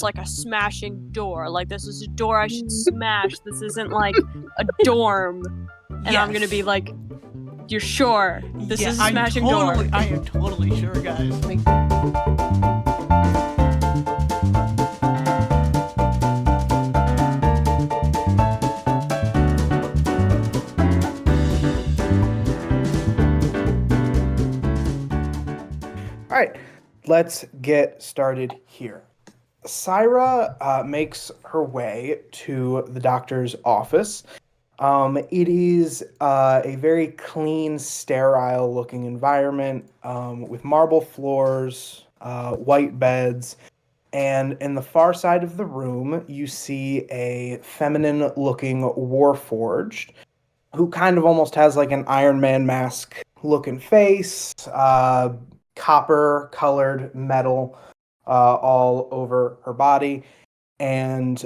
like a smashing door. Like, this is a door I should smash. This isn't like a dorm. And I'm gonna be like, you're sure? This is a smashing door. I am totally sure, guys. All right, let's get started here. Cyra makes her way to the doctor's office. It is a very clean, sterile-looking environment with marble floors, white beds, and in the far side of the room, you see a feminine-looking warforged who kind of almost has like an Iron Man mask-looking face, copper-colored metal all over her body, and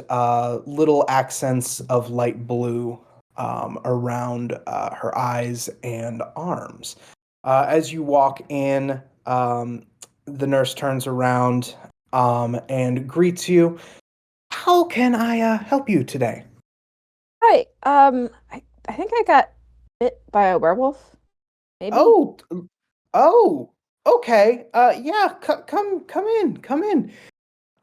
little accents of light blue around her eyes and arms. As you walk in, the nurse turns around and greets you. How can I help you today? Hi, I think I got bit by a werewolf. Maybe. Oh, okay. Yeah, come in.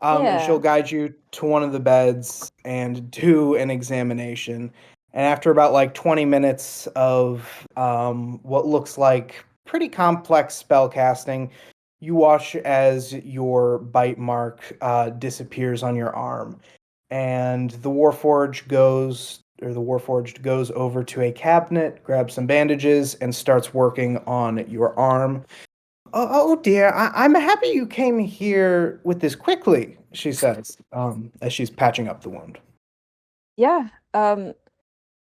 And she'll guide you to one of the beds and do an examination. And after about like 20 minutes of what looks like pretty complex spell casting, you watch as your bite mark disappears on your arm. And the Warforged goes over to a cabinet, grabs some bandages, and starts working on your arm. Oh dear, I'm happy you came here with this quickly, she says, as she's patching up the wound. Yeah,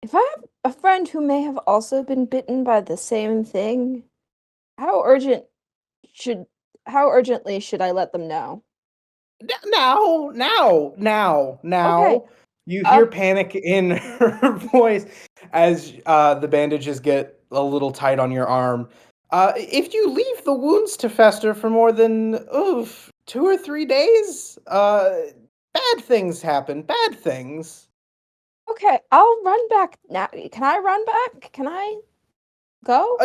if I have a friend who may have also been bitten by the same thing, how urgently should I let them know? Now. Okay. You hear panic in her voice as the bandages get a little tight on your arm. If you leave the wounds to fester for more than 2 or 3 days, bad things happen. Bad things. Okay, I'll run back now. Can I run back? Can I go?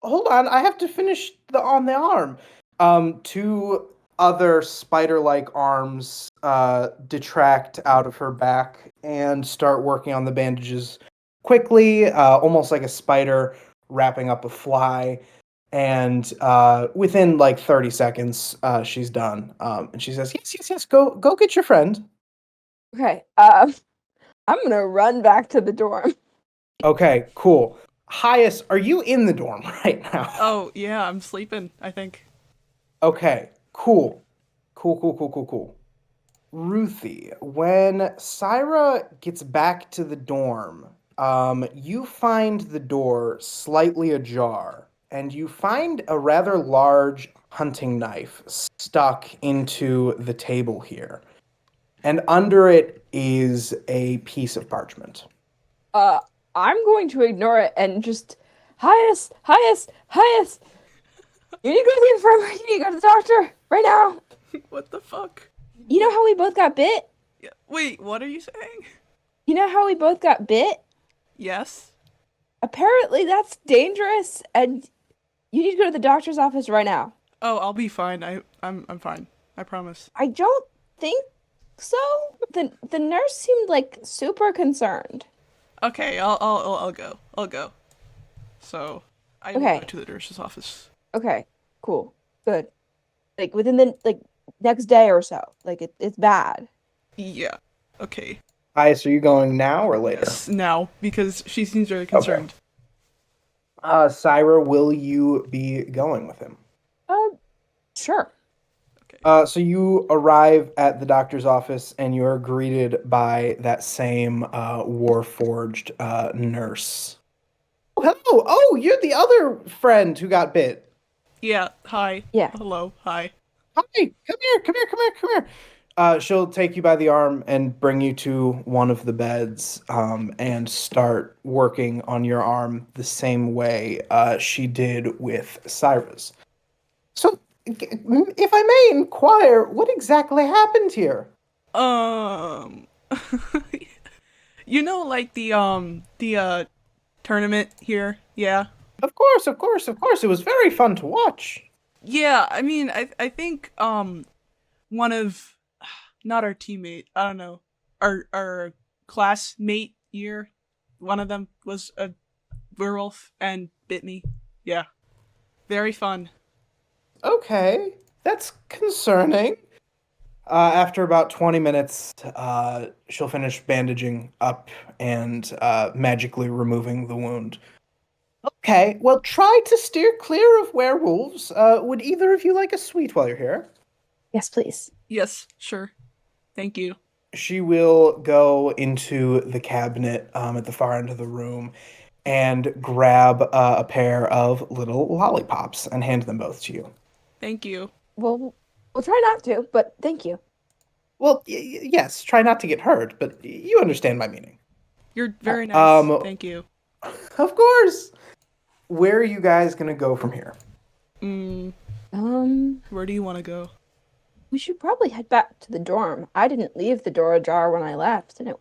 Hold on, I have to finish on the arm. Two other spider-like arms detract out of her back and start working on the bandages quickly, almost like a spider wrapping up a fly. And within like 30 seconds, she's done. And she says, yes, go get your friend. Okay, I'm gonna run back to the dorm. Okay, cool. Hias, are you in the dorm right now? Oh, yeah, I'm sleeping, I think. Okay, cool. Ruthie, when Cyra gets back to the dorm, you find the door slightly ajar, and you find a rather large hunting knife stuck into the table here. And under it is a piece of parchment. I'm going to ignore it and just, Hias! You need to go to the infirmary. You need to go to the doctor right now. What the fuck? You know how we both got bit? Yeah. Wait, what are you saying? You know how we both got bit? Yes. Apparently that's dangerous, and you need to go to the doctor's office right now. Oh, I'll be fine. I'm fine. I promise. I don't think so. The nurse seemed like super concerned. Okay, I'll go. I'll go. So I will go to the nurse's office. Okay, cool, good. Like within the next day or so. Like it's bad. Yeah. Okay. Hias, are you going now or later? Yes, now, because she seems very concerned. Okay. Cyra, will you be going with him? Sure. Okay. So you arrive at the doctor's office and you are greeted by that same Warforged nurse. Oh, hello! Oh, you're the other friend who got bit. Yeah, hi. Yeah. Hello, hi. Hi, come here. She'll take you by the arm and bring you to one of the beds and start working on your arm the same way she did with Cyra's. So, if I may inquire, what exactly happened here? You know, like the tournament here, yeah. Of course, of course, of course. It was very fun to watch. Yeah, I mean, I think one of, not our teammate, I don't know, our classmate year, one of them was a werewolf and bit me. Yeah, very fun. Okay, that's concerning. After about 20 minutes, she'll finish bandaging up and magically removing the wound. Okay, well, try to steer clear of werewolves. Would either of you like a sweet while you're here? Yes, please. Yes, sure. Thank you. She will go into the cabinet at the far end of the room and grab a pair of little lollipops and hand them both to you. Thank you. Well, we'll try not to, but thank you. Well, yes, try not to get hurt, but you understand my meaning. You're very nice. Thank you. Of course. Where are you guys gonna go from here? Where do you want to go? We should probably head back to the dorm. I didn't leave the door ajar when I left, and it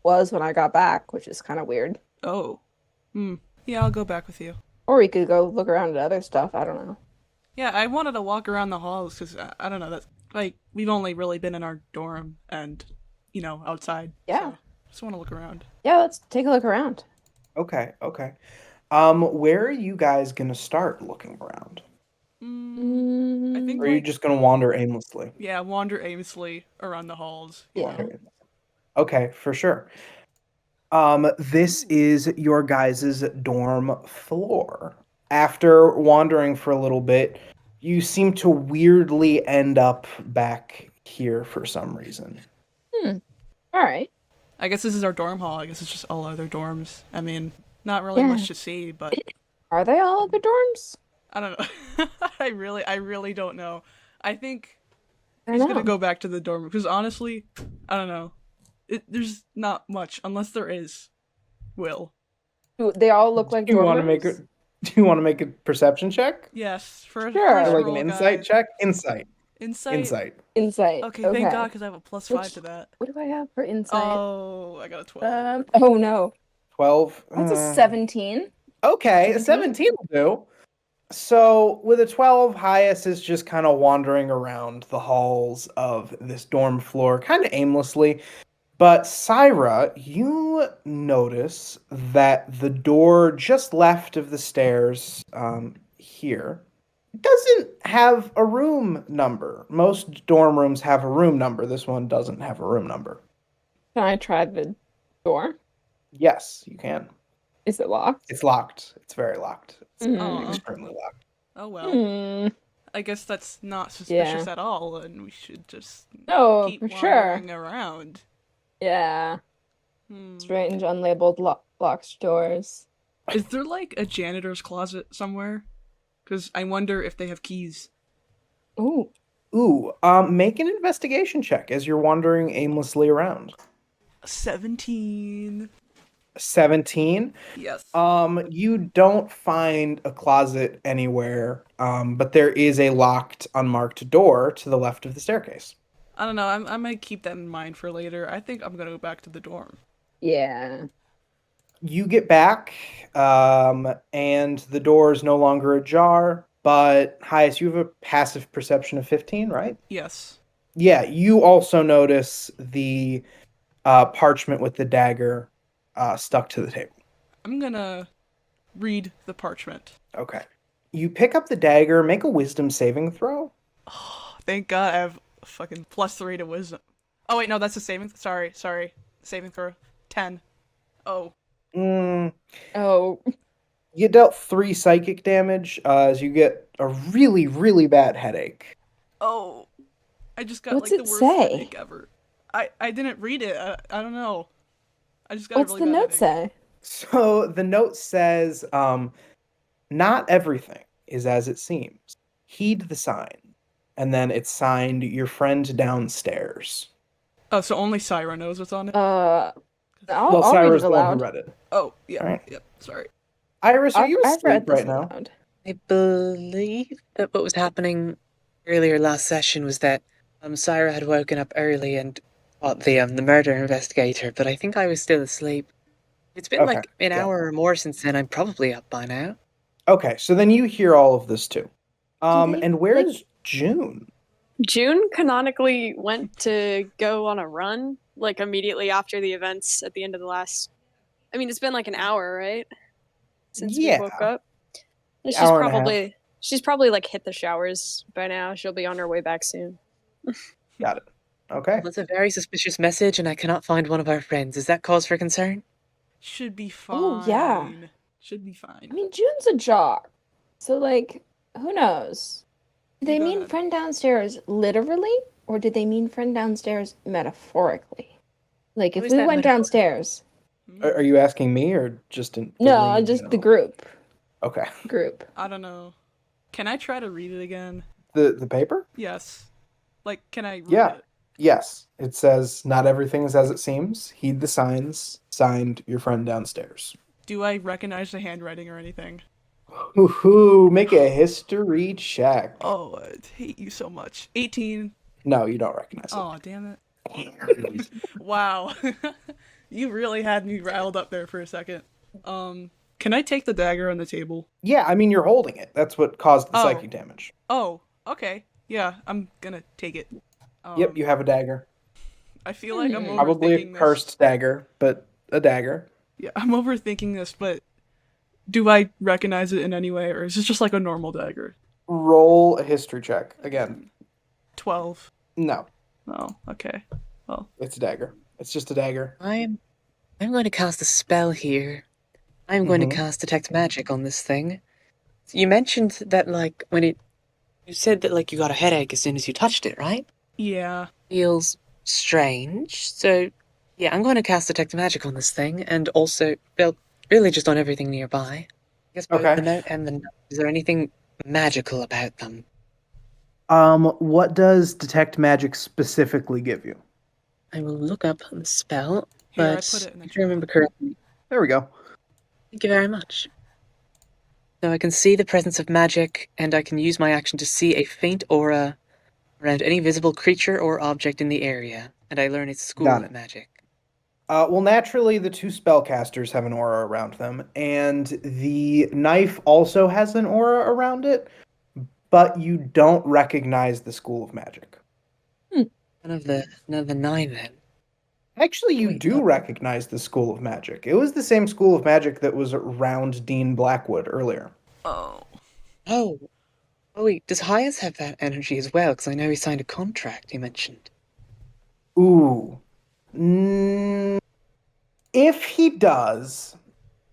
was when I got back, which is kind of weird. Oh. Yeah, I'll go back with you. Or we could go look around at other stuff. I don't know. Yeah, I wanted to walk around the halls because I don't know, that's like we've only really been in our dorm and outside. Yeah. So just want to look around. Yeah, let's take a look around. Okay. Where are you guys gonna start looking around? I think. Or are you just gonna wander aimlessly? Yeah, wander aimlessly around the halls. Yeah. Okay, for sure. This is your guys' dorm floor. After wandering for a little bit, you seem to weirdly end up back here for some reason. All right. I guess this is our dorm hall. I guess it's just all other dorms. I mean, not really much to see, but Are they all other dorms? I don't know. I really don't know. I think I he's know. gonna go back to the dorm because honestly, I don't know. There's not much unless there is. Will. They all look like Do you dorm want to make rooms? do you want to make a perception check? Yes, for Sure. first Or like roll, an insight guys. check? Insight. Insight. Insight. Okay, thank God, because I have a +5 Which- to that. What do I have for insight? Oh, I got a 12. Oh no. 12. That's a 17. Okay, a 17 will do. So with a 12, Hias is just kind of wandering around the halls of this dorm floor, kind of aimlessly. But Cyra, you notice that the door just left of the stairs here doesn't have a room number. Most dorm rooms have a room number. This one doesn't have a room number. Can I try the door? Yes, you can. Is it locked? It's locked. It's very locked. It's Aw. extremely locked. Oh well. Hmm. I guess that's not suspicious Yeah. at all, and we should just Oh, keep for sure. wandering around. Yeah. Hmm. Strange unlabeled locked doors. Is there like a janitor's closet somewhere? Because I wonder if they have keys. Ooh. Ooh, make an investigation check as you're wandering aimlessly around. 17. 17. Yes. You don't find a closet anywhere, but there is a locked, unmarked door to the left of the staircase. I don't know. I might keep that in mind for later. I think I'm gonna go back to the dorm. Yeah. You get back, and the door is no longer ajar, but Hias, you have a passive perception of 15, right? Yes. Yeah, you also notice the parchment with the dagger stuck to the table. I'm gonna read the parchment. Okay. You pick up the dagger, make a wisdom saving throw. Oh, thank God I have a fucking +3 to wisdom. Oh wait, no, that's a saving. Sorry. Saving throw. 10. Oh. Oh. You dealt 3 psychic damage as you get a really, really bad headache. Oh. I just got What's like it the worst say? headache ever. I didn't read it. I don't know. I just got What's a the really bad note headache. say? So the note says, not everything is as it seems. Heed the sign. And then it's signed, your friend downstairs. Oh, so only Cyra knows what's on it? I'll read Cyra's it the one aloud. who read it. Oh, yeah. Alright. Yep, sorry. Iris, are you I've read asleep this right now? aloud. I believe that what was happening earlier last session was that Cyra had woken up early and the murder investigator, but I think I was still asleep. It's been Okay, like an yeah. hour or more since then. I'm probably up by now. Okay, so then you hear all of this too. they, And where's June? June canonically went to go on a run, like immediately after the events at the end of the last. I mean, it's been like an hour, right? Since we woke up. And Hour and a half. she's probably like hit the showers by now. She'll be on her way back soon. Got it. Okay. That's a very suspicious message, and I cannot find one of our friends. Is that cause for concern? Should be fine. Oh, yeah. Should be fine. I mean, June's a jock. So, like, who knows? Do they mean God. friend downstairs literally, or did they mean friend downstairs metaphorically? Like, How if is we that went metaphor? downstairs. Are you asking me or just in the No, room, just you the know? group. Okay. Group. I don't know. Can I try to read it again? The paper? Yes. Like, can I read Yeah. it? Yes. It says, "Not everything is as it seems. Heed the signs. Signed, your friend downstairs." Do I recognize the handwriting or anything? Hoo-hoo, make a history check. Oh, I hate you so much. 18. No, you don't recognize it. Oh, damn it. Wow. You really had me riled up there for a second. Can I take the dagger on the table? Yeah, I mean, you're holding it. That's what caused the Oh. psychic damage. Oh, okay. Yeah, I'm gonna take it. Yep, you have a dagger. I feel like I'm Probably a overthinking this. cursed dagger, but a dagger. Yeah, I'm overthinking this, but do I recognize it in any way, or is this just like a normal dagger? Roll a history check. Again, 12. no, Oh, okay. Well, it's a dagger. It's just a dagger. I'm going to cast a spell here. I'm going Mhm. to cast Detect Magic on this thing. You mentioned that, like, you said that, like, you got a headache as soon as you touched it, right? yeah. Feels strange. So, yeah, I'm going to cast Detect Magic on this thing, and also, well, really just on everything nearby. I guess both Okay. the note and the note. Is there anything magical about them? What does detect magic specifically give you? I will look up the spell, Here, I but put it in the if I remember correctly, There we go. thank you very much. So I can see the presence of magic, and I can use my action to see a faint aura around any visible creature or object in the area, and I learn its school Got it. of magic. Well, naturally, the two spellcasters have an aura around them, and the knife also has an aura around it, but you don't recognize the school of magic. None of the 9 then. Actually, you Wait, do what? recognize the school of magic. It was the same school of magic that was around Dean Blackwood earlier. Oh. Oh wait, does Hias have that energy as well? Because I know he signed a contract, he mentioned. Ooh. Mm, if he does,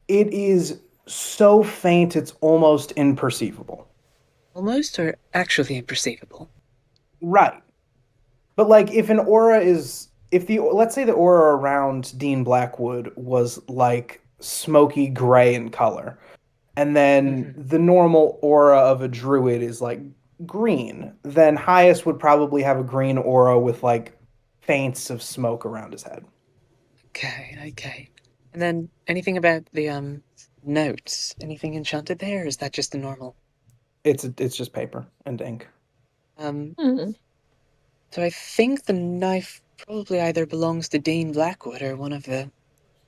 it is so faint it's almost imperceivable. Almost or actually imperceivable? Right. But like if an aura is let's say the aura around Dean Blackwood was like smoky gray in color, and then the normal aura of a druid is like green, then Hias would probably have a green aura with like feints of smoke around his head. Okay. And then anything about the notes? Anything enchanted there, or is that just the normal? It's just paper and ink. So I think the knife probably either belongs to Dean Blackwood or one of the,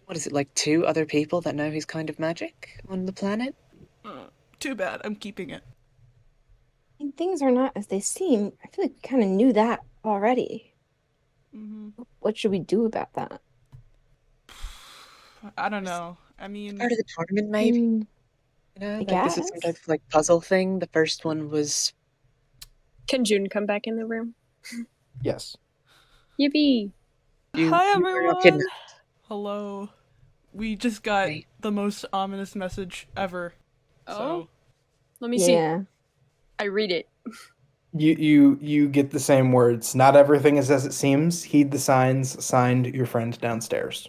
what is it, like 2 other people that know he's kind of magic on the planet? Too bad. I'm keeping it. I mean, things are not as they seem. I feel like we kind of knew that already. What should we do about that? I don't know. I mean, Part of the tournament, maybe? You know, like this is some type of like puzzle thing. The first one was... Can June come back in the room? Yes. Yippee! hi you were not everyone. kidnapped. Hello. We just got Hey. the most ominous message ever. Oh? Let me see. Yeah. I read it. You get the same words. Not everything is as it seems. Heed the signs. Signed, your friend downstairs.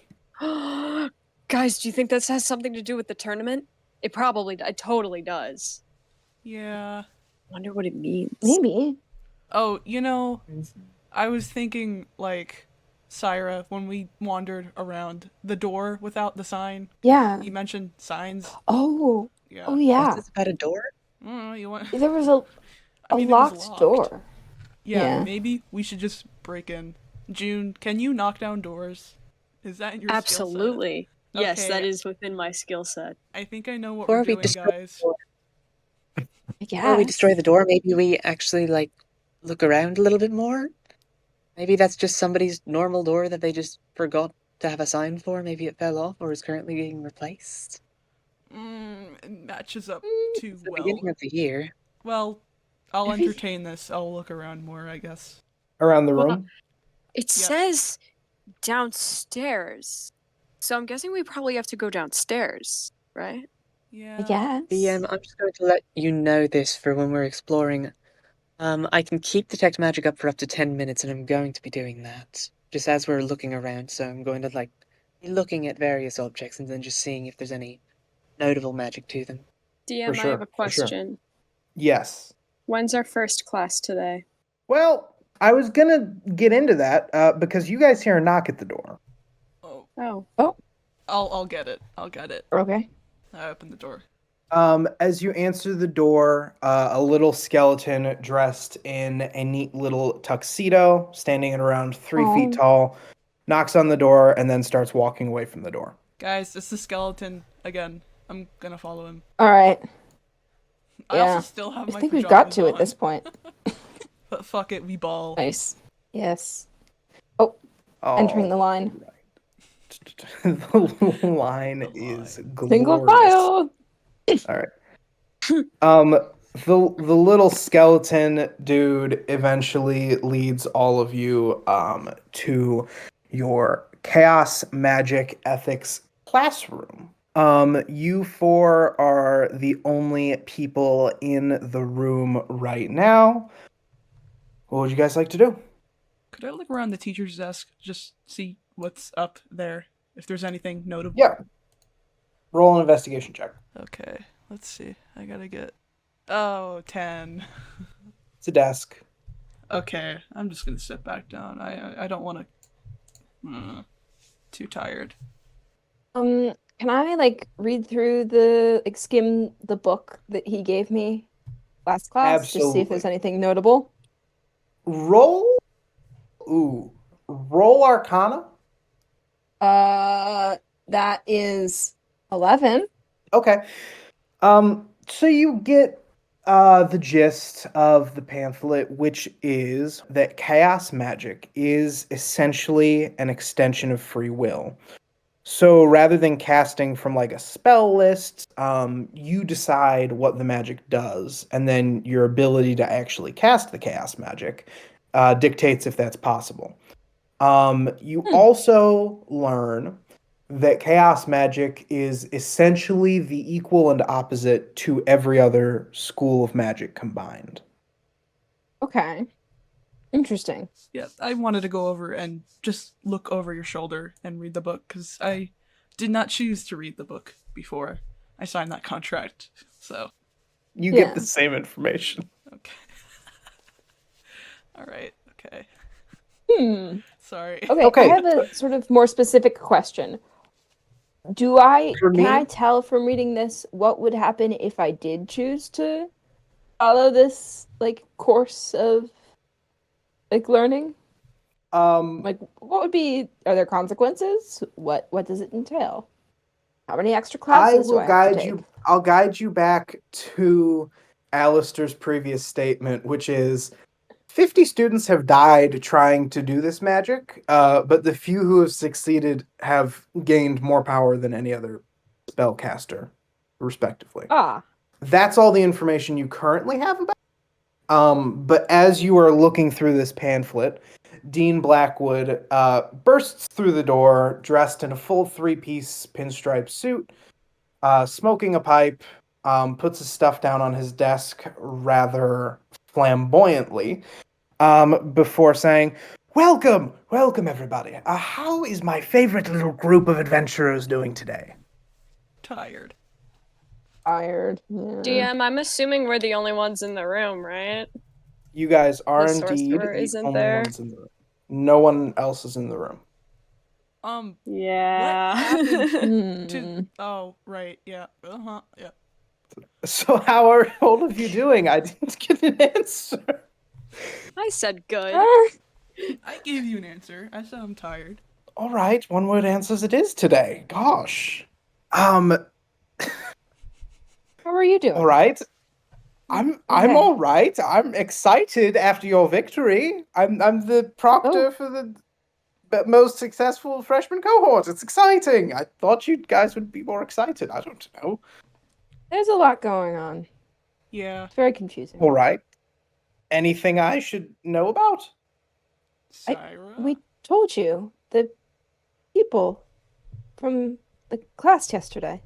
Guys, do you think this has something to do with the tournament? It totally does. Yeah. Wonder what it means. Maybe. Oh, I was thinking, like, Cyra, when we wandered around the door without the sign. Yeah. You mentioned signs. Oh. Yeah. Oh, yeah. Is this about a door? I don't know, you want... There was a I mean, it was locked locked. door. Yeah, Yeah. maybe we should just break in. June, can you knock down doors? Is that in your skill Absolutely. set? Yes, Okay. that is within my skill set. I think I know what Before we're we doing, destroy guys. the door, Yeah. before we destroy the door, maybe we actually like look around a little bit more. Maybe that's just somebody's normal door that they just forgot to have a sign for. Maybe it fell off or is currently being replaced. It matches up too It's the well. beginning of the year. Well, I'll entertain this. I'll look around more, I guess. Around the Well, room? It Yeah. says downstairs. So I'm guessing we probably have to go downstairs, right? Yeah. I guess. I'm just going to let you know this for when we're exploring. I can keep detect magic up for up to 10 minutes, and I'm going to be doing that just as we're looking around. So I'm going to like be looking at various objects and then just seeing if there's any notable magic to them. DM, For I have sure, a for sure. question. Yes. When's our first class today? Well, I was gonna get into that because you guys hear a knock at the door. Oh. Oh. I'll get it. I'll get it. Okay. I open the door. As you answer the door, a little skeleton dressed in a neat little tuxedo, standing at around 3 feet tall, knocks on the door and then starts walking away from the door. Guys, it's the skeleton again. I'm gonna follow him. All right. I also still have my I think we've got pajamas to on, at this point. But fuck it, we ball. Nice. Yes. Oh, entering the line. The line is glorious. Single file. All right. The little skeleton dude eventually leads all of you to your chaos magic ethics classroom. You four are the only people in the room right now. What would you guys like to do? Could I look around the teacher's desk, just see what's up there, if there's anything notable? Yeah. Roll an investigation check. Okay, let's see. I gotta get... Oh, 10. It's a desk. Okay, I'm just gonna sit back down. I don't want to... too tired. Can I read through skim the book that he gave me last class? Absolutely. Just see if there's anything notable. Roll Arcana. That is 11. Okay. So you get the gist of the pamphlet, which is that chaos magic is essentially an extension of free will. So rather than casting from a spell list, you decide what the magic does, and then your ability to actually cast the chaos magic dictates if that's possible. You also learn that chaos magic is essentially the equal and opposite to every other school of magic combined. Okay. Interesting. Yeah, I wanted to go over and just look over your shoulder and read the book, because I did not choose to read the book before I signed that contract, so... You get the same information. Okay. Alright, okay. Sorry. Okay, I have a sort of more specific question. Can I tell from reading this what would happen if I did choose to follow this course of learning? What would be, are there consequences? What does it entail? How many extra classes do I have to take? I'll guide you back to Alistair's previous statement, which is 50 students have died trying to do this magic, but the few who have succeeded have gained more power than any other spellcaster, respectively. That's all the information you currently have about. But as you are looking through this pamphlet, Dean Blackwood bursts through the door, dressed in a full 3-piece pinstripe suit, smoking a pipe, puts his stuff down on his desk rather flamboyantly, before saying, Welcome everybody. How is my favorite little group of adventurers doing today? Tired. Yeah. DM, I'm assuming we're the only ones in the room, right? You guys are The indeed sorcerer the isn't only there. ones in the room. No one else is in the room. Yeah. What happened to... Oh, right, yeah. Yeah. So how are all of you doing? I didn't get an answer. I said good. I gave you an answer. I said I'm tired. All right, one-word answers it is today. Gosh. How are you doing? All right. I'm all right. I'm excited after your victory. I'm the proctor for the most successful freshman cohort. It's exciting. I thought you guys would be more excited. I don't know. There's a lot going on. Yeah. It's very confusing. All right. Anything I should know about? Cyra? We told you the people from the class yesterday.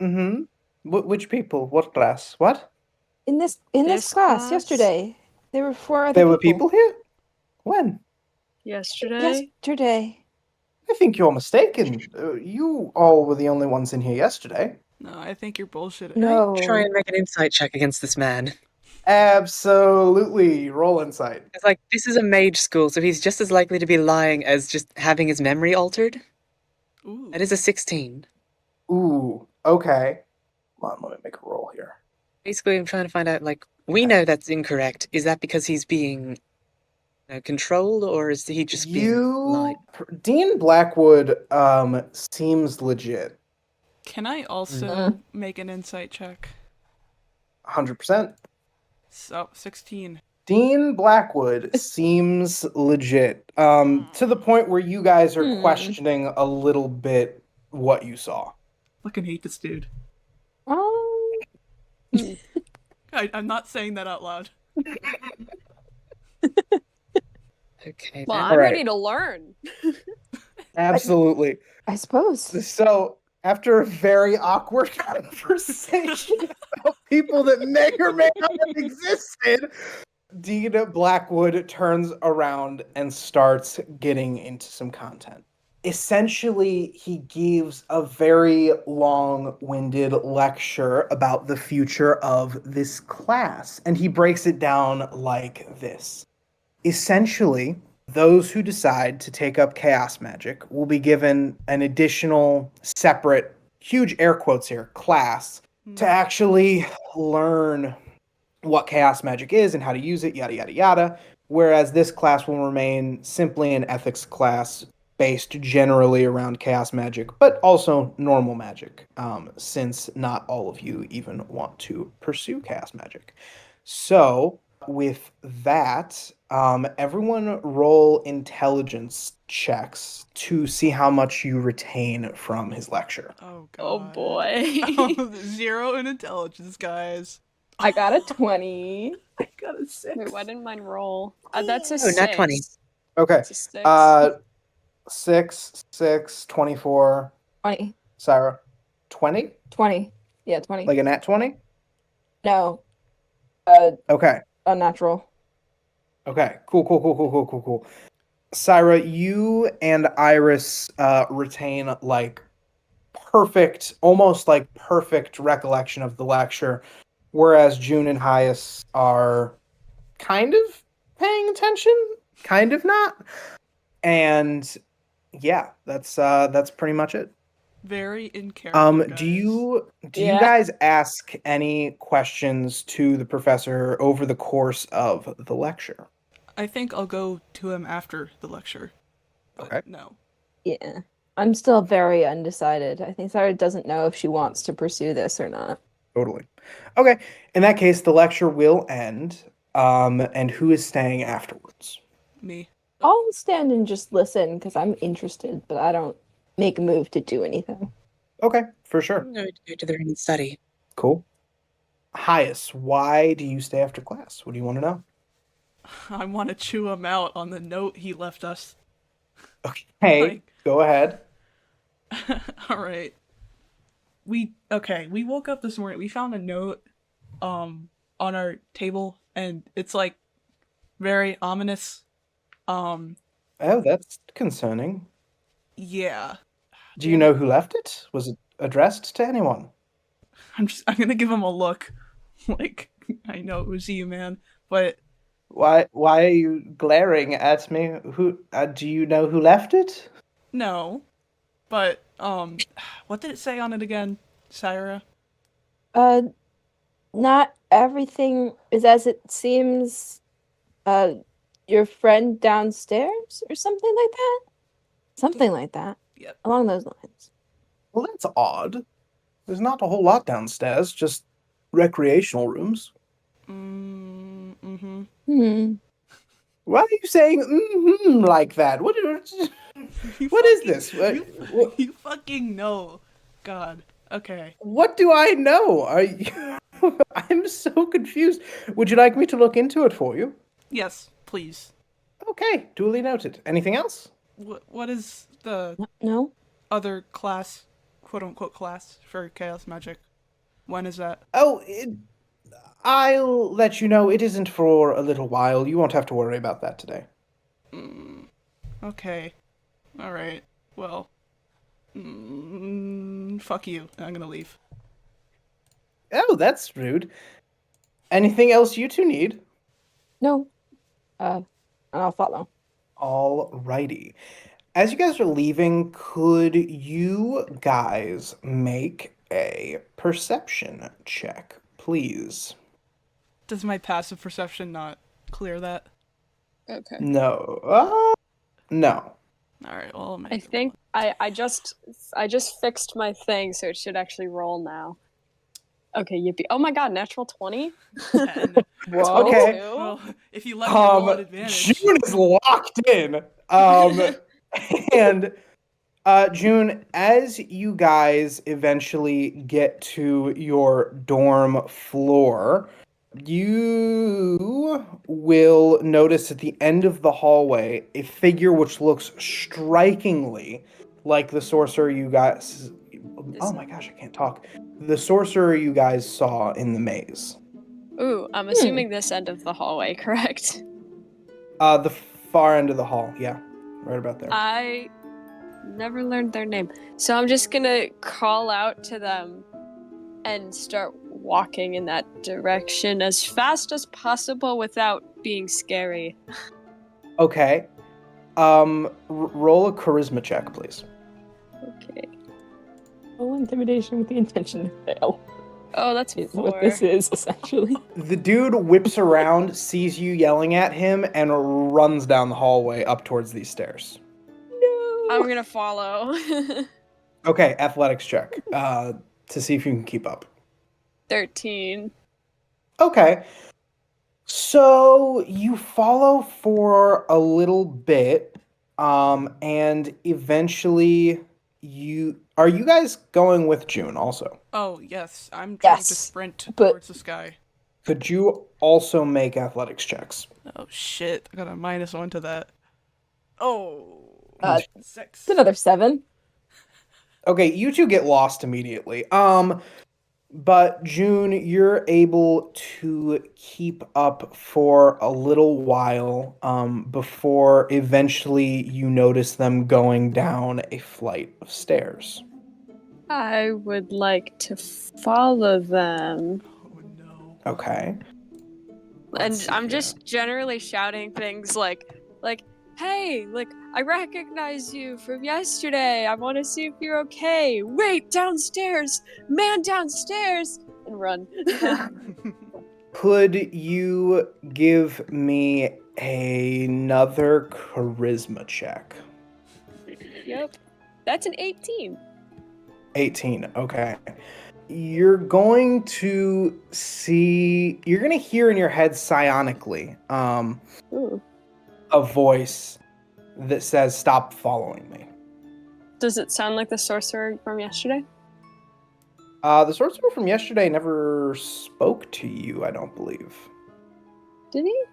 Mm-hmm. Which people? What class? What? In this class yesterday, there were 4 other people. There were people here? When? Yesterday? Yesterday. I think you're mistaken. You all were the only ones in here yesterday. No, I think you're bullshitting. No. Try and make an insight check against this man. Absolutely. Roll insight. It's like, this is a mage school, so he's just as likely to be lying as just having his memory altered. Ooh. That is a 16. Ooh, okay. Come on, let me make a roll here. Basically, I'm trying to find out, like, we know that's incorrect. Is that because he's being controlled, or is he just being lied? Dean Blackwood seems legit. Can I also make an insight check? 100%. So, 16. Dean Blackwood seems legit. To the point where you guys are questioning a little bit what you saw. Fucking hate this dude. I'm not saying that out loud. Okay. Well, then. I'm ready to learn. Absolutely. I suppose. So, after a very awkward conversation about people that may or may not have existed, Dean Blackwood turns around and starts getting into some content. Essentially, he gives a very long-winded lecture about the future of this class, and he breaks it down like this. Essentially, those who decide to take up chaos magic will be given an additional, separate, huge air quotes here, class to actually learn what chaos magic is and how to use it, yada, yada, yada. Whereas this class will remain simply an ethics class based generally around chaos magic, but also normal magic, since not all of you even want to pursue chaos magic. So, with that, everyone roll intelligence checks to see how much you retain from his lecture. Oh, God. Oh, boy. 0 in intelligence, guys. I got a 20. I got a 6. Wait, why didn't mine roll? That's a Oh, 6. not 20. Okay. It's a 6. 6, 24. 20. Cyra, 20? 20. Yeah, 20. Like a nat 20? No. Okay. Unnatural. Okay. Cool. Cyra, you and Iris retain like almost like perfect recollection of the lecture, whereas June and Hias are kind of paying attention, kind of not. And yeah, that's pretty much it. Very in character, guys. Do you guys ask any questions to the professor over the course of the lecture? I think I'll go to him after the lecture. Okay. No. Yeah. I'm still very undecided. I think Cyra doesn't know if she wants to pursue this or not. Totally. Okay. In that case, the lecture will end. And who is staying afterwards? Me. I'll stand and just listen because I'm interested, but I don't make a move to do anything. Okay, for sure. I'm going to go to the room and study. Cool. Hias, why do you stay after class? What do you want to know? I want to chew him out on the note he left us. Okay, go ahead. All right. We woke up this morning. We found a note on our table, and it's like very ominous. Oh, that's concerning. Yeah. Do you know who left it? Was it addressed to anyone? I'm gonna give him a look. Like, I know it was you, man, but Why are you glaring at me? Who do you know who left it? no. But what did it say on it again, Cyra? Not everything is as it seems. your friend downstairs or something like that? Something like that. Yep. Along those lines. Well, that's odd. There's not a whole lot downstairs, just recreational rooms. Mm-hmm. Why are you saying mm-hmm like that? What is this? You fucking know. God. Okay. What do I know? I'm so confused. Would you like me to look into it for you? Yes, please. Okay, duly noted. Anything else? What is the No? other class, quote-unquote class, for Chaos Magic? When is that? Oh, I'll let you know. It isn't for a little while. You won't have to worry about that today. Okay. Alright. Well. Fuck you. I'm gonna leave. Oh, that's rude. Anything else you two need? No. I'll follow. Alrighty. As you guys are leaving, could you guys make a perception check, please? Does my passive perception not clear that? Okay. No. No. Alright, well, I think I just fixed my thing, so it should actually roll now. Okay, yippee. Oh my god, natural 20? 10. Whoa. Okay. Well, if you let me roll at advantage. June is locked in. And June, as you guys eventually get to your dorm floor, you will notice at the end of the hallway a figure which looks strikingly like the sorcerer you guys... Oh my gosh, I can't talk. The sorcerer you guys saw in the maze. Ooh, I'm assuming this end of the hallway, correct? The far end of the hall, yeah. Right about there. I never learned their name. So I'm just gonna call out to them and start walking in that direction as fast as possible without being scary. Okay. Roll a charisma check, please. Okay. Roll intimidation with the intention to fail. Oh, that's Is 4. what this is, essentially. The dude whips around, sees you yelling at him, and runs down the hallway up towards these stairs. No! I'm gonna follow. Okay, athletics check. To see if you can keep up. 13. Okay. So you follow for a little bit, and eventually are you guys going with June also? Oh, yes. I'm trying to sprint towards the sky. Could you also make athletics checks? Oh, shit. I got a -1 to that. Oh. 6. It's another 7. Okay, you two get lost immediately. But June, you're able to keep up for a little while, before eventually you notice them going down a flight of stairs. I would like to follow them. Oh, no. Okay. And I'm just generally shouting things like, hey, I recognize you from yesterday. I want to see if you're okay. Wait, downstairs! Man downstairs! And run. Could you give me another charisma check? Yep. That's an 18. 18, okay. You're going to hear in your head psionically, Ooh. a voice that says, "Stop following me." Does it sound like the sorcerer from yesterday? The sorcerer from yesterday never spoke to you, I don't believe. Did he?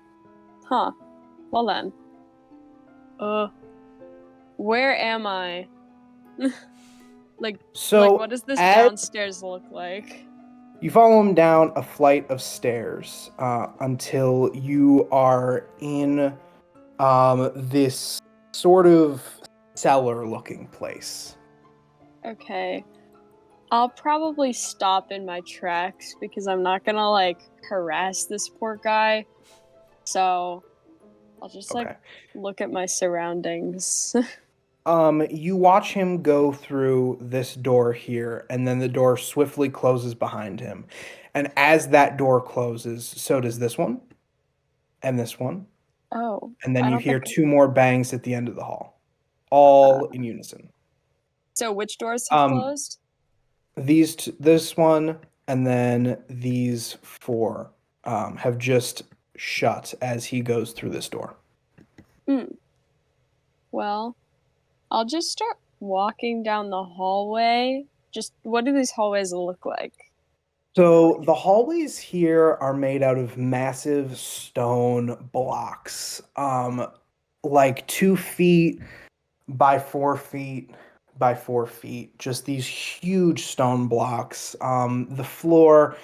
Huh. Well then. Where am I? So what does this downstairs look like? you follow him down a flight of stairs until you are in this sort of cellar-looking place. Okay. I'll probably stop in my tracks because I'm not gonna harass this poor guy. So I'll just look at my surroundings. You watch him go through this door here, and then the door swiftly closes behind him. And as that door closes, so does this one, and this one, Oh. And then you hear 2 more bangs at the end of the hall, all in unison. So which doors have closed? This one, and then these 4 have just shut as he goes through this door. Well, I'll just start walking down the hallway. Just what do these hallways look like? So the hallways here are made out of massive stone blocks, like 2 feet by 4 feet by 4 feet. Just these huge stone blocks. The floor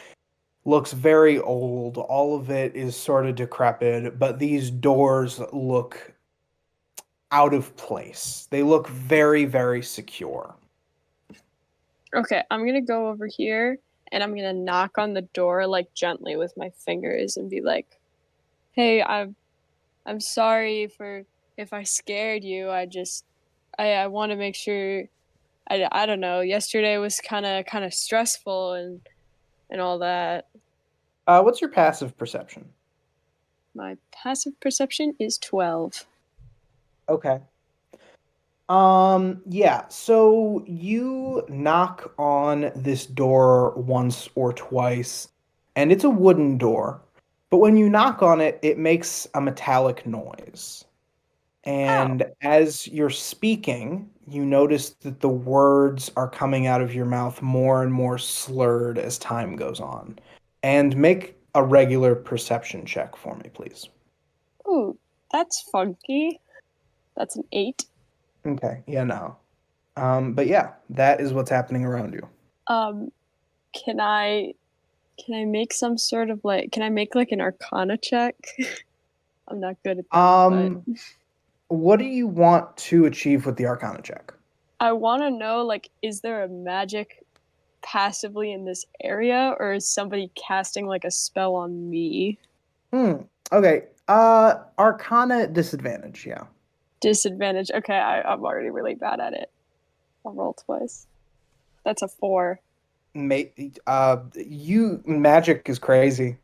looks very old. All of it is sort of decrepit, but these doors look out of place. They look very, very secure. Okay, I'm gonna go over here and I'm gonna knock on the door like gently with my fingers and be like, "Hey, I'm sorry for if I scared you. I want to make sure. I don't know. Yesterday was kind of stressful and all that." What's your passive perception? My passive perception is 12. Okay. Yeah, so you knock on this door once or twice, and it's a wooden door, but when you knock on it, it makes a metallic noise. And as you're speaking, you notice that the words are coming out of your mouth more and more slurred as time goes on. And make a regular perception check for me, please. Ooh, that's funky. That's an 8. Okay, yeah, no. But yeah, that is what's happening around you. Can I make some sort of can I make like an Arcana check? I'm not good at that. But what do you want to achieve with the Arcana check? I want to know, is there a magic passively in this area, or is somebody casting like a spell on me? Okay. Arcana disadvantage, yeah. Disadvantage. Okay, I'm already really bad at it. I'll roll twice. That's a 4. Magic is crazy.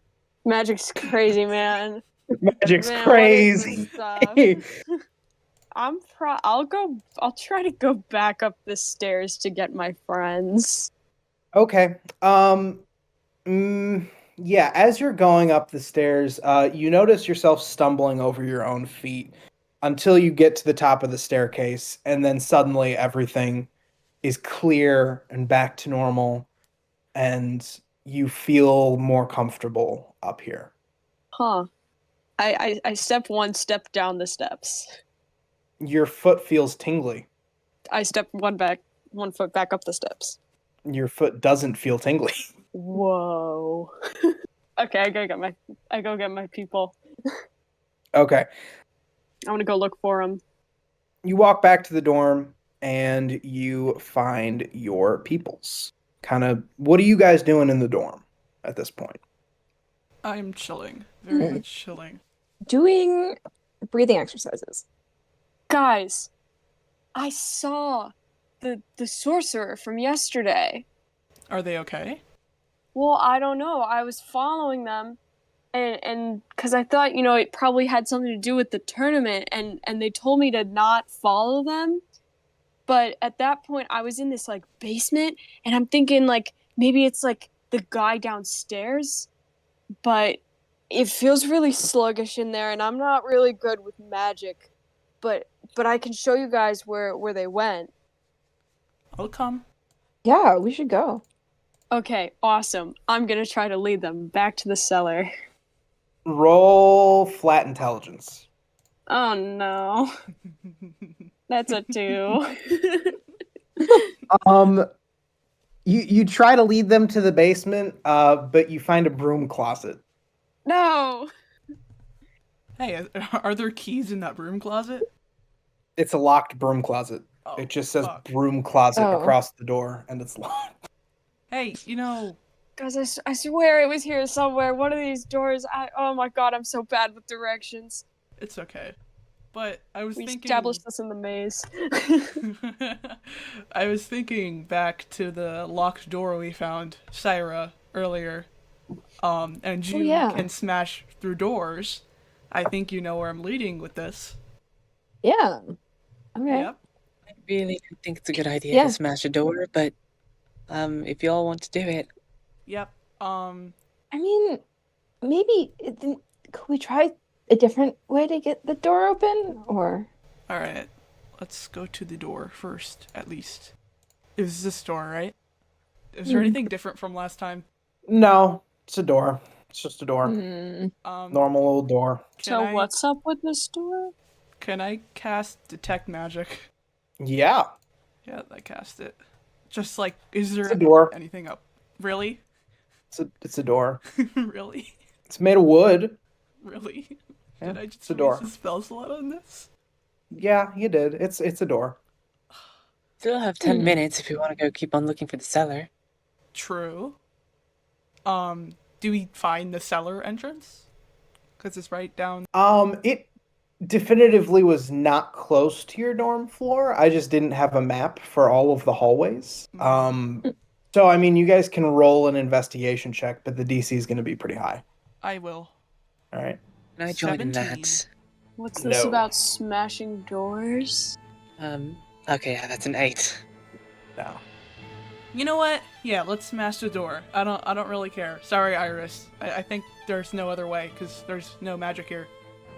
Magic's crazy, man. Magic's crazy. I'll try to go back up the stairs to get my friends. Okay. Yeah, as you're going up the stairs, you notice yourself stumbling over your own feet until you get to the top of the staircase, and then suddenly everything is clear and back to normal, and you feel more comfortable up here. Huh. I step 1 step down the steps. Your foot feels tingly. I step 1 foot back up the steps. Your foot doesn't feel tingly. Whoa. Okay, I go get my people. Okay. I want to go look for them. You walk back to the dorm and you find your peoples. What are you guys doing in the dorm at this point? I'm chilling. Very much chilling. Doing breathing exercises. Guys, I saw the sorcerer from yesterday. Are they okay? Well, I don't know. I was following them and because I thought, it probably had something to do with the tournament and they told me to not follow them. But at that point, I was in this basement and I'm thinking maybe it's the guy downstairs, but it feels really sluggish in there and I'm not really good with magic. But I can show you guys where they went. I'll come. Yeah, we should go. Okay, awesome. I'm gonna try to lead them back to the cellar. Roll flat intelligence. Oh no. That's a 2. You try to lead them to the basement, but you find a broom closet. No. Hey, are there keys in that broom closet? It's a locked broom closet. Oh, it just says fuck. broom closet across the door, and it's locked. Hey, Guys, I swear it was here somewhere. One of these doors. Oh my god, I'm so bad with directions. It's okay. But I was thinking... We established this in the maze. I was thinking back to the locked door we found Cyra earlier. And you can smash through doors. I think you know where I'm leading with this. Yeah. Okay. Yep. I really don't think it's a good idea to smash a door, but if you all want to do it. Yep. I mean, maybe could we try a different way to get the door open, or? All right. Let's go to the door first, at least. Is this door, right? Is there anything different from last time? No, it's a door. It's just a door. Mm. Normal old door. So what's up with this door? Can I cast Detect Magic? Yeah. Yeah, I cast it. Just like, is there It's a door. anything up? Really? It's a door. Really? It's made of wood. Really? Yeah, Did I just it's a door. use a spell slot on this? Yeah, you did. It's a door. Still have 10 minutes if you want to go keep on looking for the cellar. True. Do we find the cellar entrance? Because it's right down. It definitively was not close to your dorm floor. I just didn't have a map for all of the hallways. So I mean, you guys can roll an investigation check, but the DC is going to be pretty high. I will. All right. Can I join in 17. that? What's this No. about smashing doors? Okay, yeah, that's an 8. No. You know what? Yeah, let's smash the door. I don't really care. Sorry, Iris. I think there's no other way because there's no magic here.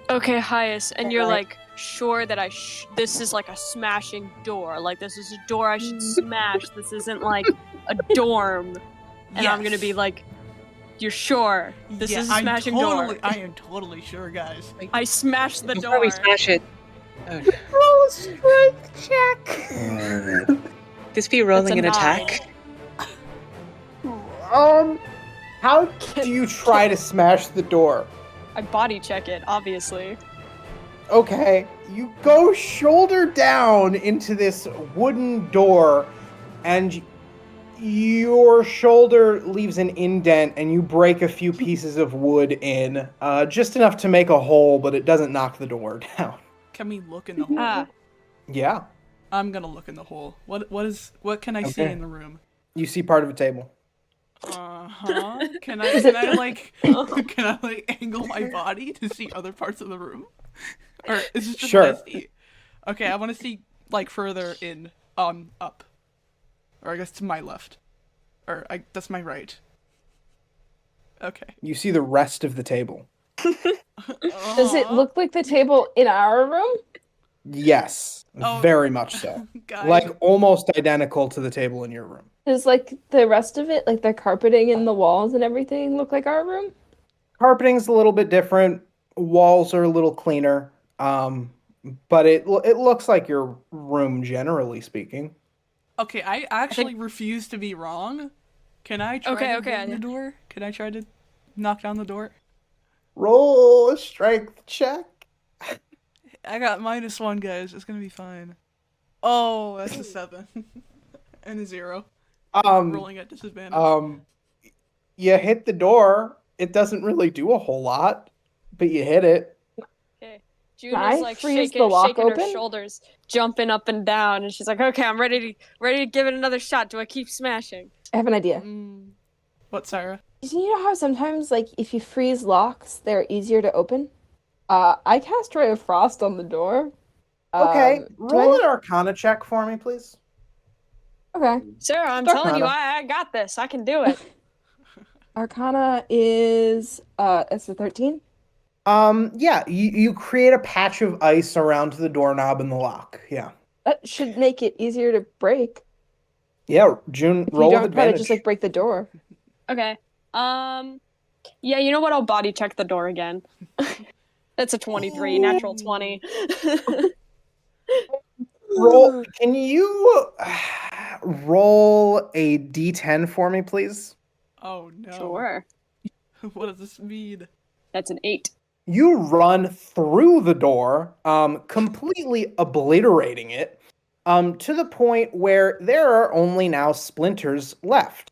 Okay, Hias, and you're like sure that this is like a smashing door. Like this is a door I should smash. This isn't like a dorm. And I'm gonna be like, you're sure this is a smashing door? I am totally sure, guys. I smashed the Before door. we smash it. Oh, Roll a strength check. this be rolling an That's a attack? How do you try to smash the door? I body check it, obviously. Okay, you go shoulder down into this wooden door, and your shoulder leaves an indent, and you break a few pieces of wood in, just enough to make a hole, but it doesn't knock the door down. Can we look in the hole? Ah, Yeah, I'm gonna look in the hole. What can I see in the room? you see part of a table. Can I like angle my body to see other parts of the room? Or is this just Sure. what I see? Okay, I want to see like further in up. Or I guess to my left. That's my right. Okay. You see the rest of the table. Does it look like the table in our room? Yes, Oh. very much so. Guys, Like almost identical to the table in your room. Does like the rest of it, like the carpeting and the walls and everything, look like our room? Carpeting's a little bit different. Walls are a little cleaner. But it looks like your room, generally speaking. okay, I actually refuse to be wrong. Can I try to open the door? Can I try to knock down the door? Roll a strength check. I got -1, guys. It's gonna be fine. Oh, that's a 7. And a 0. Rolling at disadvantage. You hit the door. It doesn't really do a whole lot, but you hit it. okay. Juna's like shaking her shoulders, jumping up and down, and she's like, "Okay, I'm ready to give it another shot. Do I keep smashing?" I have an idea. What, Cyra? You know how sometimes, like, if you freeze locks, they're easier to open? I cast Ray of Frost on the door. Okay, roll an Arcana check for me, please. Okay. Sarah, I'm telling you, I got this. I can do it. Arcana is, it's a 13? Yeah, you create a patch of ice around the doorknob and the lock. Yeah. That should make it easier to break. Yeah, June, roll with You don't try to advantage. just, like, break the door. Okay. Yeah, you know what? I'll body check the door again. That's a 23, natural 20. Roll. Can you roll a d10 for me, please? Oh, no. Sure. What does this mean? That's an 8. You run through the door, completely obliterating it, to the point where there are only now splinters left.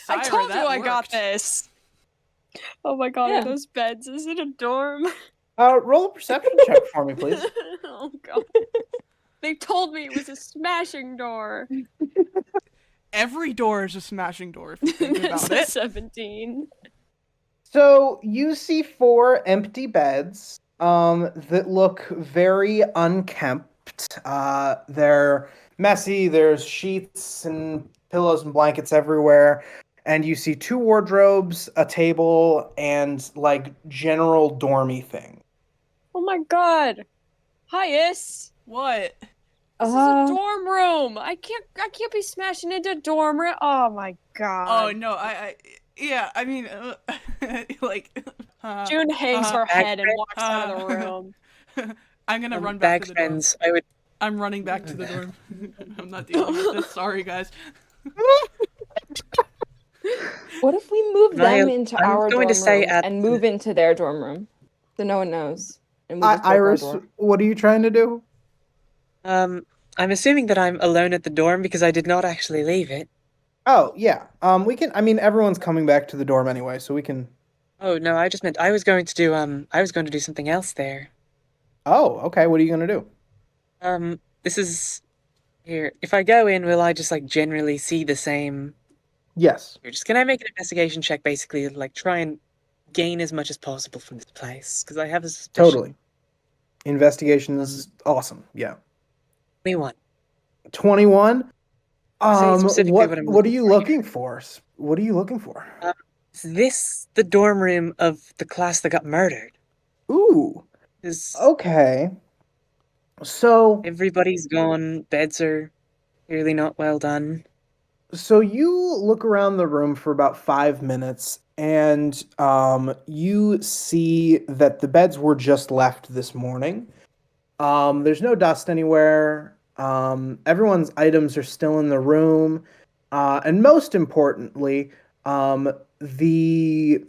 I told you I worked. got this. Oh my god, are those beds? Is it a dorm? Roll a perception check for me, please. Oh god. They told me it was a smashing door. Every door is a smashing door if you think about It's it. a 17. So you see 4 empty beds that look very unkempt. They're messy. There's sheets and pillows and blankets everywhere. And you see 2 wardrobes, a table, and like general dormy thing. Oh my god. Hias. What? This is a dorm room. I can't be smashing into a dorm room. Oh my god. Oh no, yeah, I mean, like, June hangs her head and walks out of the room. I'm gonna run back to the dorm. Friends, I'm running back to the dorm. I'm not dealing with this. Sorry, guys. What if we move them into our dorm room at and move into their dorm room, so no one knows? And Iris, what are you trying to do? I'm assuming that I'm alone at the dorm because I did not actually leave it. Oh, yeah. We can, I mean, everyone's coming back to the dorm anyway, so we can... Oh, no, I just meant I was going to do something else there. Oh, okay. What are you going to do? This is... Here, if I go in, will I just, like, generally see the same... Yes. Can I make an investigation check, basically, like, try and gain as much as possible from this place? Because I have a suspicion. Totally. Investigation is awesome. Yeah. 21. 21? What are you looking for? What are you looking for? Is this the dorm room of the class that got murdered? Ooh. Okay. So... Everybody's gone. Beds are clearly not well done. So you look around the room for about 5 minutes, and you see that the beds were just left this morning. There's no dust anywhere. Everyone's items are still in the room. And most importantly, the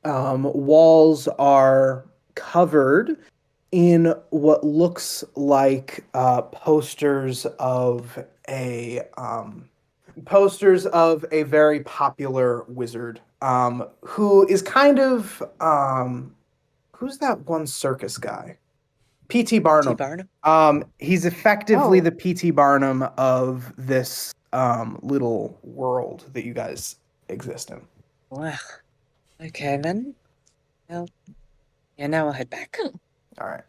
walls are covered in what looks like posters of a very popular wizard, who is kind of who's that one circus guy? P.T. Barnum. P.T. Barnum? He's effectively the P.T. Barnum of this little world that you guys exist in. Wow. Okay, then. Well, yeah, now I'll head back. All right.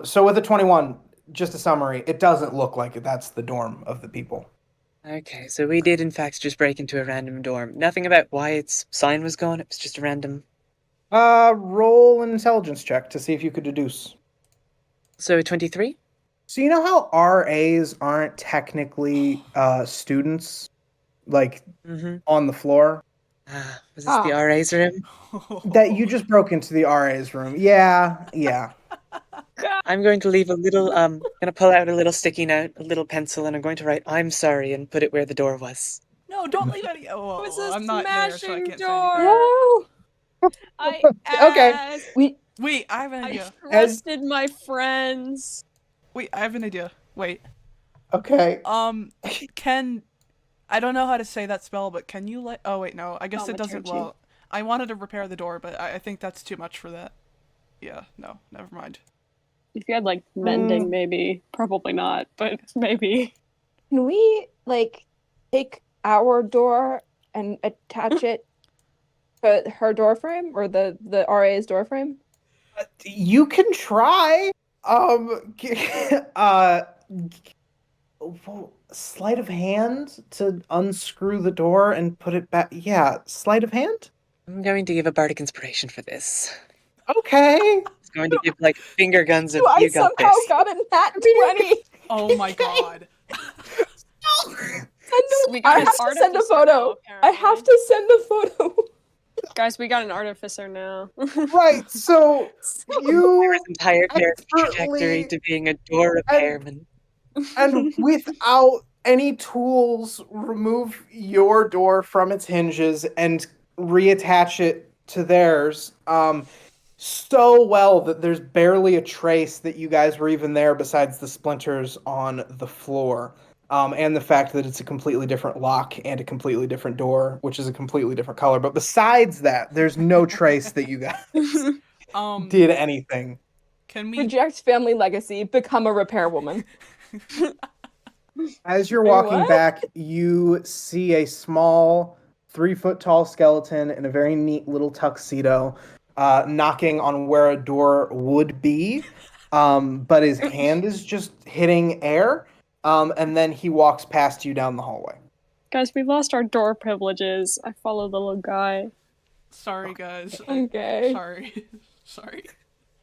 So with the 21, just a summary, it doesn't look like that's the dorm of the people. Okay, so we did in fact just break into a random dorm. Nothing about why its sign was gone, it was just a random... Roll an intelligence check to see if you could deduce. So 23? So you know how RAs aren't technically students, like, on the floor? Was this the RA's room? That you just broke into the RA's room. Yeah. I'm going to leave a little, gonna pull out a little sticky note, a little pencil, and I'm going to write, "I'm sorry," and put it where the door was. No, don't leave any. Oh, I'm not there, so I can't door. say anything. I Okay. Wait, I have an idea. I trusted my friends. Wait, I have an idea. Wait. Okay. I don't know how to say that spell, but can you oh wait, no, I guess it doesn't, well, I wanted to repair the door, but I think that's too much for that. Yeah, no, never mind. If you had, like, mending, maybe. Probably not, but maybe. Can we, like, take our door and attach it to her door frame? Or the RA's door frame? You can try. Sleight of hand to unscrew the door and put it back. Yeah, sleight of hand? I'm going to give a bardic inspiration for this. Okay. It's going to give, like, finger guns of I you got somehow this. got a nat 20! Oh my god. I have to send a photo. I have to send a photo. Guys, we got an artificer now. Right, so you... His entire character trajectory to being a door repairman. And without any tools, remove your door from its hinges and reattach it to theirs so well that there's barely a trace that you guys were even there besides the splinters on the floor. And the fact that it's a completely different lock and a completely different door, which is a completely different color. But besides that, there's no trace that you guys did anything. Can we reject family legacy, become a repair woman? As you're walking back, you see a small 3-foot tall skeleton in a very neat little tuxedo, knocking on where a door would be, but his hand is just hitting air, and then he walks past you down the hallway. Guys, we lost our door privileges. I follow the little guy. Sorry, guys. Okay. Sorry.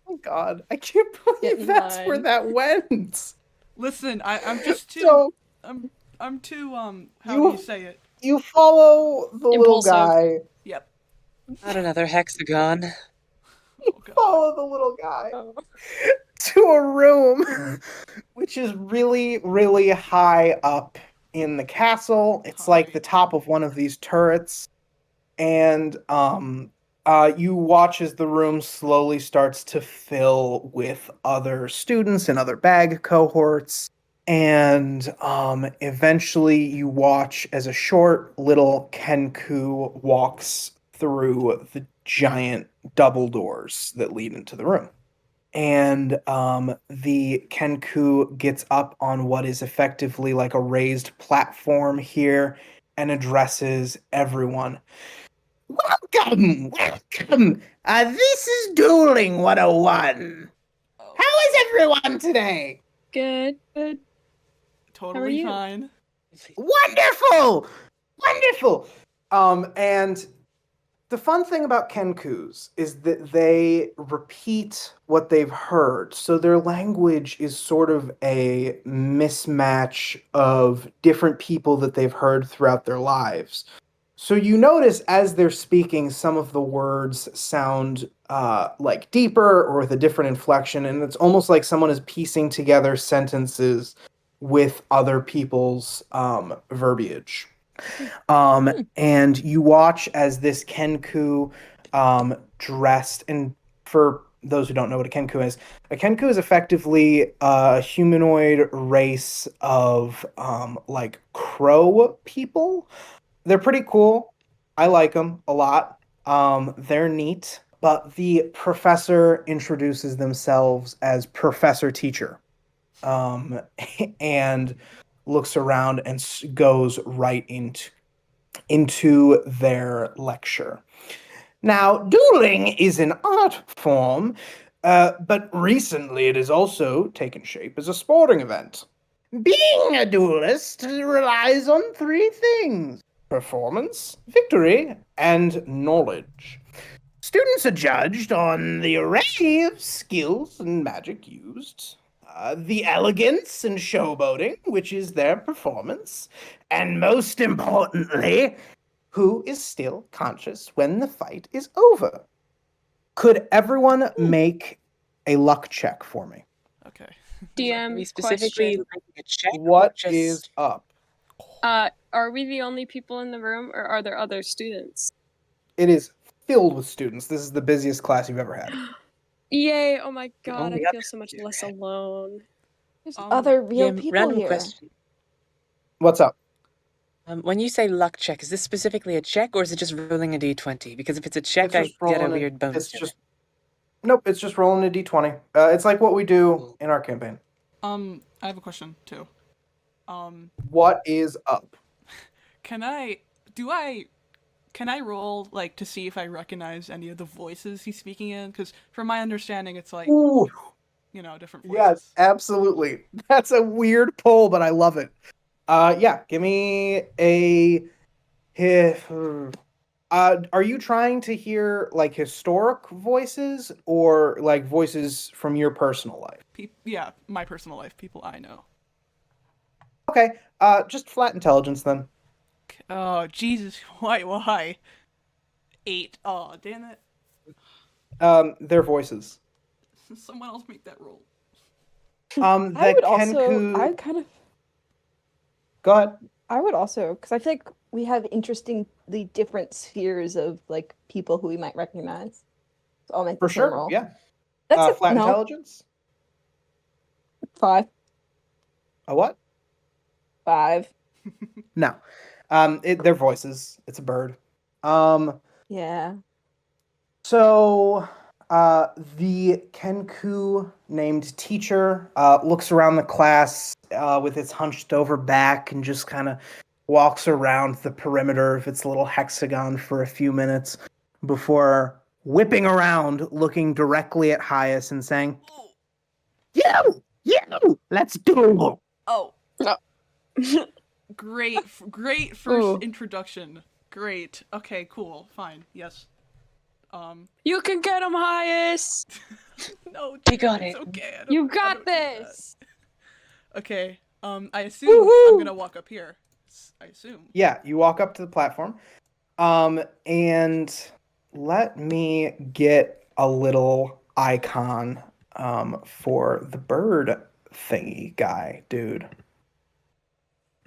Oh God, I can't believe that's where that went. Listen, I'm just too. I'm too. How do you say it? You follow the Impulsive. little guy. Yep. Not another hexagon. Follow the little guy to a room which is really, really high up in the castle. It's like the top of one of these turrets, and you watch as the room slowly starts to fill with other students and other bag cohorts. And eventually you watch as a short little Kenku walks through the giant double doors that lead into the room. And the Kenku gets up on what is effectively like a raised platform here and addresses everyone. Welcome! This is Dueling 101. How is everyone today? Good. Totally fine. Wonderful! And the fun thing about Kenkus is that they repeat what they've heard. So their language is sort of a mismatch of different people that they've heard throughout their lives. So you notice as they're speaking, some of the words sound like deeper or with a different inflection, and it's almost like someone is piecing together sentences with other people's verbiage. And you watch as this Kenku dressed, and for those who don't know what a Kenku is effectively a humanoid race of like crow people. They're pretty cool. I like them a lot. They're neat. But the professor introduces themselves as Professor Teacher, and looks around and goes right into their lecture. Now, dueling is an art form, but recently it has also taken shape as a sporting event. Being a duelist relies on 3 things: performance, victory, and knowledge. Students are judged on the array of skills and magic used, the elegance and showboating, which is their performance, and most importantly, who is still conscious when the fight is over. Could everyone make a luck check for me? Okay. DM Specifically, question. a check. What is up? Are we the only people in the room, or are there other students? It is filled with students. This is the busiest class you've ever had. Yay! Oh my god, only I feel so much less alone. There's other real people random here. question. What's up? When you say luck check, is this specifically a check or is it just rolling a d20? Because if it's a check, I get a weird bonus. Nope, it's just rolling a d20. It's like what we do in our campaign. I have a question too. What is up? Can I roll like to see if I recognize any of the voices he's speaking in? Because from my understanding, it's like different voices. Yes, absolutely. That's a weird pull, but I love it. Yeah, give me a. Are you trying to hear like historic voices or like voices from your personal life? Yeah, my personal life, people I know. Okay, just flat intelligence then. Oh Jesus! Why? 8. Oh damn it! Their voices. Someone else make that roll. I would also. Go ahead. I would also, because I feel like we have interestingly different spheres of like people who we might recognize. So I'll make For the sure. roll. Yeah. That's flat intelligence. 5. A what? 5. No. Their voices. It's a bird. Yeah. So, the Kenku named teacher looks around the class with its hunched over back and just kind of walks around the perimeter of its little hexagon for a few minutes before whipping around, looking directly at Hias and saying, You! Let's do! Oh. No. Great first introduction. Great. Okay, cool. Fine. Yes. You can get him, Hias! No, You got it. Okay. You got this! Okay. I assume I'm gonna walk up here. I assume. Yeah, you walk up to the platform. And let me get a little icon for the bird thingy guy, dude.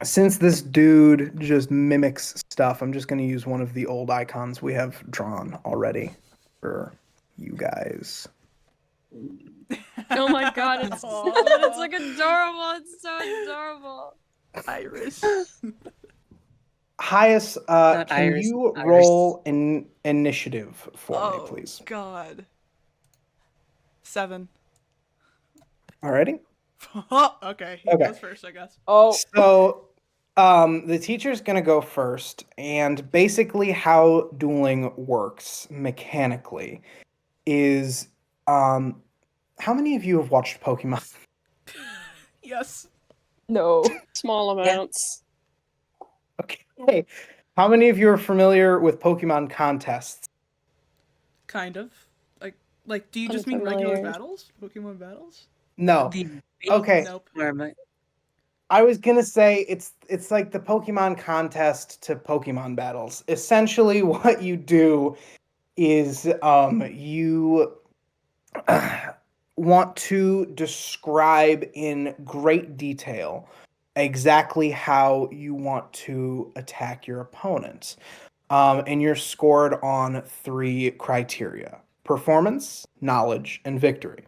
Since this dude just mimics stuff, I'm just going to use one of the old icons we have drawn already for you guys. Oh my god, it's like adorable. It's so adorable. Iris. Hias, can Iris, you Iris. roll an initiative for me, please? God. 7. Alrighty. Okay, he goes first, I guess. Oh. So, the teacher's gonna go first, and basically how dueling works mechanically is, how many of you have watched Pokemon? Yes. No. Small amounts. Okay. How many of you are familiar with Pokemon contests? Kind of. Like, do you just mean regular Unfamiliar. battles? Pokemon battles? No. Okay. Nope. Where am I? I was gonna say it's like the Pokemon contest to Pokemon battles. Essentially, what you do is you want to describe in great detail exactly how you want to attack your opponent. And you're scored on 3 criteria: performance, knowledge, and victory.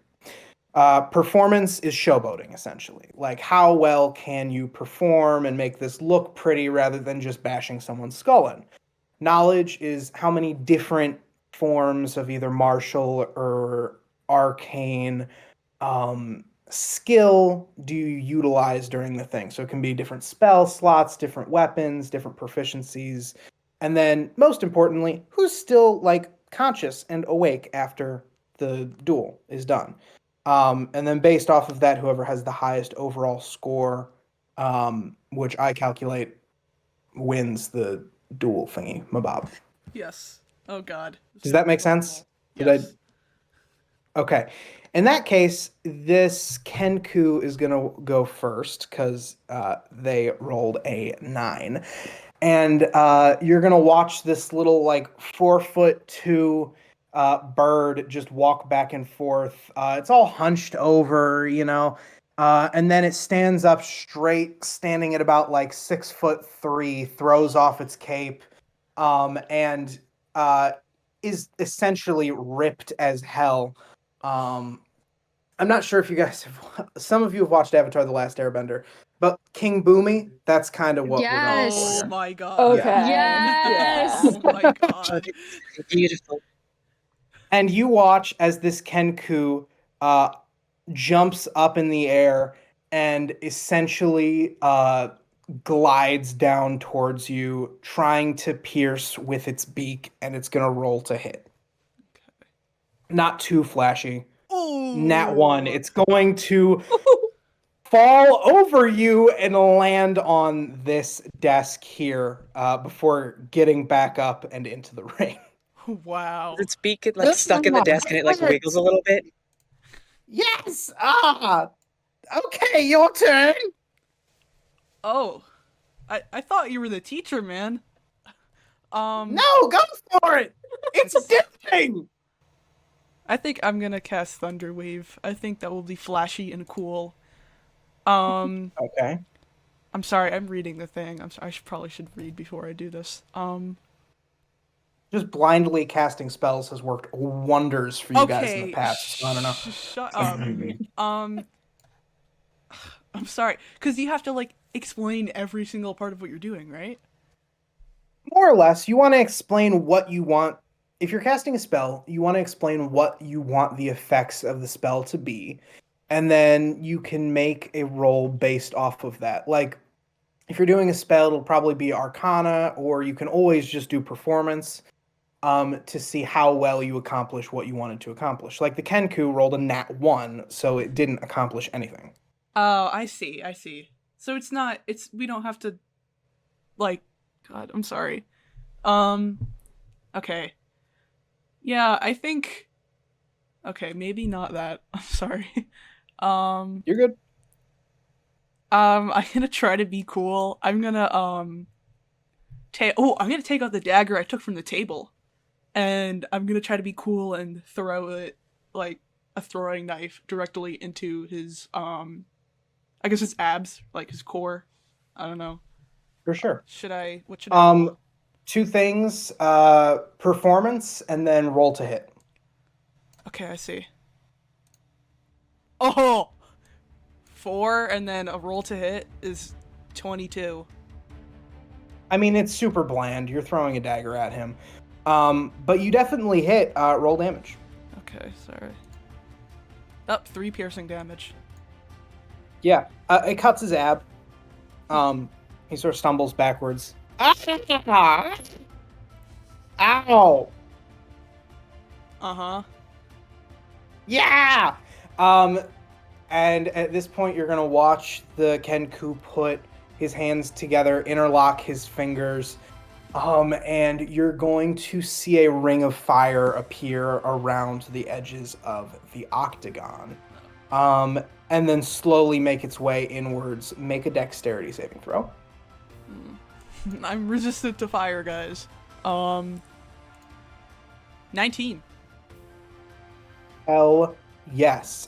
Performance is showboating, essentially. Like, how well can you perform and make this look pretty rather than just bashing someone's skull in? Knowledge is how many different forms of either martial or arcane skill do you utilize during the thing. So it can be different spell slots, different weapons, different proficiencies. And then, most importantly, who's still, like, conscious and awake after the duel is done. And then based off of that, whoever has the highest overall score, which I calculate, wins the duel thingy, mabob. Yes. Oh god. Does that make sense? Yes. Okay. In that case, this Kenku is going to go first because they rolled a 9. And you're going to watch this little, like, 4'2" bird just walk back and forth. It's all hunched over, you know, and then it stands up straight, standing at about like 6'3", throws off its cape, and is essentially ripped as hell. I'm not sure if you guys have, some of you have watched Avatar: The Last Airbender, but King Boomy, that's kind of what we're going for. Oh here. my god. Okay. Yes! Oh my god. Beautiful. And you watch as this Kenku jumps up in the air and essentially glides down towards you, trying to pierce with its beak, and it's going to roll to hit. Okay. Not too flashy. Ooh. Nat 1. It's going to fall over you and land on this desk here before getting back up and into the ring. Wow. Does its beak get like stuck in the desk and it like wiggles a little bit? Yes! Okay, your turn! Oh. I thought you were the teacher, man. No, go for it! It's dipping! I think I'm gonna cast Thunder Wave. I think that will be flashy and cool. Okay. I'm sorry, I'm reading the thing. I probably should read before I do this. Just blindly casting spells has worked wonders for you guys in the past. So I don't know. Shut up. I'm sorry, because you have to like explain every single part of what you're doing, right? More or less, you want to explain what you want. If you're casting a spell, you want to explain what you want the effects of the spell to be, and then you can make a roll based off of that. Like, If you're doing a spell, it'll probably be Arcana, or you can always just do Performance to see how well you accomplish what you wanted to accomplish. Like the Kenku rolled a nat 1, so it didn't accomplish anything. Oh, I see. So we don't have to, like, God, I'm sorry. Okay. Yeah, I think, okay, maybe not that. I'm sorry. You're good. I'm gonna try to be cool. I'm gonna, I'm gonna take out the dagger I took from the table. And I'm gonna try to be cool and throw it like a throwing knife directly into his I guess his abs, like his core. I don't know. For sure. What should I roll? 2 things, Performance and then roll to hit. Okay, I see. Oh! 4 and then a roll to hit is 22. I mean, it's super bland. You're throwing a dagger at him. But you definitely hit. Roll damage. Okay, sorry. Up 3 piercing damage. Yeah, it cuts his ab. He sort of stumbles backwards. Ow! Uh-huh. Yeah! And at this point, you're gonna watch the Kenku put his hands together, interlock his fingers, and you're going to see a ring of fire appear around the edges of the octagon. And then slowly make its way inwards. Make a dexterity saving throw. I'm resistant to fire, guys. 19. Hell yes.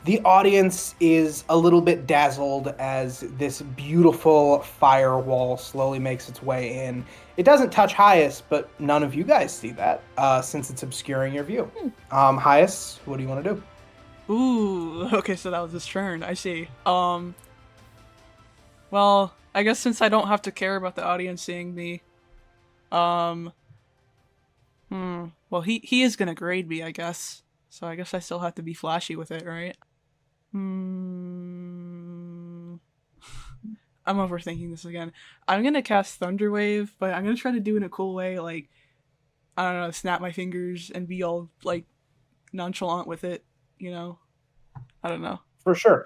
The audience is a little bit dazzled as this beautiful firewall slowly makes its way in. It doesn't touch Hias, but none of you guys see that, since it's obscuring your view. Hias, what do you want to do? Ooh, okay, so that was his turn. I see. Well, I guess since I don't have to care about the audience seeing me, well, he is gonna grade me, I guess. So I guess I still have to be flashy with it, right? I'm overthinking this again. I'm gonna cast Thunderwave, but I'm gonna try to do it in a cool way, like, I don't know, snap my fingers and be all, like, nonchalant with it, you know? I don't know. For sure.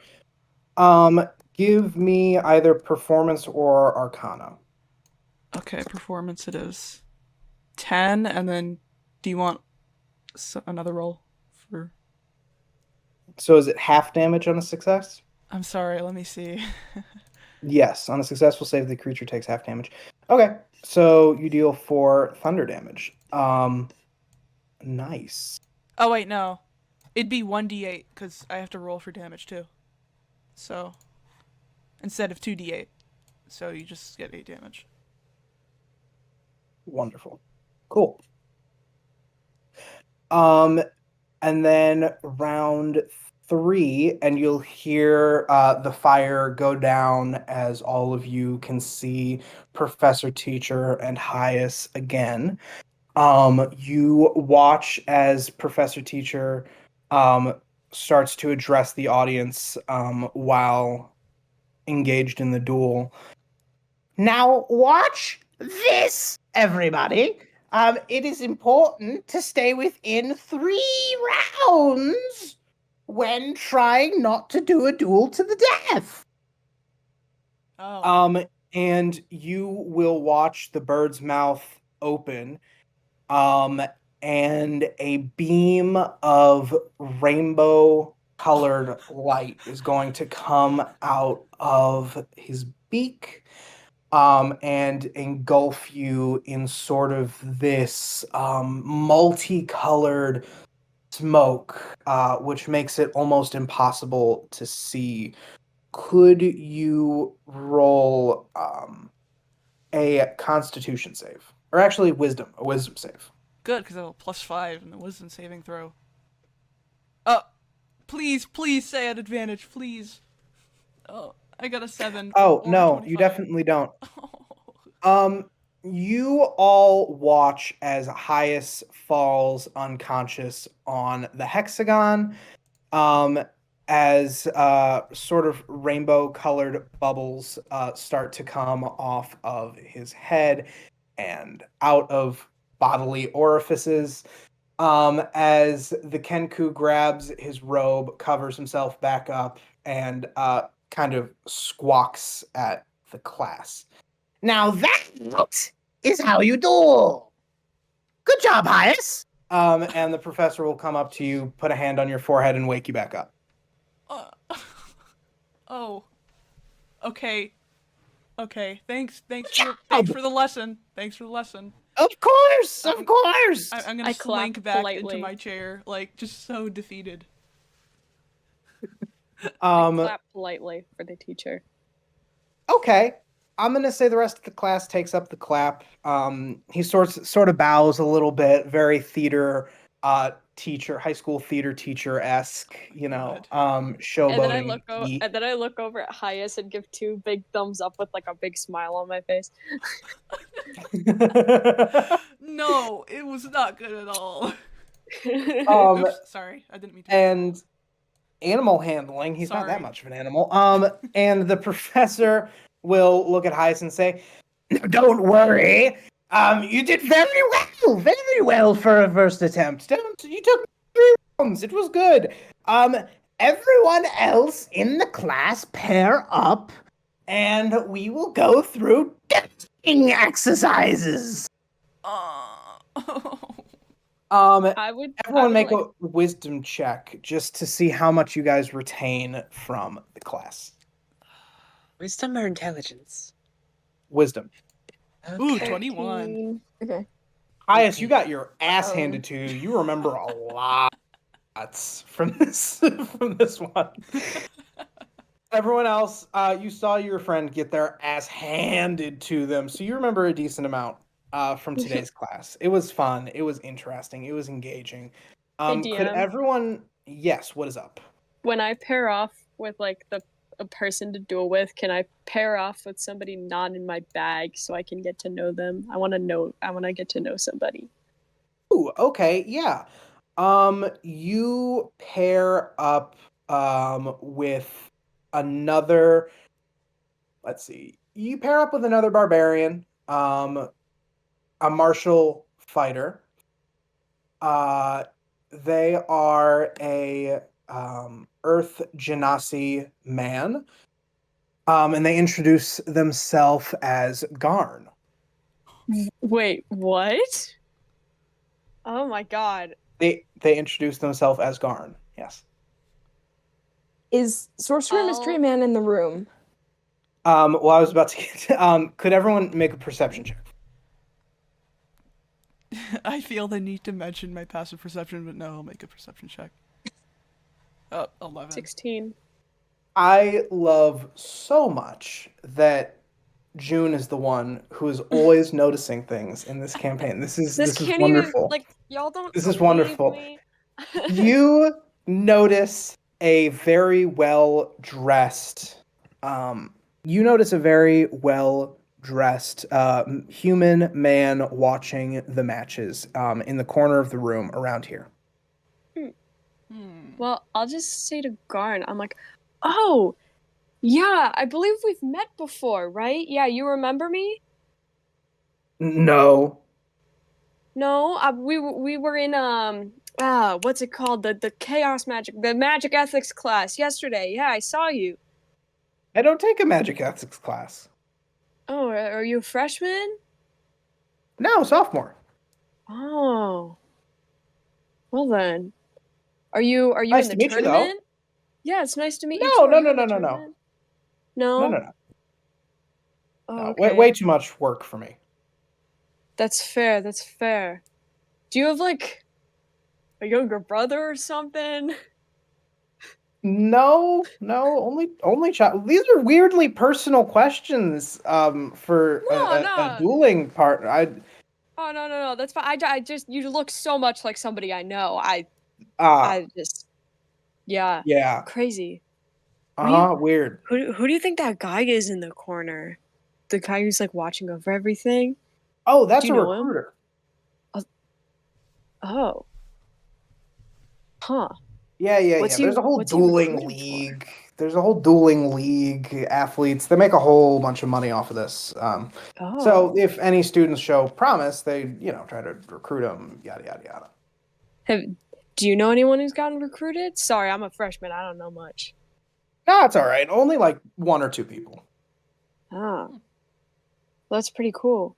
Give me either Performance or Arcana. Okay, Performance it is. 10, and then do you want another roll for... So is it half damage on a success? I'm sorry, let me see. Yes, on a successful save, the creature takes half damage. Okay, so you deal 4 thunder damage. Nice. Oh, wait, no. It'd be 1d8, because I have to roll for damage, too. So, instead of 2d8. So you just get 8 damage. Wonderful. Cool. And then round 3, and you'll hear the fire go down as all of you can see Professor Teacher and Hias again. You watch as Professor Teacher starts to address the audience while engaged in the duel. Now watch this, everybody. It is important to stay within 3 rounds when trying not to do a duel to the death. Oh. And you will watch the bird's mouth open, and a beam of rainbow-colored light is going to come out of his beak. And engulf you in sort of this multicolored smoke, which makes it almost impossible to see. Could you roll a Constitution save? Or actually, a wisdom save. Good, because I have a +5 in the wisdom saving throw. Oh, please say an advantage, please. Oh, I got a 7. Oh, no, 25. you definitely don't. You all watch as Hias falls unconscious on the hexagon, as sort of rainbow-colored bubbles start to come off of his head and out of bodily orifices. As the Kenku grabs his robe, covers himself back up, and kind of squawks at the class. Now that is how you do. Good job, Hias. And the professor will come up to you, put a hand on your forehead, and wake you back up. Oh. Okay. Okay. Thanks for the lesson. Thanks for the lesson. Of course. I'm gonna slink back into my chair, like just so defeated. I clap politely for the teacher. Okay. I'm gonna say the rest of the class takes up the clap. He sort of bows a little bit, very theater teacher, high school theater teacher-esque, showboating. And then I look over at Hias and give 2 big thumbs up with like a big smile on my face. No, it was not good at all. Oops, sorry, I didn't mean to. And animal handling, he's not that much of an animal. And the professor will look at Hias and say, "Don't worry. You did very well for a first attempt. You took 3 rounds. It was good. Everyone else in the class pair up, and we will go through testing exercises." Everyone make a wisdom check just to see how much you guys retain from the class. Wisdom or intelligence? Wisdom. Okay. Ooh, 21. Okay. Hias, you got your ass handed to you. You remember a lot from this one. Everyone else, you saw your friend get their ass handed to them, so you remember a decent amount from today's class. It was fun. It was interesting. It was engaging. Could everyone... Yes, what is up? When I pair off with like a person to duel with, can I pair off with somebody not in my bag so I can get to know them? I want to get to know somebody. Ooh, okay, yeah. You pair up with another... Let's see. You pair up with another barbarian, a martial fighter. They are a Earth Genasi man, and they introduce themselves as Garn. Wait, what? Oh my god. They introduce themselves as Garn. Yes. Is Sorcerer Mystery Man in the room? Well, I was about to get. Could everyone make a perception check? I feel the need to mention my passive perception, but no, I'll make a perception check. 11. 16. I love so much that June is the one who is always noticing things in this campaign. This is wonderful. Y'all don't. This is wonderful. You notice a very well dressed. You notice a very well dressed human man watching the matches in the corner of the room around here. Well, I'll just say to Garn, I'm like, oh, yeah, I believe we've met before, right? Yeah, you remember me? No. No, we were in what's it called? The chaos magic, the magic ethics class yesterday. Yeah, I saw you. I don't take a magic ethics class. Oh, are you a freshman? No, sophomore. Oh. Well then. Are you nice in the to meet tournament? you, though. Yeah, it's nice to meet No, you. Too. No. No? No. Oh, No, okay. way too much work for me. That's fair. Do you have like a younger brother or something? No, only child. These are weirdly personal questions for a dueling partner. Oh, no. That's fine. I just, you look so much like somebody I know. I just, yeah. Yeah. Crazy. Weird. Who do you think that guy is in the corner? The guy who's like watching over everything? Oh, that's a recruiter. Oh. Huh. Yeah. There's a whole dueling league. There's a whole dueling league. Athletes, they make a whole bunch of money off of this. So if any students show promise, they try to recruit them. Yada yada yada. Do you know anyone who's gotten recruited? Sorry, I'm a freshman. I don't know much. No, it's all right. Only like 1 or 2 people. Ah, that's pretty cool.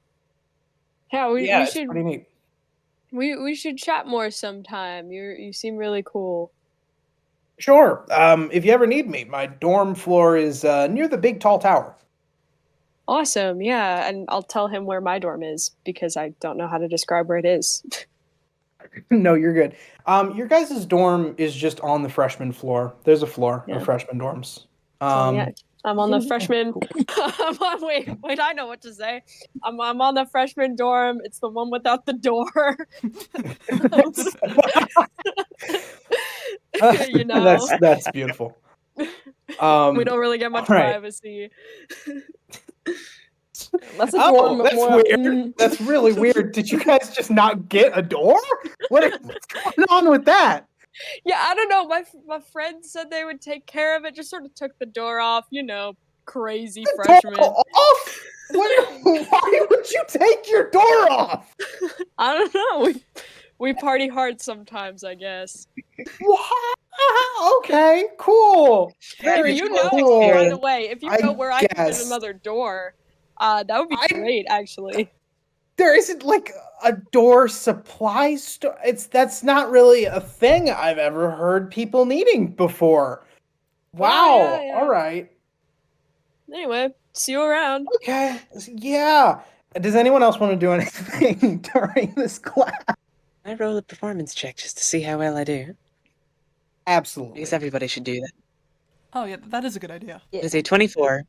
Yeah, we it's should. pretty neat. We should chat more sometime. You seem really cool. Sure. If you ever need me, my dorm floor is near the big tall tower. Awesome. Yeah, and I'll tell him where my dorm is because I don't know how to describe where it is. No, you're good. Your guys' dorm is just on the freshman floor. There's a floor of freshman dorms. Yeah, I'm on the freshman. Wait, I know what to say. I'm on the freshman dorm. It's the one without the door. That's beautiful. We don't really get much privacy. That's a dorm. That's weird. That's really weird. Did you guys just not get a door? What's going on with that? Yeah, I don't know. My friends said they would take care of it. Just sort of took the door off. Crazy freshman. Off? Why would you take your door off? I don't know. We party hard sometimes, I guess. Okay, cool. Very cool. By the way, if you know where I can get another door, that would be great, actually. There isn't like a door supply store. That's not really a thing I've ever heard people needing before. Wow. Yeah. All right. Anyway, see you around. Okay. Yeah. Does anyone else want to do anything during this class? I roll a performance check just to see how well I do. Absolutely. I guess everybody should do that. Oh yeah, that is a good idea. Yeah. It's a 24.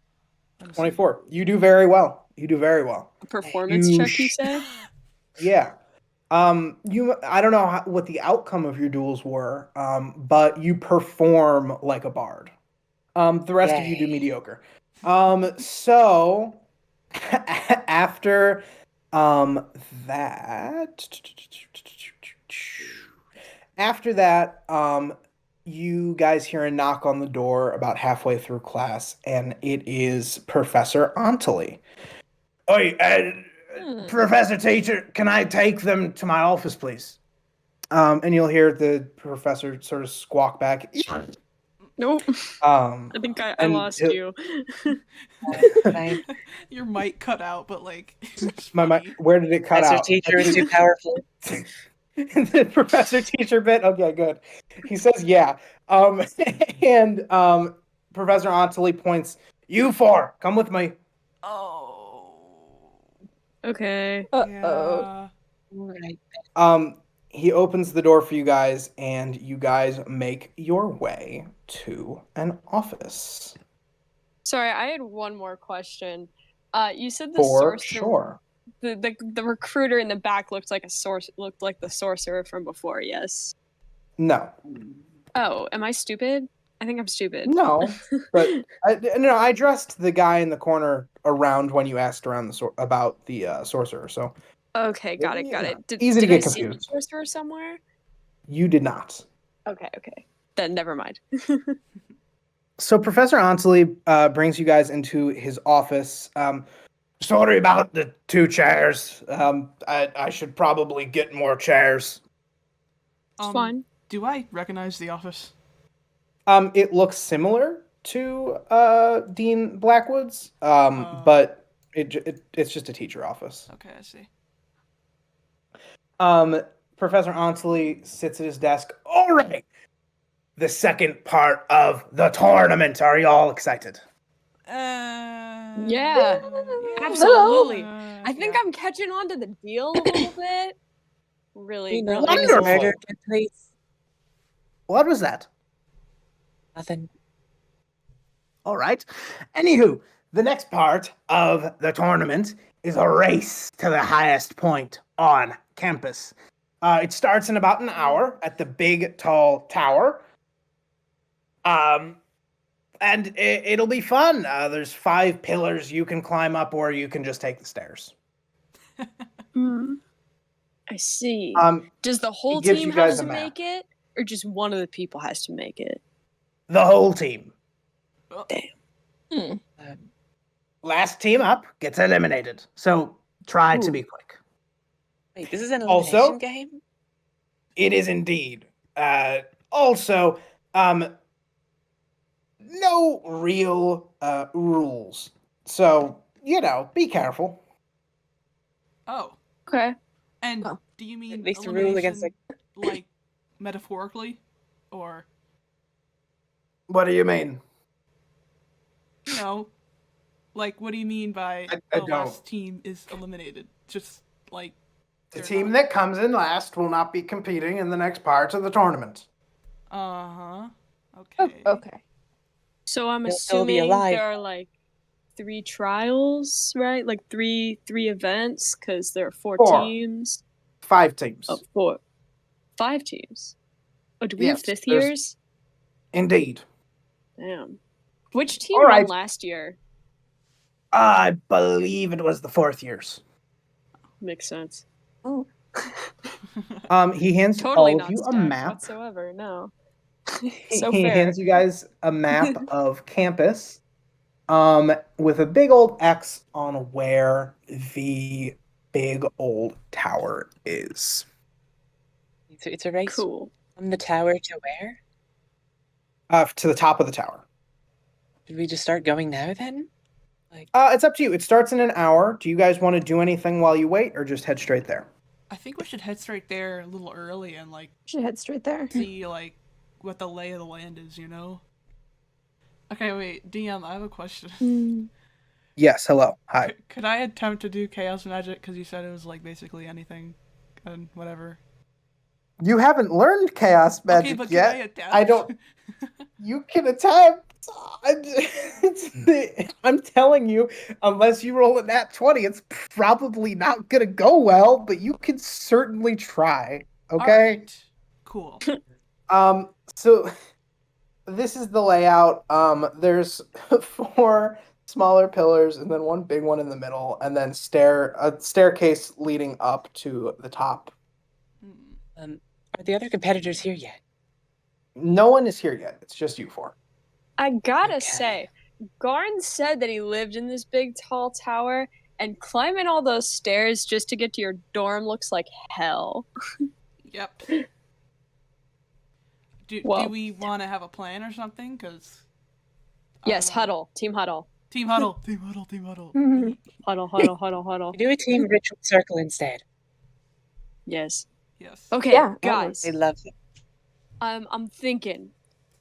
24. You do very well. A performance check, you say? Yeah. I don't know what the outcome of your duels were, but you perform like a bard. The rest of you do mediocre. So after that, you guys hear a knock on the door about halfway through class, and it is Professor Antoli. Oi, Professor Teacher, can I take them to my office, please? And you'll hear the professor sort of squawk back. Nope. I think I lost you. Your mic cut out, but like my mic. Where did it cut out? Professor Teacher is too powerful. The Professor Teacher bit. Okay, good. He says, "Yeah." And Professor Antoli points. You 4, come with me. Oh. Okay. Yeah. He opens the door for you guys, and you guys make your way to an office. Sorry, I had one more question. You said the For sorcerer. sure. The recruiter in the back looked like the sorcerer from before. Yes. No. Oh, am I stupid? I think I'm stupid. No, but I dressed the guy in the corner around when you asked around about the sorcerer. So. Okay, got it. Easy to get confused. See the sorcerer somewhere? You did not. Okay. Then never mind. So Professor Antoli brings you guys into his office. Sorry about the 2 chairs. I should probably get more chairs. It's fine. Do I recognize the office? It looks similar to Dean Blackwood's, but it's just a teacher office. Okay, I see. Professor Antoli sits at his desk. All right. The second part of the tournament. Are you all excited? Yeah, absolutely. I think I'm catching on to the deal a little bit. Really. Wonderful. What was that? Nothing. All right. Anywho, the next part of the tournament is a race to the highest point on campus. It starts in about an hour at the big, tall tower. And it'll be fun. There's 5 pillars you can climb up, or you can just take the stairs. I see. Does the whole gives team you guys have to a map. make it? or just one of the people has to make it? The whole team. Damn. Last team up gets eliminated. So try to be quick. Wait, this is an elimination game? It is indeed. Also, no real rules. So, be careful. Oh. Okay. And do you mean at least a rule against like metaphorically? Or what do you mean? Like what do you mean by I the last team is eliminated? Just like the team that comes in last will not be competing in the next part of the tournament. Okay. Okay. So I'm They'll still be assuming alive. there are like 3 trials, right? Like three events, because there are 4 teams. 5 teams. Oh, 4. 5 teams. Oh, do we have 5th years? Indeed. Damn. Which team won last year? I believe it was the 4th years. Makes sense. Oh. He hands Totally all not of you a stacked map. whatsoever. No. So So he fair. hands you guys a map of campus, with a big old X on where the big old tower is. It's a race Cool. from the tower to where? To the top of the tower. Did we just start going now then? It's up to you. It starts in an hour. Do you guys want to do anything while you wait, or just head straight there? I think we should head straight there a little early and should head straight there. See what the lay of the land is, Okay, wait, DM, I have a question. Yes, hello. Hi. Could I attempt to do chaos magic? Because you said it was basically anything and whatever. You haven't learned chaos magic but yet. Can I attempt? I don't. You can attempt. I'm telling you, unless you roll a nat 20, it's probably not gonna go well. But you can certainly try. Okay. Right. Cool. So this is the layout. There's 4 smaller pillars and then 1 big one in the middle, and then a staircase leading up to the top. Are the other competitors here yet? No one is here yet. It's just you 4. I gotta say, Garn said that he lived in this big tall tower, and climbing all those stairs just to get to your dorm looks like hell. Yep. Do we want to have a plan or something? Because yes, huddle. Team huddle. Team huddle. Team huddle. Team huddle. Huddle. Do a team ritual circle instead. Yes. Yes. Okay, Yeah, guys. I love it. I'm thinking,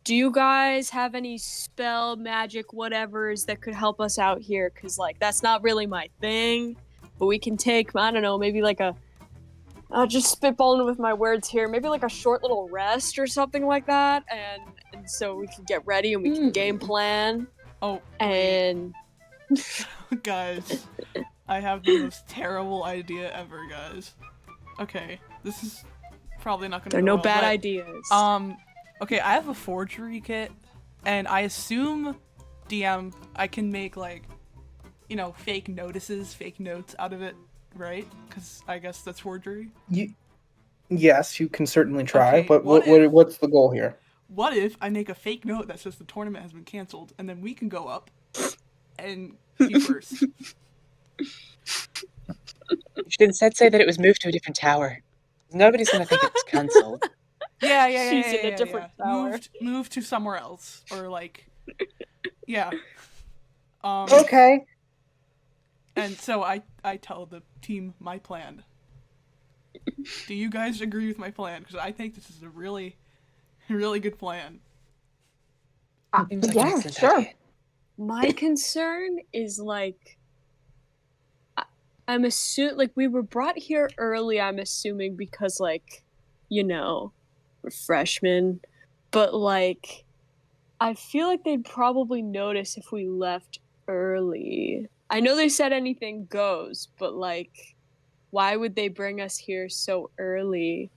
do you guys have any spell, magic, whatevers that could help us out here? Because, that's not really my thing. But we can take, I don't know, maybe just spitballing with my words here, maybe a short little rest or something like that. And so we can get ready and we can game plan. Oh. And... Guys, I have the most terrible idea ever, guys. Okay, this is probably not gonna There are go no well, bad but, ideas. Okay, I have a forgery kit, and I assume, DM, I can make, fake notices, fake notes out of it, right? Because I guess that's forgery? Yes, you can certainly try, Okay, but what's the goal here? What if I make a fake note that says the tournament has been canceled, and then we can go up and be first? You should instead say that it was moved to a different tower. Nobody's gonna think it's cancelled. Yeah. She's in a different tower. Moved to somewhere else, or yeah. Okay. And so I tell the team my plan. Do you guys agree with my plan? Because I think this is a really, really good plan. Seems like Yeah, an excellent sure. idea. My concern is I'm assuming we were brought here early, I'm assuming because we're freshmen, but I feel like they'd probably notice if we left early. I know they said anything goes, but why would they bring us here so early?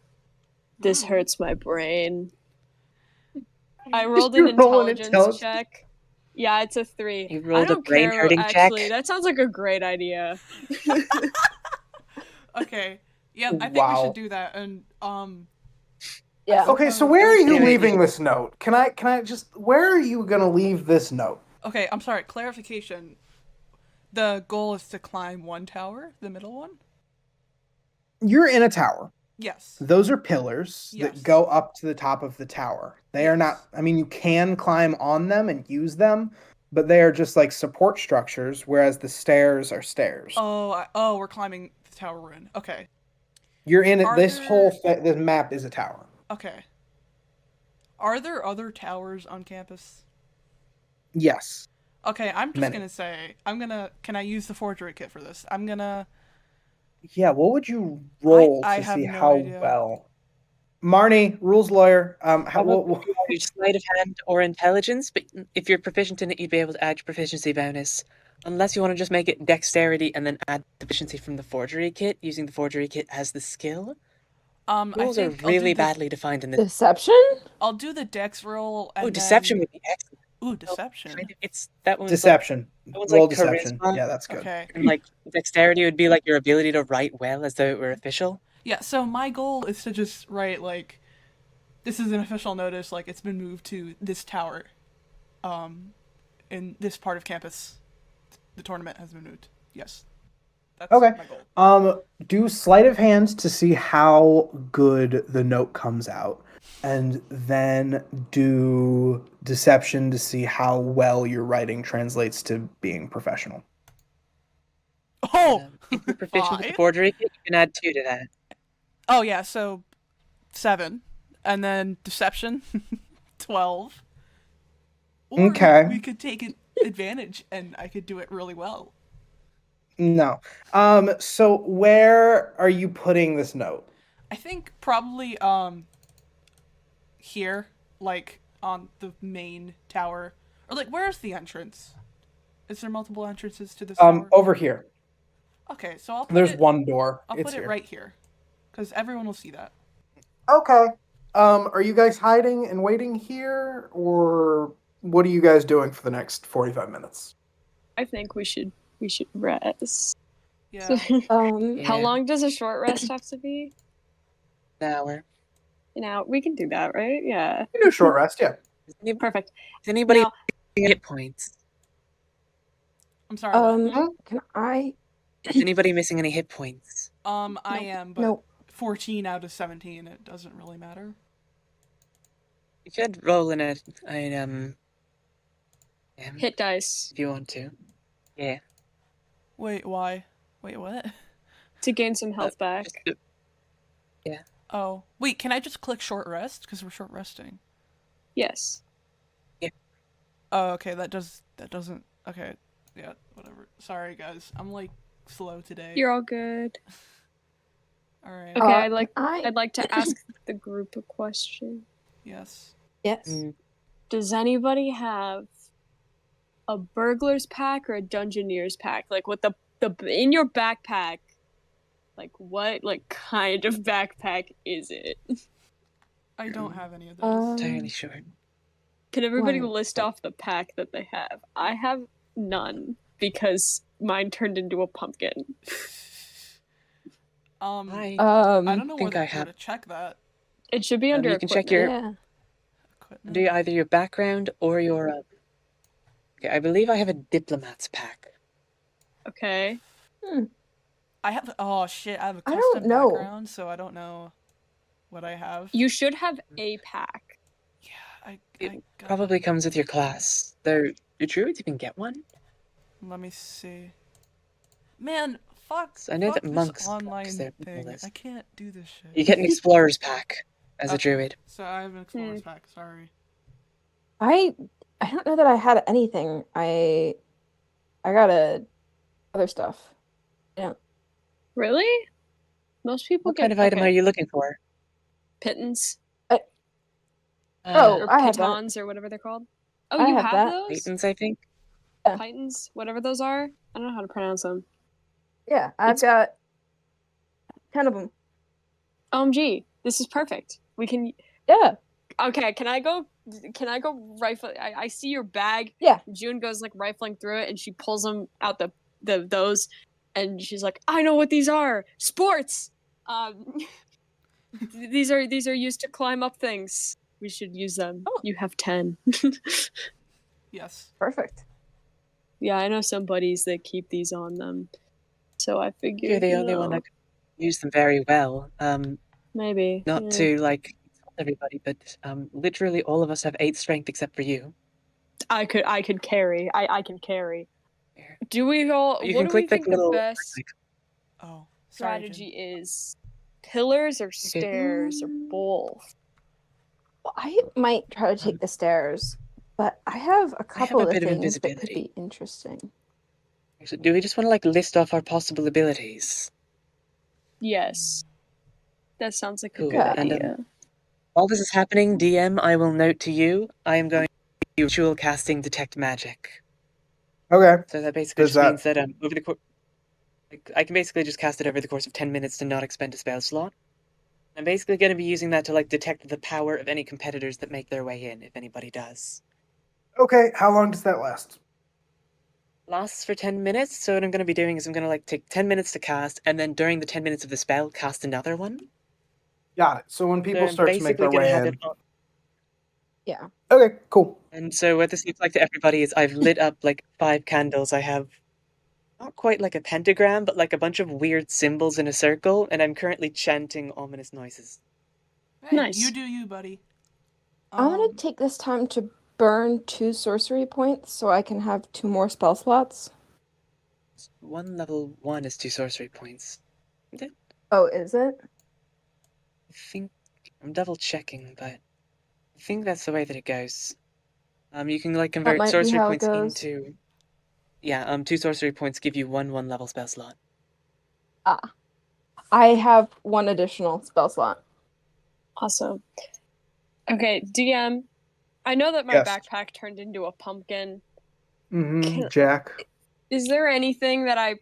This hurts my brain. I rolled an intelligence check. Yeah, it's a 3. You rolled a brain-hurting check? That sounds like a great idea. Okay. Yeah, I think we should do that. And, Yeah. Okay, so where are you leaving this note? Can I just, where are you gonna leave this note? Okay, I'm sorry, clarification. The goal is to climb one tower, the middle one? You're in a tower. Yes. Those are pillars that go up to the top of the tower. They are not, I mean, you can climb on them and use them, but they are just like support structures, whereas the stairs are stairs. Oh, we're climbing the tower we're in. Okay. You're in it. This map is a tower. Okay. Are there other towers on campus? Yes. Okay, I'm just gonna say, can I use the forgery kit for this? Yeah, what would you roll to see how well? Marnie, rules lawyer. Your sleight of hand or intelligence, but if you're proficient in it, you'd be able to add your proficiency bonus. Unless you want to just make it dexterity and then add the proficiency from the forgery kit, using the forgery kit as the skill. Rules are really badly defined in this. Deception? I'll do the dex roll. And deception would be excellent. Ooh, deception. That one's deception. Roll like deception. Charisma. Yeah, that's good. Okay. And like dexterity would be like your ability to write well as though it were official. Yeah, so my goal is to just write like, this is an official notice, like it's been moved to this tower, in this part of campus. The tournament has been moved. Yes. That's okay. My goal. Do sleight of hand to see how good the note comes out, and then do deception to see how well your writing translates to being professional. Oh! If you're proficient with forgery, you can add 2 to that. Oh yeah, so 7. And then deception, 12. Or okay. We could take advantage and I could do it really well. No. So where are you putting this note? I think probably here, like on the main tower. Or like where's the entrance? Is there multiple entrances to this tower? Over here. Okay, so I'll put There's one door. I'll put it right here. Because everyone will see that. Okay. Are you guys hiding and waiting here, or what are you guys doing for the next 45 minutes? I think we should rest. Yeah. How long does a short rest have to be? An hour. An hour. We can do that, right? Yeah. We can do a short rest, yeah. Perfect. Is anybody hit points? I'm sorry. Can I? Is anybody missing any hit points? I am, but 14 out of 17. It doesn't really matter. You could roll in hit dice if you want to. Yeah. Wait, why? Wait, what? To gain some health back. Yeah. Oh, wait. Can I just click short rest because we're short resting? Yes. Yeah. Oh, okay. That doesn't. Okay. Yeah. Whatever. Sorry, guys. I'm like slow today. You're all good. All right. Okay, I'd like to ask the group a question. Yes. Yes. Does anybody have a burglar's pack or a dungeoneer's pack? Like what the in your backpack? Like what kind of backpack is it? I don't have any of those. Entirely sure. Can everybody list off the pack that they have? I have none because mine turned into a pumpkin. I don't know where to check that. It should be under you can check your equipment. Do either your background or your okay, I believe I have a diplomat's pack. Okay. I have I have a custom background, so I don't know what I have. You should have a pack. Yeah, it probably comes with your class. You're druids, you can get one. Let me see. Man, fuck. I know that this monks online thing. I can't do this shit. You get an explorer's pack as a druid. So I have an explorer's pack. Sorry. I don't know that I had anything. I got other stuff. Yeah. Really? Most people What kind of item are you looking for? Pittons. I have pitons or whatever they're called. Oh, I you have that. those? Pitons, I think. Yeah. Pitons, whatever those are. I don't know how to pronounce them. Yeah, I've got 10 of them. OMG, this is perfect. We can. Yeah. Okay, can I go rifle? I see your bag. Yeah. June goes rifling through it, and she pulls them out those, and she's like, "I know what these are. Sports." These are used to climb up things. We should use them. Oh. You have 10. Yes. Perfect. Yeah, I know some buddies that keep these on them. So I figured You're the only one that can use them very well. Maybe. Not to like everybody, but literally all of us have 8 strength except for you. I could carry. I can carry. Do we all You what can do click we think the the little best Oh, sorry, strategy is? Pillars or stairs or both? Well, I might try to take the stairs, but I have a couple of bit of things that could invisibility. be interesting. Actually, do we just want to like list off our possible abilities? Yes. That sounds like a Cool. good And idea. while this is happening, DM, I will note to you, I am going to do ritual casting detect magic. Okay. So that basically Does just means that over the course, like, I can basically just cast it over the course of 10 minutes to not expend a spell slot. I'm basically going to be using that to like detect the power of any competitors that make their way in, if anybody does. Okay, how long does that last? Lasts for 10 minutes, so what I'm going to be doing is I'm going to like take 10 minutes to cast, and then during the 10 minutes of the spell, cast another one. Got it. So when people I'm start to make their gonna way have in. it on. Yeah. Okay, cool. And so what this looks like to everybody is I've lit up like 5 candles. I have not quite like a pentagram, but like a bunch of weird symbols in a circle, and I'm currently chanting ominous noises. Hey, Nice. You do you, buddy. I'm gonna take this time to burn 2 sorcery points so I can have 2 more spell slots. 1 level 1 is 2 sorcery points. Oh, is it? I think I'm double checking, but I think that's the way that it goes. You can like convert might be sorcery how it points goes. into 2 sorcery points give you 1 level spell slot. I have 1 additional spell slot. Awesome. Okay, DM. I know that my Yes. backpack turned into a pumpkin. Jack. Is there anything that I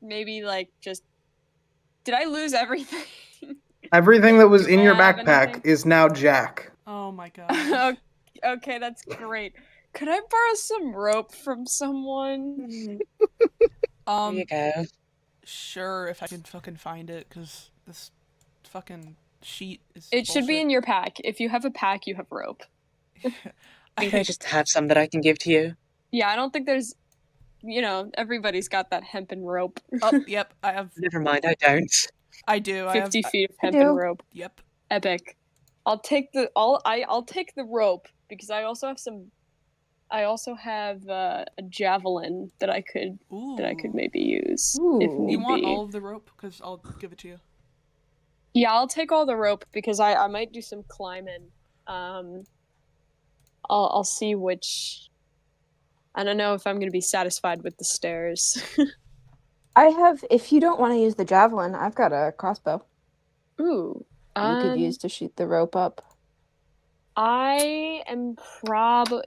maybe like just did I lose everything? Everything that was Do in I your have backpack anything? is now Jack. Oh my god. Okay, that's great. Could I borrow some rope from someone? There you go. Sure, if I can fucking find it, because this fucking sheet is It should be bullshit. in your pack. If you have a pack, you have rope. I think I just have some that I can give to you. Yeah, I don't think there's, everybody's got that hempen rope. Oh, yep, I have. Never mind, I don't. I do. 50 feet of I hempen do. rope. Yep. Epic. I'll take the rope because I also have a javelin that I could maybe use if Ooh. need You want be. all of the rope? Because I'll give it to you. Yeah, I'll take all the rope because I might do some climbing. I'll see which. I don't know if I'm gonna be satisfied with the stairs. I have, if you don't want to use the javelin, I've got a crossbow. Ooh. You could use to shoot the rope up. I am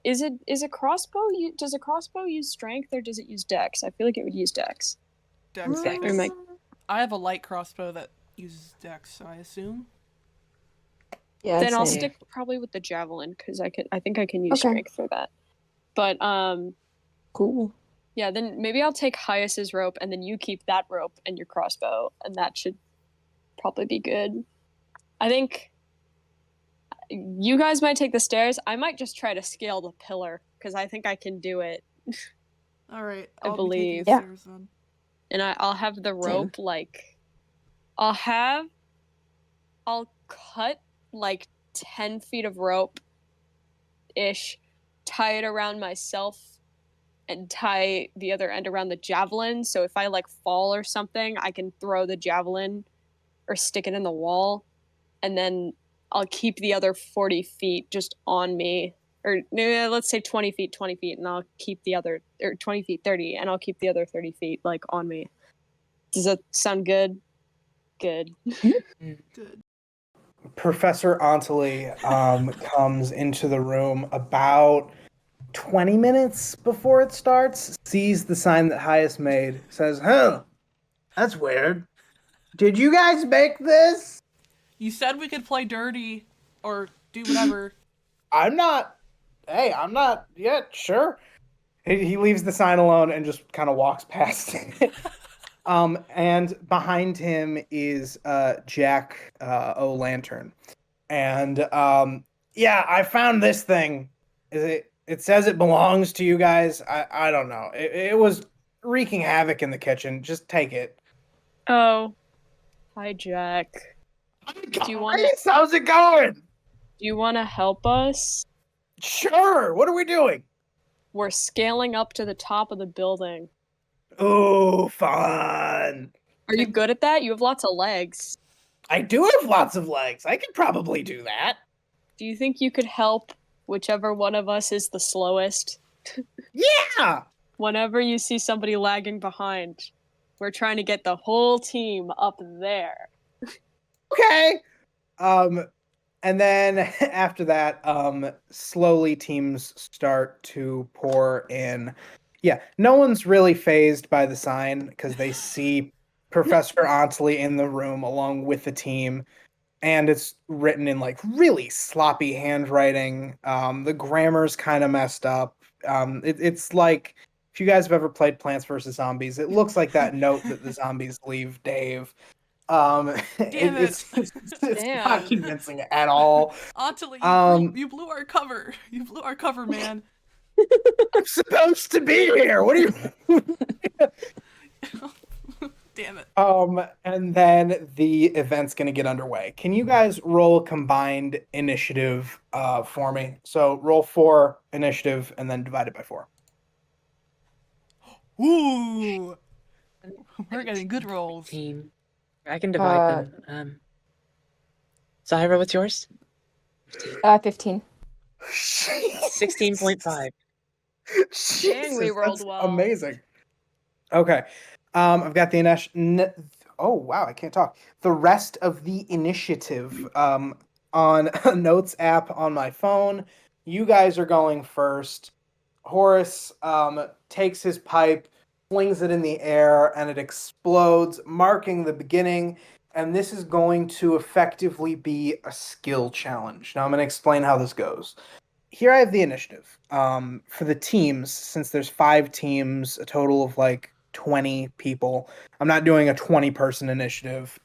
is a crossbow does a crossbow use strength or does it use dex? I feel like it would use dex. Dex. Dex. Or I have a light crossbow that uses dex, so I assume. Yeah. Then I'll same. stick probably with the javelin because I think I can use Okay. strength for that. But Cool. yeah, then maybe I'll take Hias's rope and then you keep that rope and your crossbow and that should probably be good. I think you guys might take the stairs. I might just try to scale the pillar because I think I can do it. All right, I I'll believe. be taking the stairs then. And I'll have the rope I'll cut like 10 feet of rope ish, tie it around myself and tie the other end around the javelin. So if I like fall or something, I can throw the javelin or stick it in the wall. And then I'll keep the other 40 feet just on me. Or let's say 20 feet, and I'll keep the other, or 20 feet, 30, and I'll keep the other 30 feet like on me. Does that sound good? Good. Good. Professor Anteli comes into the room about 20 minutes before it starts, sees the sign that Hias made, says, "Huh, that's weird. Did you guys make this?" You said we could play dirty or do whatever. I'm not yet, sure. He leaves the sign alone and just kind of walks past it. And behind him is Jack O'Lantern. And yeah, I found this thing. It says it belongs to you guys. I don't know. It was wreaking havoc in the kitchen. Just take it. Oh, hi Jack. How's it going? Do you want to help us? Sure. What are we doing? We're scaling up to the top of the building. Oh, fun. Are you good at that? You have lots of legs. I do have lots of legs. I could probably do that. Do you think you could help whichever one of us is the slowest? Yeah! Whenever you see somebody lagging behind, we're trying to get the whole team up there. Okay. And then after that, slowly teams start to pour in. Yeah, no one's really fazed by the sign because they see Professor Ontley in the room along with the team, and it's written in like really sloppy handwriting. The grammar's kind of messed up. It's like if you guys have ever played Plants vs. Zombies, it looks like that note that the zombies leave Dave. It's not convincing at all. Ontley, you blew our cover. You blew our cover, man. I'm supposed to be here. What are you? Damn it. And then the event's gonna get underway. Can you guys roll combined initiative for me? So roll 4 initiative and then divide it by 4. Ooh. We're getting good rolls. Team. I can divide them. Cyra, what's yours? 15. 16.5. Dang, we rolled well. Amazing. Okay. I've got the oh wow, I can't talk. The rest of the initiative on a notes app on my phone. You guys are going first. Horace takes his pipe, flings it in the air, and it explodes, marking the beginning. And this is going to effectively be a skill challenge. Now I'm going to explain how this goes. Here I have the initiative. For the teams, since there's 5 teams, a total of like 20 people. I'm not doing a 20-person initiative.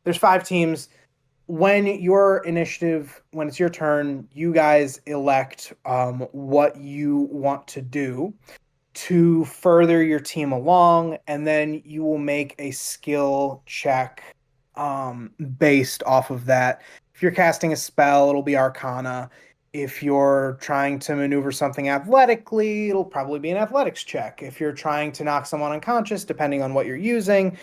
There's 5 teams. When it's your turn, you guys elect what you want to do to further your team along, and then you will make a skill check based off of that. If you're casting a spell, it'll be Arcana. If you're trying to maneuver something athletically, it'll probably be an athletics check. If you're trying to knock someone unconscious, depending on what you're using,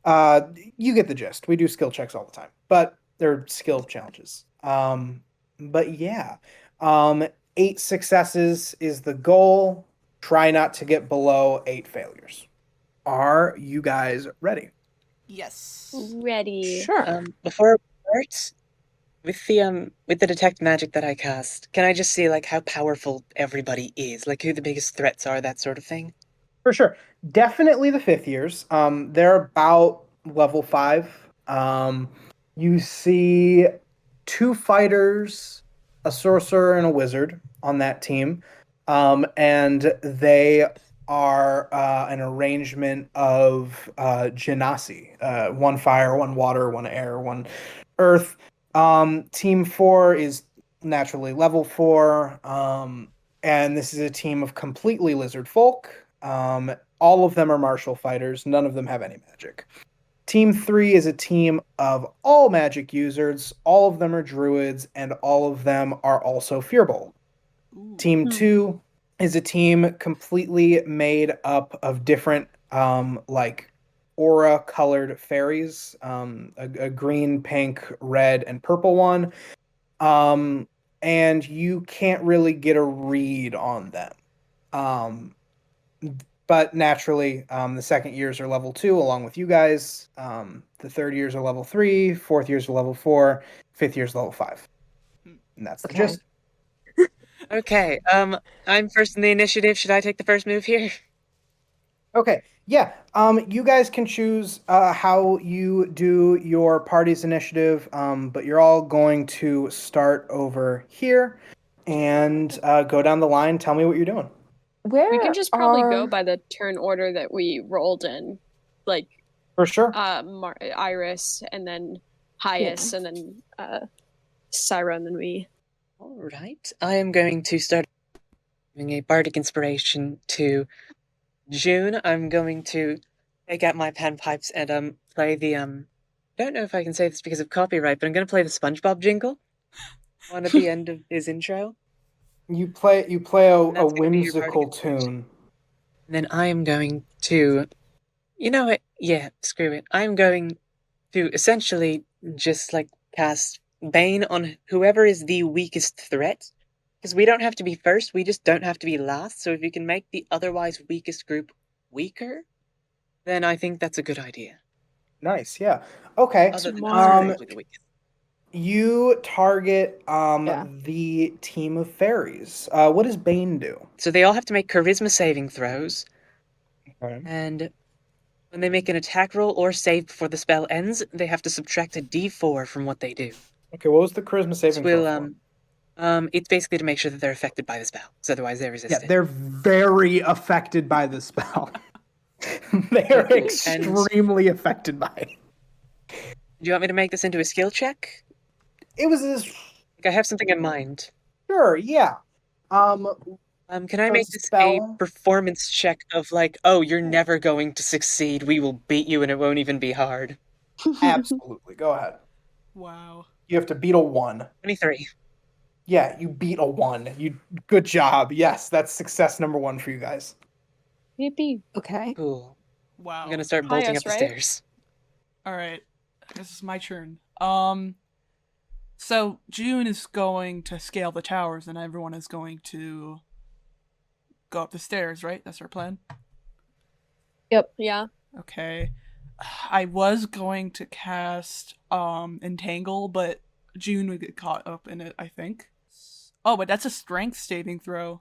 you get the gist. We do skill checks all the time, but they're skill challenges. But yeah, 8 successes is the goal. Try not to get below 8 failures. Are you guys ready? Yes. Ready. Sure. Before we start, with the detect magic that I cast, can I just see like how powerful everybody is, like who the biggest threats are, that sort of thing? For sure. Definitely the 5th years. They're about level 5. You see 2 fighters, a sorcerer, and a wizard on that team. And they are an arrangement of genasi. 1 fire, 1 water, 1 air, 1 earth. Team 4 is naturally level 4. And this is a team of completely lizard folk. All of them are martial fighters. None of them have any magic. Team 3 is a team of all magic users. All of them are druids, and all of them are also Fearbold. Team 2 is a team completely made up of different like aura-colored fairies. A green, pink, red, and purple one. And you can't really get a read on them. But naturally, the 2nd years are level 2 along with you guys. The 3rd years are level 3, 4th years are level 4, 5th years level 5. And that's the gist. Okay, I'm first in the initiative. Should I take the first move here? Okay, yeah. You guys can choose how you do your party's initiative, but you're all going to start over here and go down the line. Tell me what you're doing. We can just probably go by the turn order that we rolled in. like For sure. Iris, and then Hias, and then Cyra, and then me. All right. I am going to start giving a bardic inspiration to June. I'm going to take out my panpipes and play the I don't know if I can say this because of copyright, but I'm going to play the SpongeBob jingle on at the end of his intro. You play a whimsical tune. And then I am going to, you know what? Yeah, screw it. I'm going to essentially just like cast Bane on whoever is the weakest threat. Because we don't have to be first, we just don't have to be last. So if you can make the otherwise weakest group weaker, then I think that's a good idea. Nice, yeah. Okay. Other than probably the weakest. You target the team of fairies. What does Bane do? So they all have to make charisma saving throws. Okay. And when they make an attack roll or save before the spell ends, they have to subtract a d4 from what they do. Okay, what was the charisma saving throw for? It's basically to make sure that they're affected by the spell, because otherwise they resist it. Yeah, they're very affected by the spell. They're extremely affected by it. Do you want me to make this into a skill check? It was this. Like, I have something in mind. Sure, yeah. Can I make this a performance check of like, oh, you're never going to succeed. We will beat you, and it won't even be hard. Absolutely. Go ahead. Wow. You have to beat a 1. 23. Yeah, you beat a 1. Good job. Yes, that's success number 1 for you guys. Yippee. Okay. Cool. Wow. I'm gonna start bolting up the stairs. All right. This is my turn. So June is going to scale the towers, and everyone is going to go up the stairs, right? That's our plan? Yep. Yeah. Okay. I was going to cast Entangle, but June would get caught up in it, I think. Oh, but that's a strength saving throw.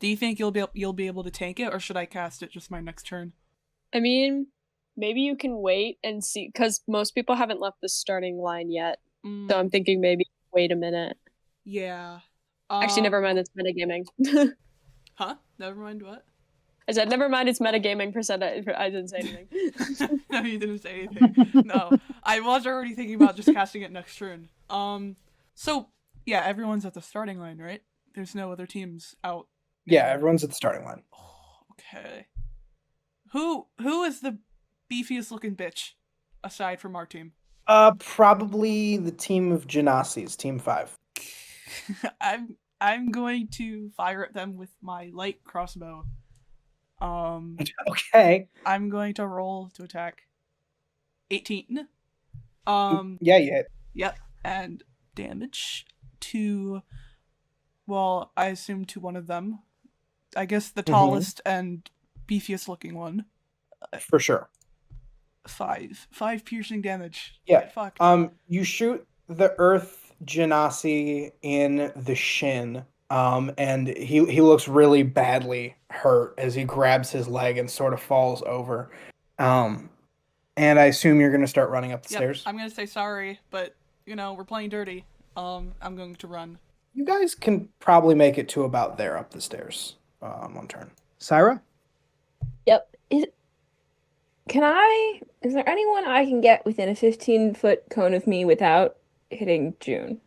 Do you think you'll be able to tank it, or should I cast it just my next turn? I mean, maybe you can wait and see, because most people haven't left the starting line yet. So I'm thinking maybe wait a minute. Yeah. Actually, never mind, it's metagaming. Huh? Never mind what? I said, never mind, it's metagaming, I didn't say anything. No, you didn't say anything. No, I was already thinking about just casting it next turn. So, yeah, everyone's at the starting line, right? There's no other teams out. Yeah, everyone's at the starting line. Oh, okay. Who is the beefiest looking bitch, aside from our team? Probably the team of Genasi's, team 5. I'm going to fire at them with my light crossbow. Okay. I'm going to roll to attack. 18. Yeah, you hit. Yep, and damage to, well, I assume to one of them. I guess the tallest and beefiest looking one. For sure. 5 piercing damage. Yeah. Get fucked. You shoot the Earth Genasi in the shin, and he looks really badly hurt as he grabs his leg and sort of falls over. And I assume you're going to start running up the stairs. I'm going to say sorry, but we're playing dirty. I'm going to run. You guys can probably make it to about there up the stairs. One turn. Cyra? Yep. Is there anyone I can get within a 15-foot cone of me without hitting June?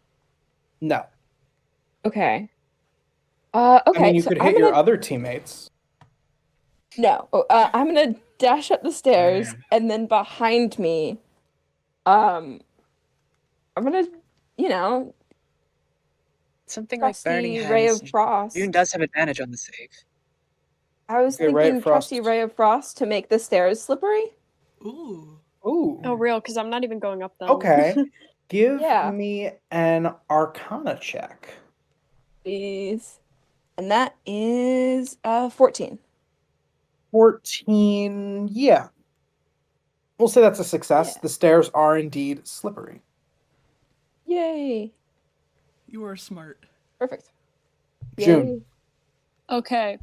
No. Okay. Okay. I mean, you could hit your other teammates. No. I'm gonna dash up the stairs, and then behind me, I'm gonna, something like burning hands. Ray of Frost. June does have advantage on the save. I was thinking trusty Ray of Frost to make the stairs slippery. Ooh. Oh, real? Because I'm not even going up them. Okay. Give me an Arcana check. Please. And that is 14. 14, yeah. We'll say that's a success. Yeah. The stairs are indeed slippery. Yay. You are smart. Perfect. June. Yay. Okay.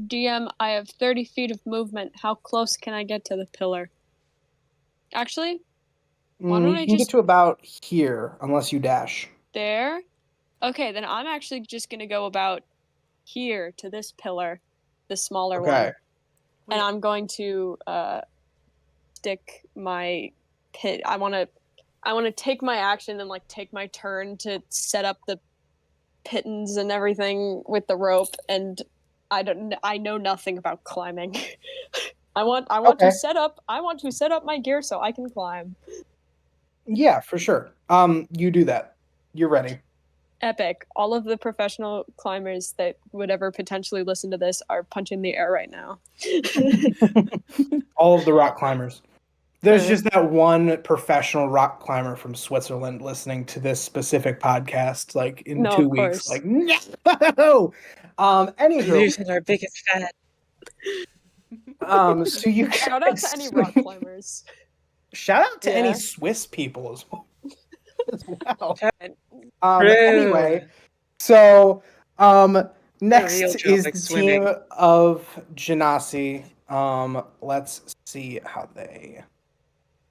DM, I have 30 feet of movement. How close can I get to the pillar? Actually, why don't I you can get to about here, unless you dash. There? Okay, then I'm actually just going to go about here to this pillar, the smaller one. And I'm going to stick my pit. I want to take my action and like take my turn to set up the pittons and everything with the rope, and I know nothing about climbing. I want to set up my gear so I can climb. Yeah, for sure. You do that. You're ready. Epic. All of the professional climbers that would ever potentially listen to this are punching the air right now. All of the rock climbers. There's just that one professional rock climber from Switzerland listening to this specific podcast, like in 2 weeks. Course. Like, no. Anywho, These are our biggest fan. so you shout out to any rock climbers. Shout out to any Swiss people as well. Anyway, so next is the team of Genasi. Let's see how they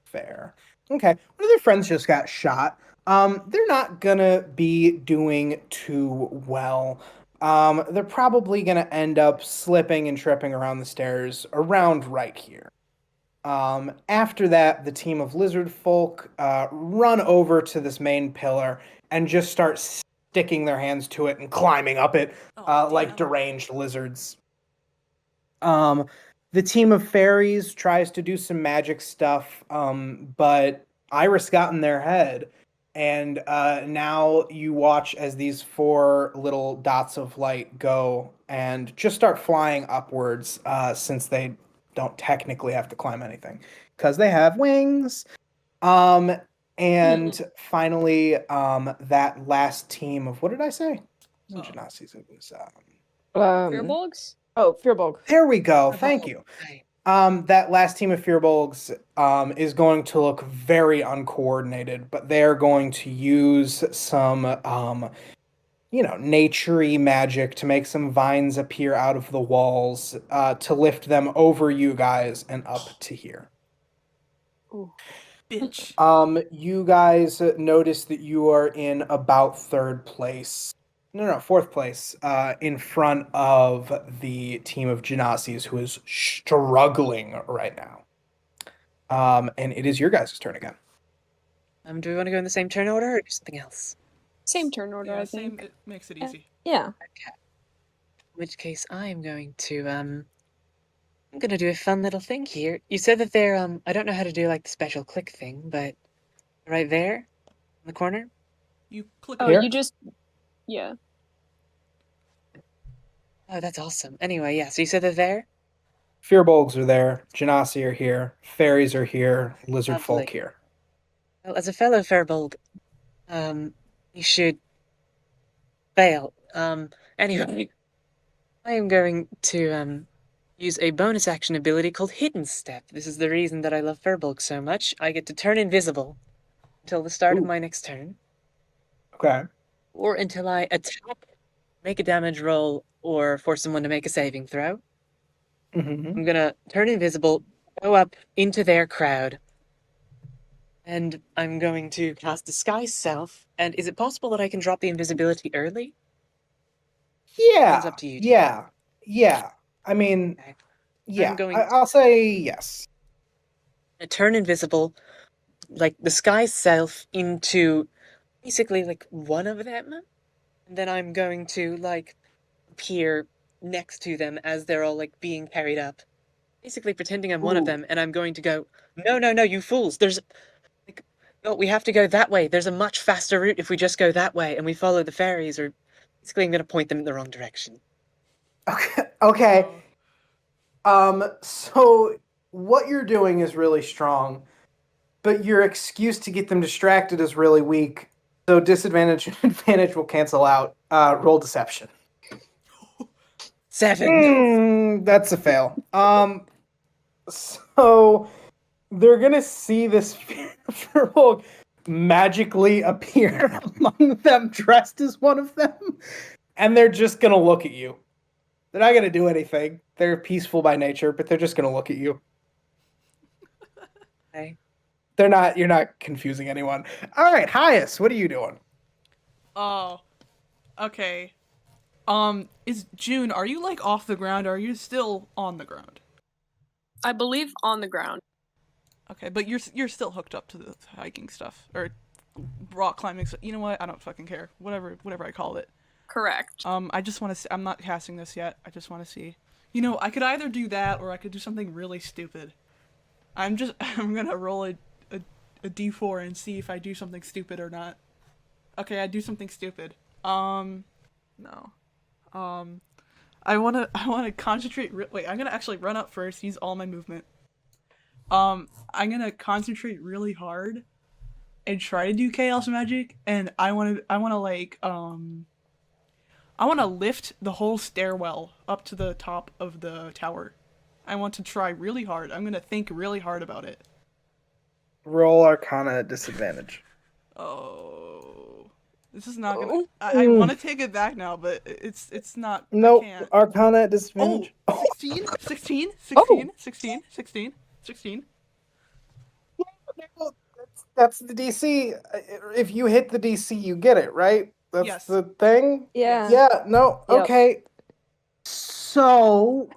fare. Okay, one of their friends just got shot. They're not gonna be doing too well. They're probably gonna end up slipping and tripping around the stairs around right here. After that, the team of lizard folk run over to this main pillar and just start sticking their hands to it and climbing up it like deranged lizards. The team of fairies tries to do some magic stuff, but Iris got in their head. And now you watch as these 4 little dots of light go and just start flying upwards since they don't technically have to climb anything because they have wings. And finally, that last team of, what did I say? Genasi's, it was Fearbolgs? Oh, Fearbolg. There we go. Thank you. That last team of Fearbolgs is going to look very uncoordinated, but they're going to use some, nature-y magic to make some vines appear out of the walls to lift them over you guys and up to here. Ooh. Bitch. You guys notice that you are in about 3rd place. No, 4th place, in front of the team of Genasis, who is struggling right now. And it is your guys' turn again. Do we want to go in the same turn order or do something else? Same turn order, yeah, I think. It makes it easy. Yeah. Okay. In which case, I am going to, I'm going to do a fun little thing here. You said that they're, I don't know how to do, like, the special click thing, but right there, in the corner. You click here? You just... Yeah. Oh, that's awesome. Anyway, yeah, so you said they're there? Fearbolgs are there. Genasi are here. Fairies are here. Lizard folk here. Well, as a fellow Fairbolg, you should fail. Anyway, I am going to, use a bonus action ability called Hidden Step. This is the reason that I love Fairbolg so much. I get to turn invisible until the start of my next turn. Okay. Or until I attack, make a damage roll, or force someone to make a saving throw. I'm gonna turn invisible, go up into their crowd, and I'm going to cast Disguise Self. And is it possible that I can drop the invisibility early? Yeah. It's up to you. Yeah. I mean, okay. Yeah. I'll say yes. I turn invisible, like Disguise Self into basically like one of them, and then I'm going to like appear next to them as they're all like being carried up, basically pretending I'm one of them, and I'm going to go, no, you fools, there's like, no, we have to go that way, there's a much faster route if we just go that way and we follow the fairies, or basically I'm going to point them in the wrong direction. Okay. So what you're doing is really strong, but your excuse to get them distracted is really weak, so disadvantage and advantage will cancel out. Roll deception. 7. That's a fail. So they're gonna see this fearful magically appear among them, dressed as one of them, and they're just gonna look at you. They're not gonna do anything. They're peaceful by nature, but they're just gonna look at you. Okay. You're not confusing anyone. All right, Hias, what are you doing? Oh, okay. Is June, are you like off the ground or are you still on the ground? I believe on the ground. Okay, but you're still hooked up to the hiking stuff or rock climbing stuff. You know what? I don't fucking care. Whatever I call it. Correct. I just want to. I'm not casting this yet. I just want to see. You know, I could either do that or I could do something really stupid. I'm gonna roll a d4 and see if I do something stupid or not. Okay, I do something stupid. No. I wanna concentrate. Wait, I'm gonna actually run up first. Use all my movement. I'm gonna concentrate really hard and try to do chaos magic, and I wanna lift the whole stairwell up to the top of the tower. I want to try really hard. I'm gonna think really hard about it. Roll Arcana at disadvantage. Oh, this is not gonna. I want to take it back now, but it's not. Nope. I can't. Arcana at disadvantage. Oh, 16. That's the DC. If you hit the DC, you get it, right? That's Yes. the thing? Yeah. Yeah, no, Yep. okay. So,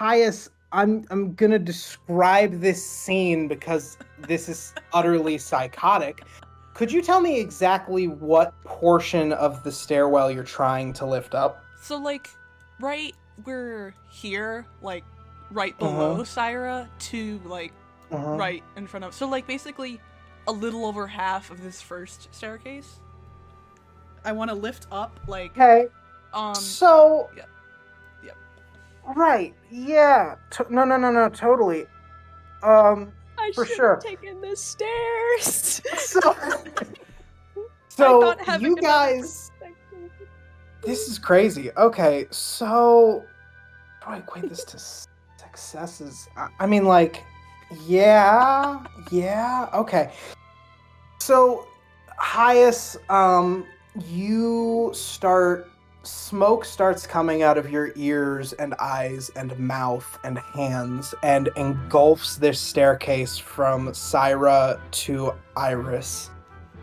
Hias, I'm gonna describe this scene because this is utterly psychotic. Could you tell me exactly what portion of the stairwell you're trying to lift up? So like, right, we're here, like, right below Cyra to like right in front of. So like basically, a little over half of this first staircase. I want to lift up like. Okay. So. Yep. Right. Yeah. No. Totally. I for should sure. have taken the stairs. So I thought having you another guys. perspective- This is crazy. Okay, so how do I equate this to successes? I mean, like, yeah, okay. So, Hias, smoke starts coming out of your ears and eyes and mouth and hands and engulfs this staircase from Cyra to Iris.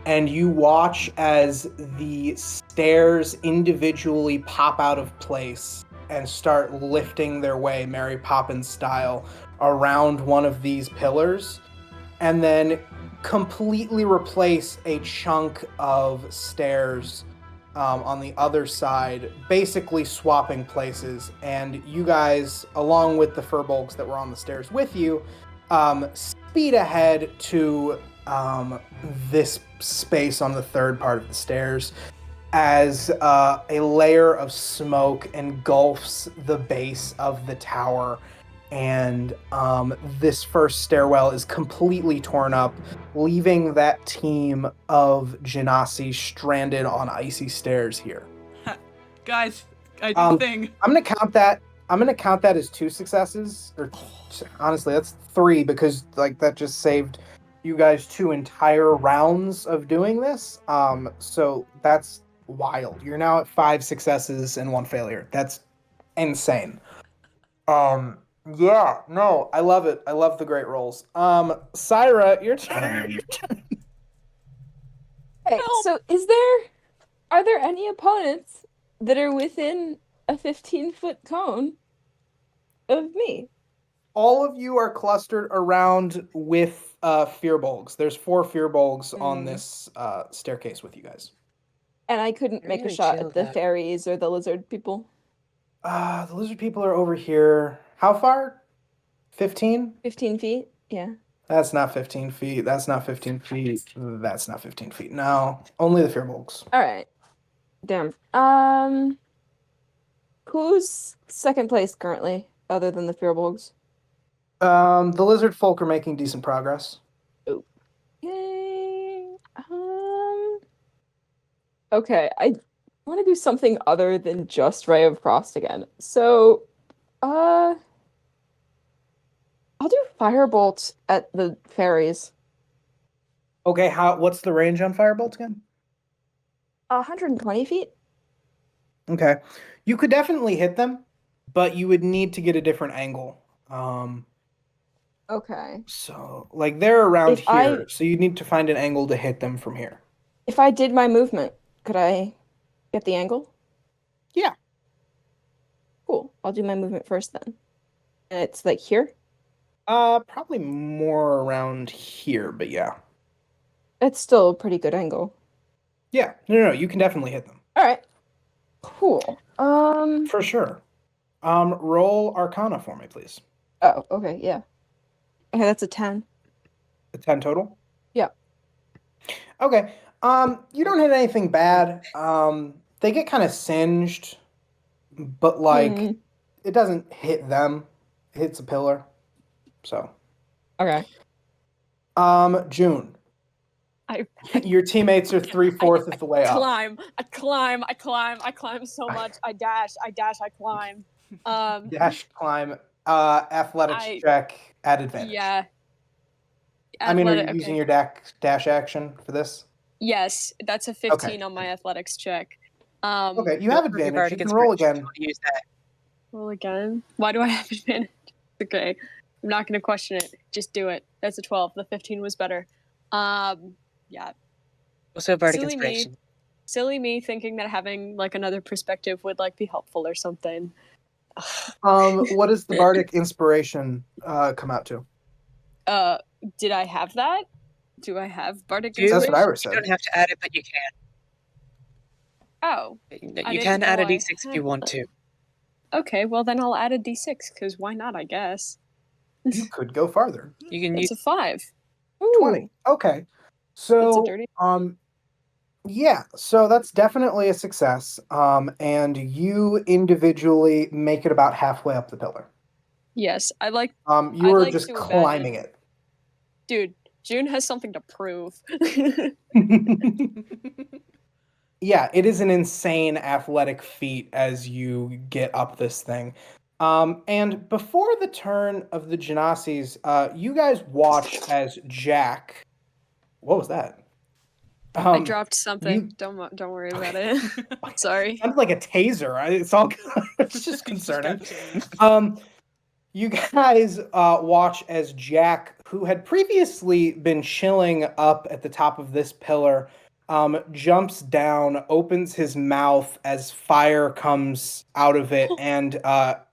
And you watch as the stairs individually pop out of place and start lifting their way, Mary Poppins style, around one of these pillars, and then completely replace a chunk of stairs on the other side, basically swapping places. And you guys, along with the furbolgs that were on the stairs with you, speed ahead to this space on the third part of the stairs as a layer of smoke engulfs the base of the tower, and this first stairwell is completely torn up, leaving that team of Genasi stranded on icy stairs here. Guys, I do a thing. I'm gonna count that as 2 successes, or honestly, that's 3 because like that just saved you guys 2 entire rounds of doing this. So that's wild. You're now at 5 successes and 1 failure. That's insane. Yeah, no, I love it. I love the great rolls. Cyra, your turn. Okay, so are there any opponents that are within a 15-foot cone of me? All of you are clustered around with Fearbolgs. There's 4 Fearbolgs on this staircase with you guys. And I couldn't make a shot at the fairies or the lizard people? The lizard people are over here. How far? 15? 15 feet? Yeah. That's not 15 feet. That's not 15 feet. That's not 15 feet. No, only the Fearbolgs. Alright. Damn. Who's second place currently, other than the Fearbolgs? The lizard folk are making decent progress. Okay. Okay, I want to do something other than just Ray of Frost again. So, I'll do Firebolt at the fairies. Okay, what's the range on Firebolt again? 120 feet. Okay. You could definitely hit them, but you would need to get a different angle. Okay. So, like, they're around here, so you need to find an angle to hit them from here. If I did my movement, could I get the angle? Yeah. Cool. I'll do my movement first then. And it's like here? Probably more around here, but yeah. It's still a pretty good angle. Yeah, no, you can definitely hit them. All right. Cool. For sure. Roll Arcana for me, please. Oh, okay, yeah. Okay, that's a 10. A 10 total? Yeah. Okay. You don't hit anything bad. They get kind of singed, but like it doesn't hit them. It hits a pillar. So. Okay. June. Your teammates are 3/4 of the way up. I climb so much. I dash, I climb. Dash, climb, athletics check at advantage. Yeah. I mean, are you using your dash action for this? Yes, that's a 15 on my athletics check. Okay, you have advantage. You can roll again. Use that. Roll again? Why do I have advantage? Okay, I'm not going to question it. Just do it. That's a 12. The 15 was better. Yeah. Also, bardic inspiration. Silly me thinking that having like another perspective would like be helpful or something. What does the bardic inspiration come out to? Did I have that? Do I have bardic inspiration? That's what Iris said. You don't have to add it, but you can. Oh. You can add a d6 if you want to. Okay, well then I'll add a d6, because why not, I guess. You could go farther. You can use a 5. 20. Okay. So, that's a dirty... yeah, so that's definitely a success. And you individually make it about halfway up the pillar. Yes, I like... you are just climbing it. Dude, June has something to prove. Yeah, it is an insane athletic feat as you get up this thing. And before the turn of the Genasis, you guys watch as Jack... What was that? I dropped something. Don't worry about it. Sorry. It sounded like a taser. It's all it's just concerning. You guys watch as Jack, who had previously been chilling up at the top of this pillar, jumps down, opens his mouth as fire comes out of it, and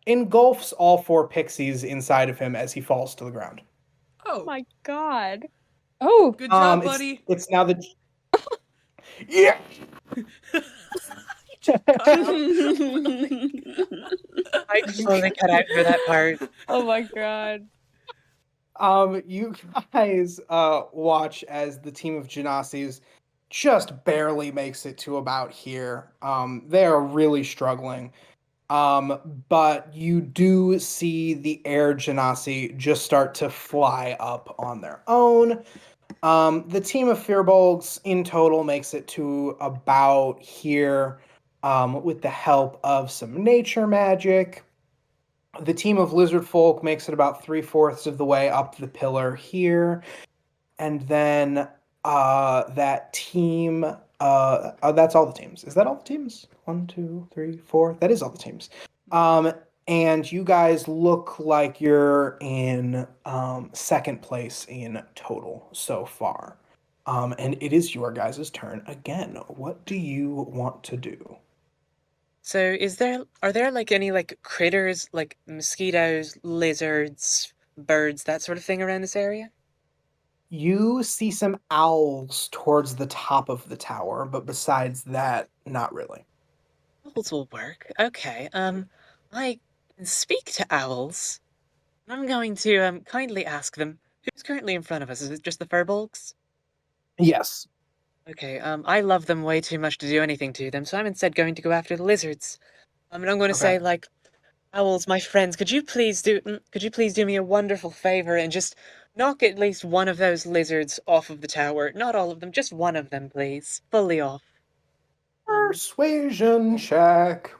engulfs all 4 pixies inside of him as he falls to the ground. Oh my god. Oh, good job, buddy. It's now the... Yeah! I totally cut out for that part. Oh my god. You guys watch as the team of Genasis just barely makes it to about here. They are really struggling. But you do see the air Genasi just start to fly up on their own. The team of Firbolgs in total makes it to about here with the help of some nature magic. The team of Lizard Folk makes it about 3/4 of the way up the pillar here. And then that team, that's all the teams. Is that all the teams? 1, 2, 3, 4. That is all the teams. And you guys look like you're in second place in total so far. And it is your guys' turn again. What do you want to do? So are there like any like critters, like mosquitoes, lizards, birds, that sort of thing around this area? You see some owls towards the top of the tower, but besides that, not really. Owls will work. Okay. I can speak to owls. I'm going to kindly ask them, who's currently in front of us? Is it just the Firbolgs? Yes. Okay, I love them way too much to do anything to them, so I'm instead going to go after the lizards. And I'm going to say, like, owls, my friends, could you please do me a wonderful favor and just knock at least one of those lizards off of the tower? Not all of them, just one of them, please. Fully off. Persuasion check.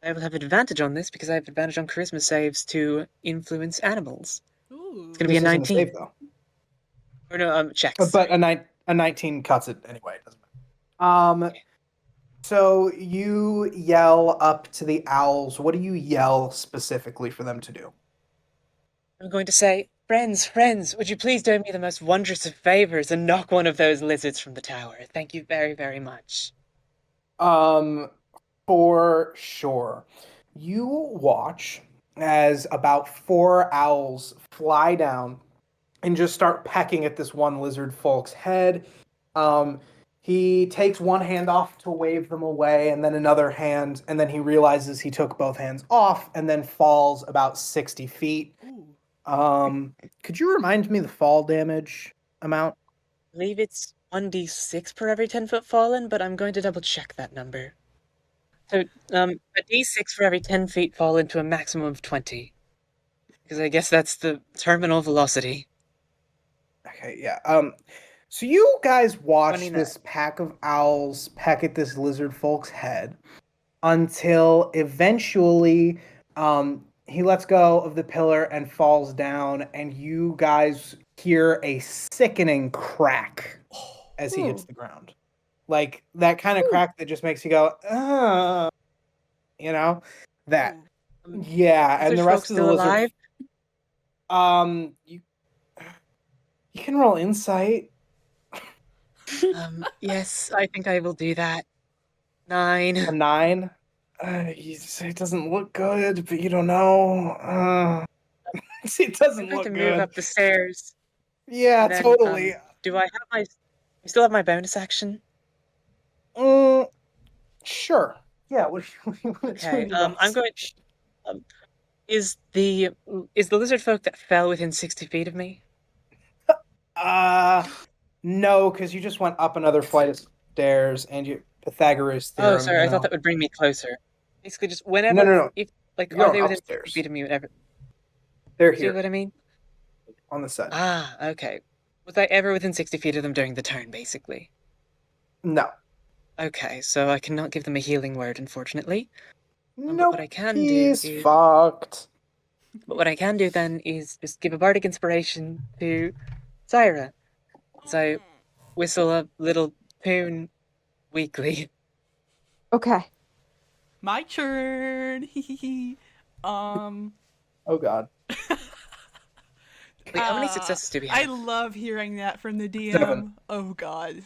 I will have advantage on this because I have advantage on charisma saves to influence animals. Ooh. It's going to be a 19. Save, though. Or no, checks. But a 19 cuts it anyway. It doesn't matter. So you yell up to the owls. What do you yell specifically for them to do? I'm going to say, friends, would you please do me the most wondrous of favors and knock one of those lizards from the tower? Thank you very, very much. For sure. You watch as about 4 owls fly down and just start pecking at this one lizard folk's head. He takes one hand off to wave them away, and then another hand, and then he realizes he took both hands off, and then falls about 60 feet. Could you remind me the fall damage amount? I believe it's 1d6 per every 10 foot fallen, but I'm going to double check that number. So, a d6 for every 10 feet fallen to a maximum of 20. Because I guess that's the terminal velocity. Okay, yeah. So you guys watch 29. this pack of owls peck at this lizard folk's head until eventually he lets go of the pillar and falls down, and you guys hear a sickening crack as he hits the ground. Like that kind of crack that just makes you go, you know? That. Yeah, and the rest of the lizard alive? You can roll insight. Yes, I think I will do that. 9. A 9? It doesn't look good, but you don't know. It doesn't look to good. Move up the stairs. Yeah, Then, totally. Do I still have my bonus action? Sure. Yeah. What you Okay. I'm going. Is the lizard folk that fell within 60 feet of me? No, because you just went up another flight of stairs, and you Pythagoras theorem. Oh, sorry. I thought that would bring me closer. Basically, just whenever. No. If are they within upstairs. 60 feet of me? Whatever. They're See here what I mean? on the side. Okay. Was I ever within 60 feet of them during the turn, basically? No. Okay, so I cannot give them a healing word, unfortunately. No. What I can He's do is fucked. But what I can do then is just give a bardic inspiration to Cyra. So whistle a little tune weekly. Okay. My turn. Oh God. Wait, how many successes do we have? I love hearing that from the DM. 7. Oh God.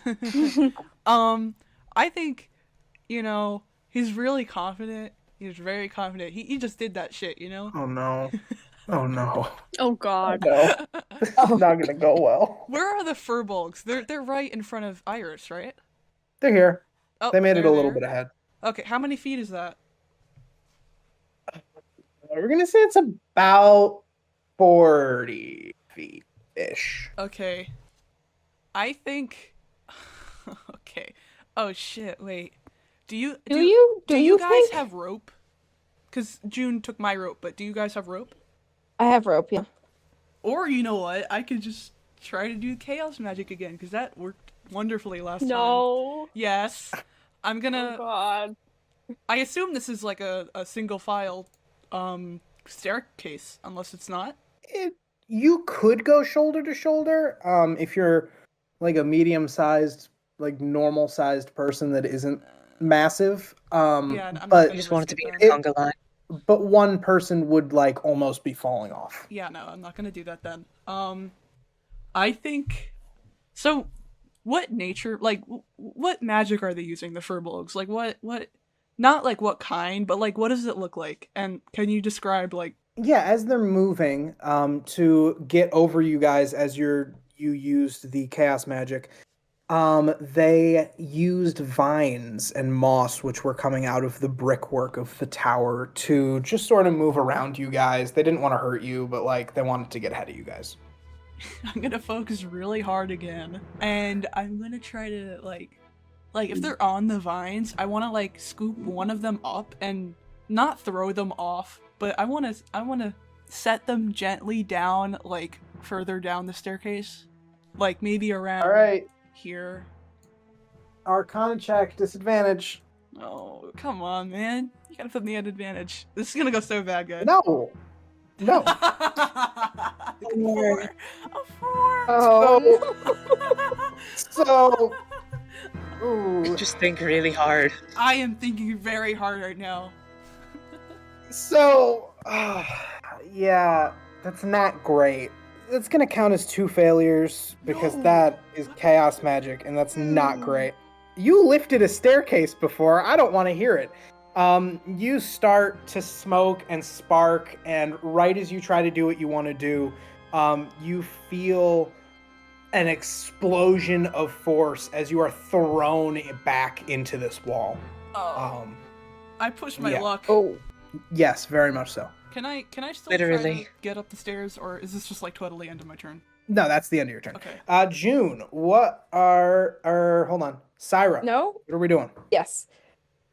I think, he's really confident. He's very confident. He just did that shit, Oh no. Oh no. Oh God. No. This is not gonna go well. Where are the furbolgs? They're right in front of Iris, right? They're here. Oh, They made it they're a little there. bit ahead. Okay, how many feet is that? We're gonna say it's about 40 feet ish. Okay. I think. Okay. Oh shit! Wait. Do you guys think? have rope? Because June took my rope, but do you guys have rope? I have rope, yeah. Or you know what? I could just try to do chaos magic again because that worked wonderfully last time. No. Yes. I'm gonna. Oh God. I assume this is like a single file, staircase, unless it's not. You could go shoulder to shoulder, if you're like a medium-sized, like normal-sized person that isn't massive. Yeah, I'm but I just want it to be then. a conga line. But one person would like almost be falling off. Yeah, no, I'm not gonna do that then. I think. So, what nature, like, what magic are they using, the furbolgs? Like, what, not like what kind, but like, what does it look like? And can you describe, like. Yeah, as they're moving, to get over you guys as you used the chaos magic, they used vines and moss, which were coming out of the brickwork of the tower, to just sort of move around you guys. They didn't want to hurt you, but like they wanted to get ahead of you guys. I'm gonna focus really hard again, and I'm gonna try to like if they're on the vines, I want to like scoop one of them up and not throw them off, but I want to set them gently down, like further down the staircase, like maybe around. All right. Here. Arcana check, disadvantage. Oh, come on, man. You gotta put me at advantage. This is gonna go so bad, guys. No. No. A 4. A 4. Oh. So. Ooh. Just think really hard. I am thinking very hard right now. So. Yeah, that's not great. It's gonna count as 2 failures because No. that is chaos magic, and that's not great. You lifted a staircase before. I don't want to hear it. You start to smoke and spark, and right as you try to do what you want to do, you feel an explosion of force as you are thrown back into this wall. I push my luck. Oh. Yes, very much so. Can I still Literally try to get up the stairs, or is this just like totally end of my turn? No, that's the end of your turn. Okay. June, what are hold on. Cyra. No? What are we doing? Yes.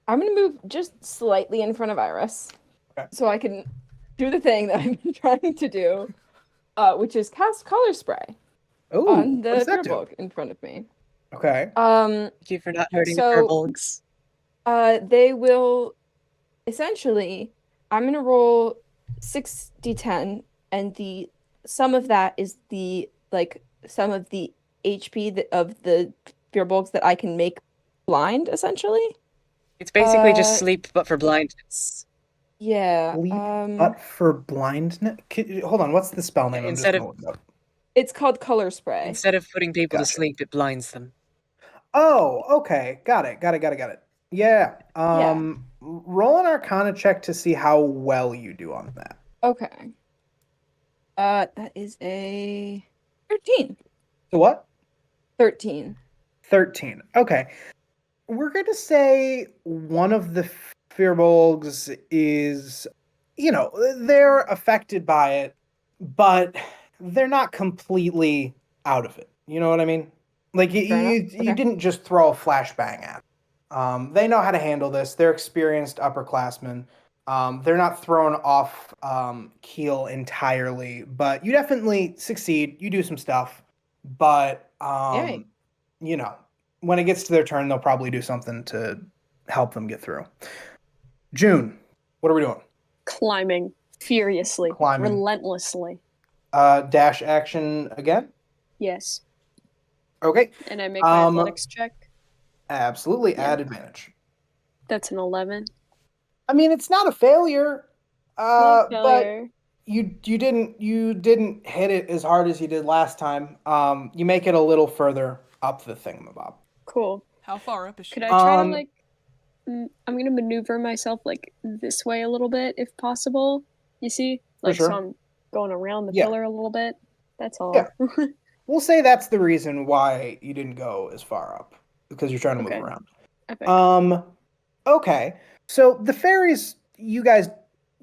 I'm gonna move just slightly in front of Iris. Okay. So I can do the thing that I've been trying to do, which is cast color spray on the Firbolg in front of me. Okay. Thank you for not hurting the Firbolgs. They will essentially, I'm gonna roll 6d10, and the sum of that is the sum of the HP of the Firbolgs that I can make blind, essentially. It's basically just sleep, but for blindness. Yeah. Sleep, but for blindness. Hold on, what's the spell name? It's called color spray. Instead of putting people to sleep, it blinds them. Oh, okay. Got it. Yeah. Roll an Arcana check to see how well you do on that. Okay. That is a 13. So what? 13. 13. Okay. We're going to say one of the Firbolgs is, they're affected by it, but they're not completely out of it. You know what I mean? Like, you didn't just throw a flashbang at them. They know how to handle this. They're experienced upperclassmen. They're not thrown off keel entirely, but you definitely succeed. You do some stuff, but, when it gets to their turn, they'll probably do something to help them get through. June, what are we doing? Climbing furiously, relentlessly. Dash action again? Yes. Okay. And I make my athletics check? Absolutely. Yeah. Add advantage. That's an 11. I mean, it's not a failure. But you didn't hit it as hard as you did last time. You make it a little further up the thingamabob. Cool. How far up is she? Could I try to I'm gonna maneuver myself this way a little bit if possible. You see? So I'm going around the pillar a little bit. That's all. Yeah. We'll say that's the reason why you didn't go as far up, because you're trying to move around. Epic. Okay. So the fairies, you guys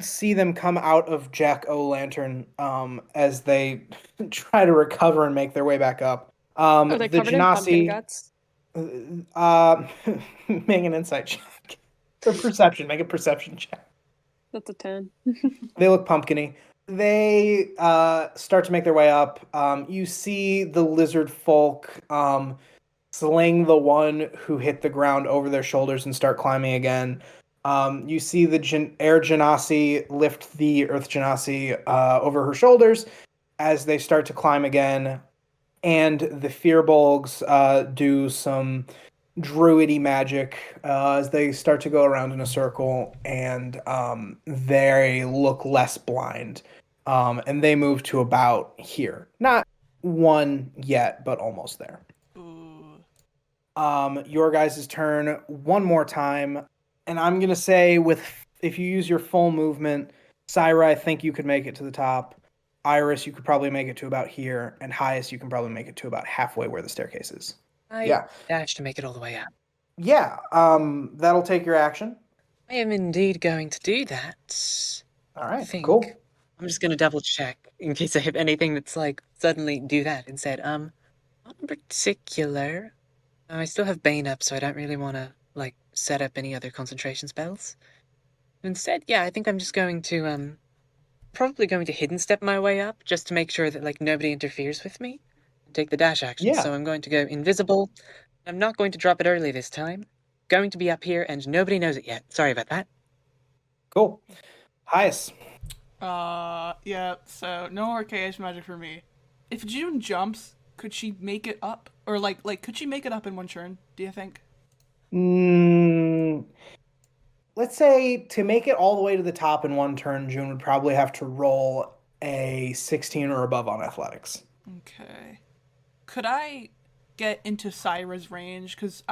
see them come out of Jack O'Lantern as they try to recover and make their way back up. Are they covered in pumpkin guts? Make an insight check. For perception, make a perception check. That's a 10. They look pumpkin-y. They start to make their way up. You see the lizard folk sling the one who hit the ground over their shoulders and start climbing again. You see the air genasi lift the earth genasi over her shoulders as they start to climb again. And the Firbolgs do some druidy magic as they start to go around in a circle, and they look less blind. And they move to about here. Not one yet, but almost there. Your guys' turn one more time. And I'm going to say if you use your full movement, Cyra, I think you could make it to the top. Iris, you could probably make it to about here. And Hias, you can probably make it to about halfway where the staircase is. I dash to make it all the way up. Yeah, that'll take your action. I am indeed going to do that. All right, cool. I'm just going to double check in case I have anything that's suddenly do that instead. Not in particular. I still have Bane up, so I don't really want to set up any other concentration spells. Instead, I think I'm just going to probably going to hidden step my way up just to make sure that nobody interferes with me and take the dash action. Yeah. So I'm going to go invisible. I'm not going to drop it early this time. Going to be up here and nobody knows it yet. Sorry about that. Cool. Hias. Yeah, so no archaic magic for me. If June jumps, could she make it up? Or could she make it up in one turn, do you think? Let's say to make it all the way to the top in one turn, June would probably have to roll a 16 or above on athletics. Okay. Could I get into Cyra's range? Because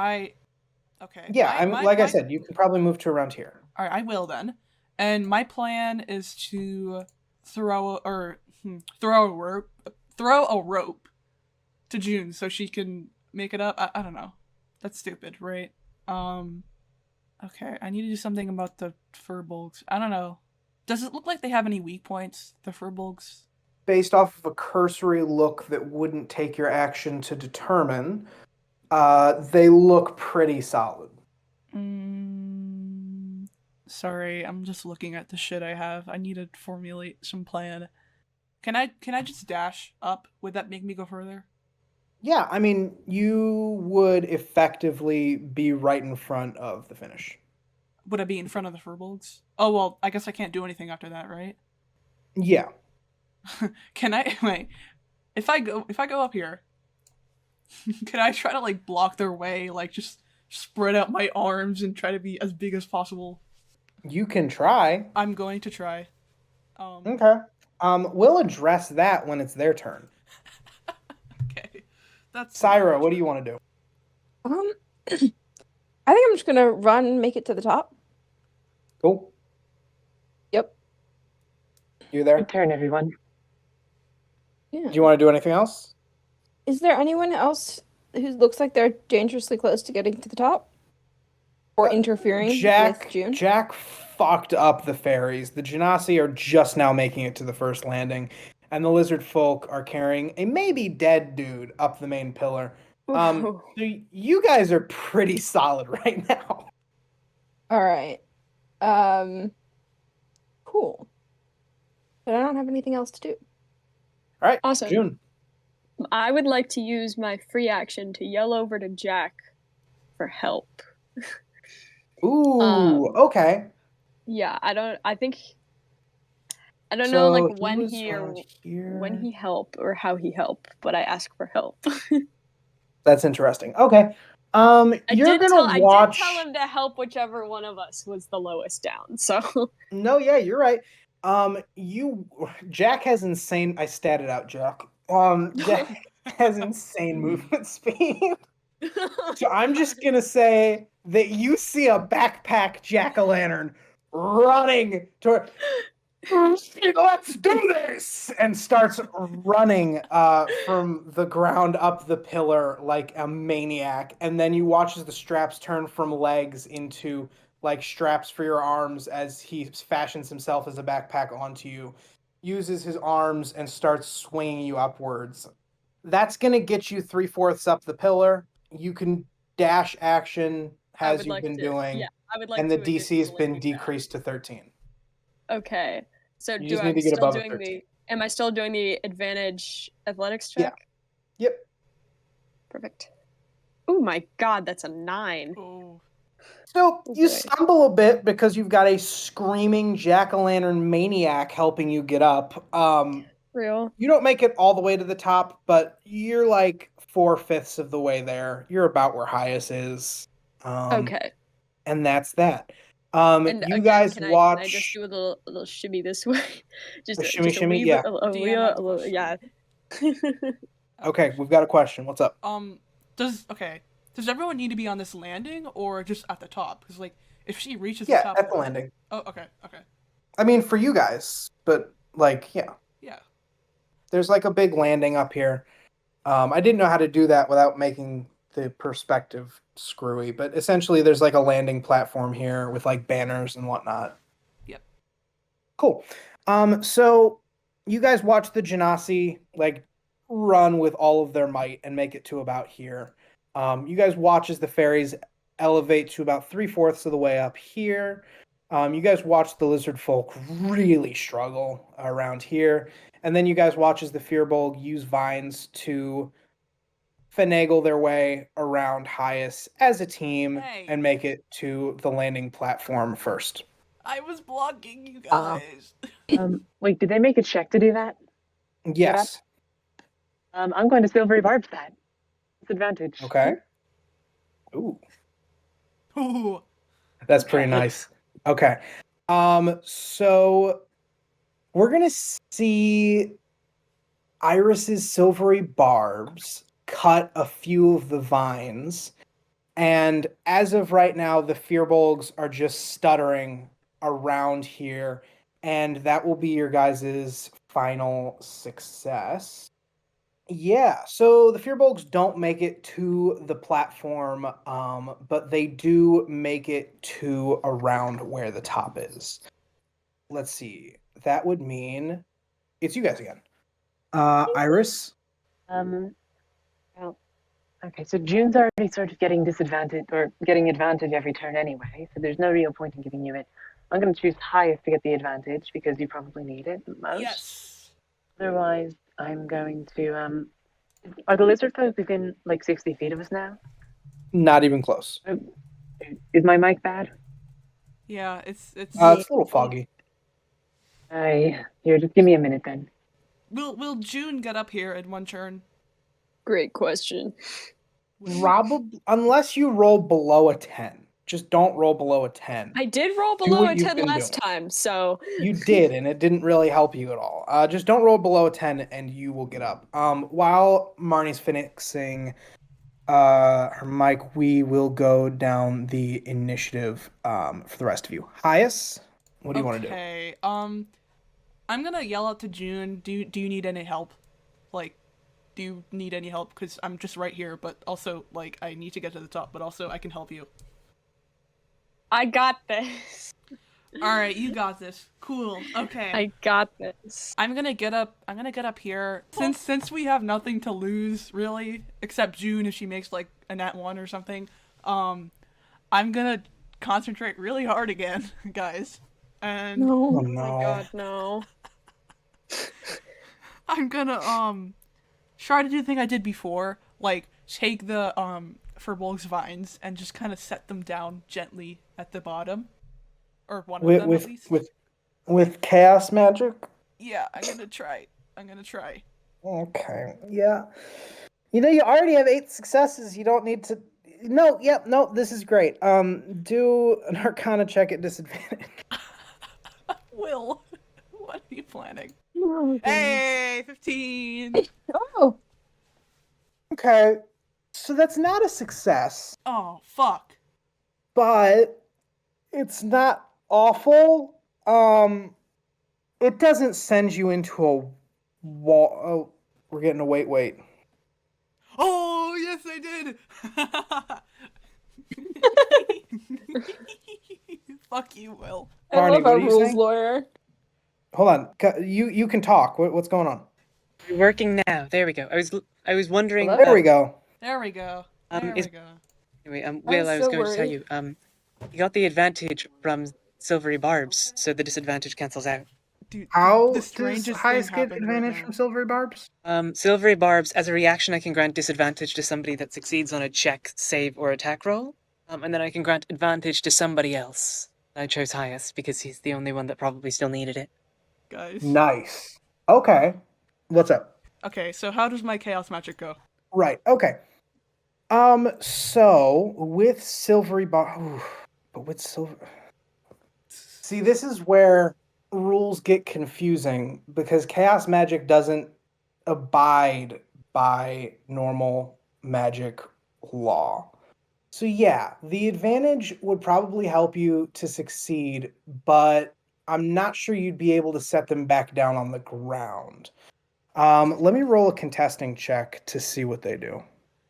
Okay. Yeah, I said, you can probably move to around here. All right, I will then. And my plan is to throw a rope to June so she can make it up. I don't know. That's stupid, right? Okay, I need to do something about the furbolgs. I don't know. Does it look like they have any weak points, the furbolgs? Based off of a cursory look that wouldn't take your action to determine, they look pretty solid. Sorry, I'm just looking at the shit I have. I need to formulate some plan. Can I just dash up? Would that make me go further? Yeah, I mean, you would effectively be right in front of the finish. Would I be in front of the furbolgs? Oh, well, I guess I can't do anything after that, right? Yeah. Can I wait? If I go up here, can I try to like block their way, like just spread out my arms and try to be as big as possible? You can try. I'm going to try. Okay. We'll address that when it's their turn. Okay. That's Cyra, what do you want to do? I think I'm just gonna run and make it to the top. Cool. Yep. You there? Good turn, everyone. Yeah. Do you want to do anything else? Is there anyone else who looks like they're dangerously close to getting to the top? Or interfering with June? Jack fucked up the fairies. The Genasi are just now making it to the first landing, and the lizard folk are carrying a maybe dead dude up the main pillar. So you guys are pretty solid right now. All right. Cool. But I don't have anything else to do. All right, Awesome. June. I would like to use my free action to yell over to Jack for help. Ooh, okay. Yeah, I don't know So like he when was he around here. when he help or how he help, but I ask for help. That's interesting. Okay. I did tell him to help whichever one of us was the lowest down. So No, yeah, you're right. Jack has insane. I statted out Jack. Jack has insane movement speed. So I'm just gonna say that you see a backpack jack-o'-lantern running toward. Let's do this! And starts running from the ground up the pillar like a maniac. And then you watch as the straps turn from legs into like straps for your arms as he fashions himself as a backpack onto you, uses his arms and starts swinging you upwards. That's going to get you 3/4 up the pillar. You can dash action as you've been doing. Yeah, I would like and to. And the DC has been decreased to 13. Okay. So you just need to get above 13. Am I still doing the advantage athletics check? Yeah. Yep. Perfect. Oh my god, that's a 9. Oh. So you stumble a bit because you've got a screaming jack-o'-lantern maniac helping you get up. Real. You don't make it all the way to the top, but you're like 4/5 of the way there. You're about where Hias is. Okay. And that's that. And you again, guys watch. Can I just do a little shimmy this way? just shimmy, yeah. Yeah. Okay, we've got a question. What's up? Does everyone need to be on this landing or just at the top? Because like, if she reaches the top, at the landing. Oh, okay. I mean, for you guys, but like, yeah. Yeah. There's like a big landing up here. I didn't know how to do that without making the perspective screwy, but essentially there's like a landing platform here with like banners and whatnot. Yep. Cool. So you guys watch the Genasi like run with all of their might and make it to about here. You guys watch as the fairies elevate to about 3/4 of the way up here. You guys watch the lizard folk really struggle around here. And then you guys watch as the Fearbolg use vines to finagle their way around Hias as a team and make it to the landing platform first. I was blocking you guys. Wait, did they make a check to do that? Yes. I'm going to silvery barbs that. Disadvantage. Okay. Ooh. Ooh. That's pretty nice. Okay. So we're going to see Iris's silvery barbs cut a few of the vines. And as of right now, the Fearbolgs are just stuttering around here, and that will be your guys' final success. Yeah, so the Fearbolgs don't make it to the platform, but they do make it to around where the top is. Let's see. That would mean it's you guys again. Iris? Well, okay, so June's already sort of getting disadvantaged or getting advantage every turn anyway, so there's no real point in giving you it. I'm going to choose Hias to get the advantage because you probably need it the most. Yes. Otherwise, I'm going to are the lizard folk within like 60 feet of us now? Not even close. Is my mic bad? Yeah, it's It's a little foggy. Here, just give me a minute then. Will June get up here in one turn? Great question. Probably, unless you roll below a 10. Just don't roll below a 10. I did roll Do below what a you've 10 been last doing. time, so You did, and it didn't really help you at all. Just don't roll below a 10, and you will get up. While Marnie's finishing her mic, we will go down the initiative for the rest of you. Hias, what do you want to do? Okay. I'm gonna yell out to June. Do you need any help? Like, do you need any help? Because I'm just right here, but also like I need to get to the top, but also I can help you. I got this. All right, you got this. Cool. Okay. I got this. I'm gonna get up here. Since we have nothing to lose really, except June if she makes like a nat 1 or something. I'm gonna concentrate really hard again, guys. And Oh, Oh no. my god, no. I'm gonna try to do the thing I did before, like take the Furbolg's vines and just kind of set them down gently at the bottom, or one of them at least. With chaos magic? Yeah, I'm gonna try. Okay, yeah. You know, you already have 8 successes. You don't need to. No, this is great. Do an Arcana check at disadvantage. Will, what are you planning? Oh, Hey, 15. Oh, Okay, so that's not a success, Oh, fuck. but it's not awful. It doesn't send you into a wall. Oh, we're getting a wait. Oh, yes, I did. Fuck you, Will. I Marnie, love what our are you rules saying? lawyer. Hold on, you can talk. What's going on? You're working now. There we go. I was wondering. Hello? There we go. There we go. Anyway, Will, I was so going to tell worried. you. You got the advantage from silvery barbs, so the disadvantage cancels out. Dude, How the does strangest Hias thing get happened advantage right from silvery barbs? Silvery barbs, as a reaction, I can grant disadvantage to somebody that succeeds on a check, save, or attack roll. And then I can grant advantage to somebody else. I chose Hias because he's the only one that probably still needed it. guys. Nice. Okay. What's up? Okay, so how does my chaos magic go? Right. Okay. So with silvery bar, but with silver. See, this is where rules get confusing because chaos magic doesn't abide by normal magic law. So yeah, the advantage would probably help you to succeed, but I'm not sure you'd be able to set them back down on the ground. Let me roll a contesting check to see what they do.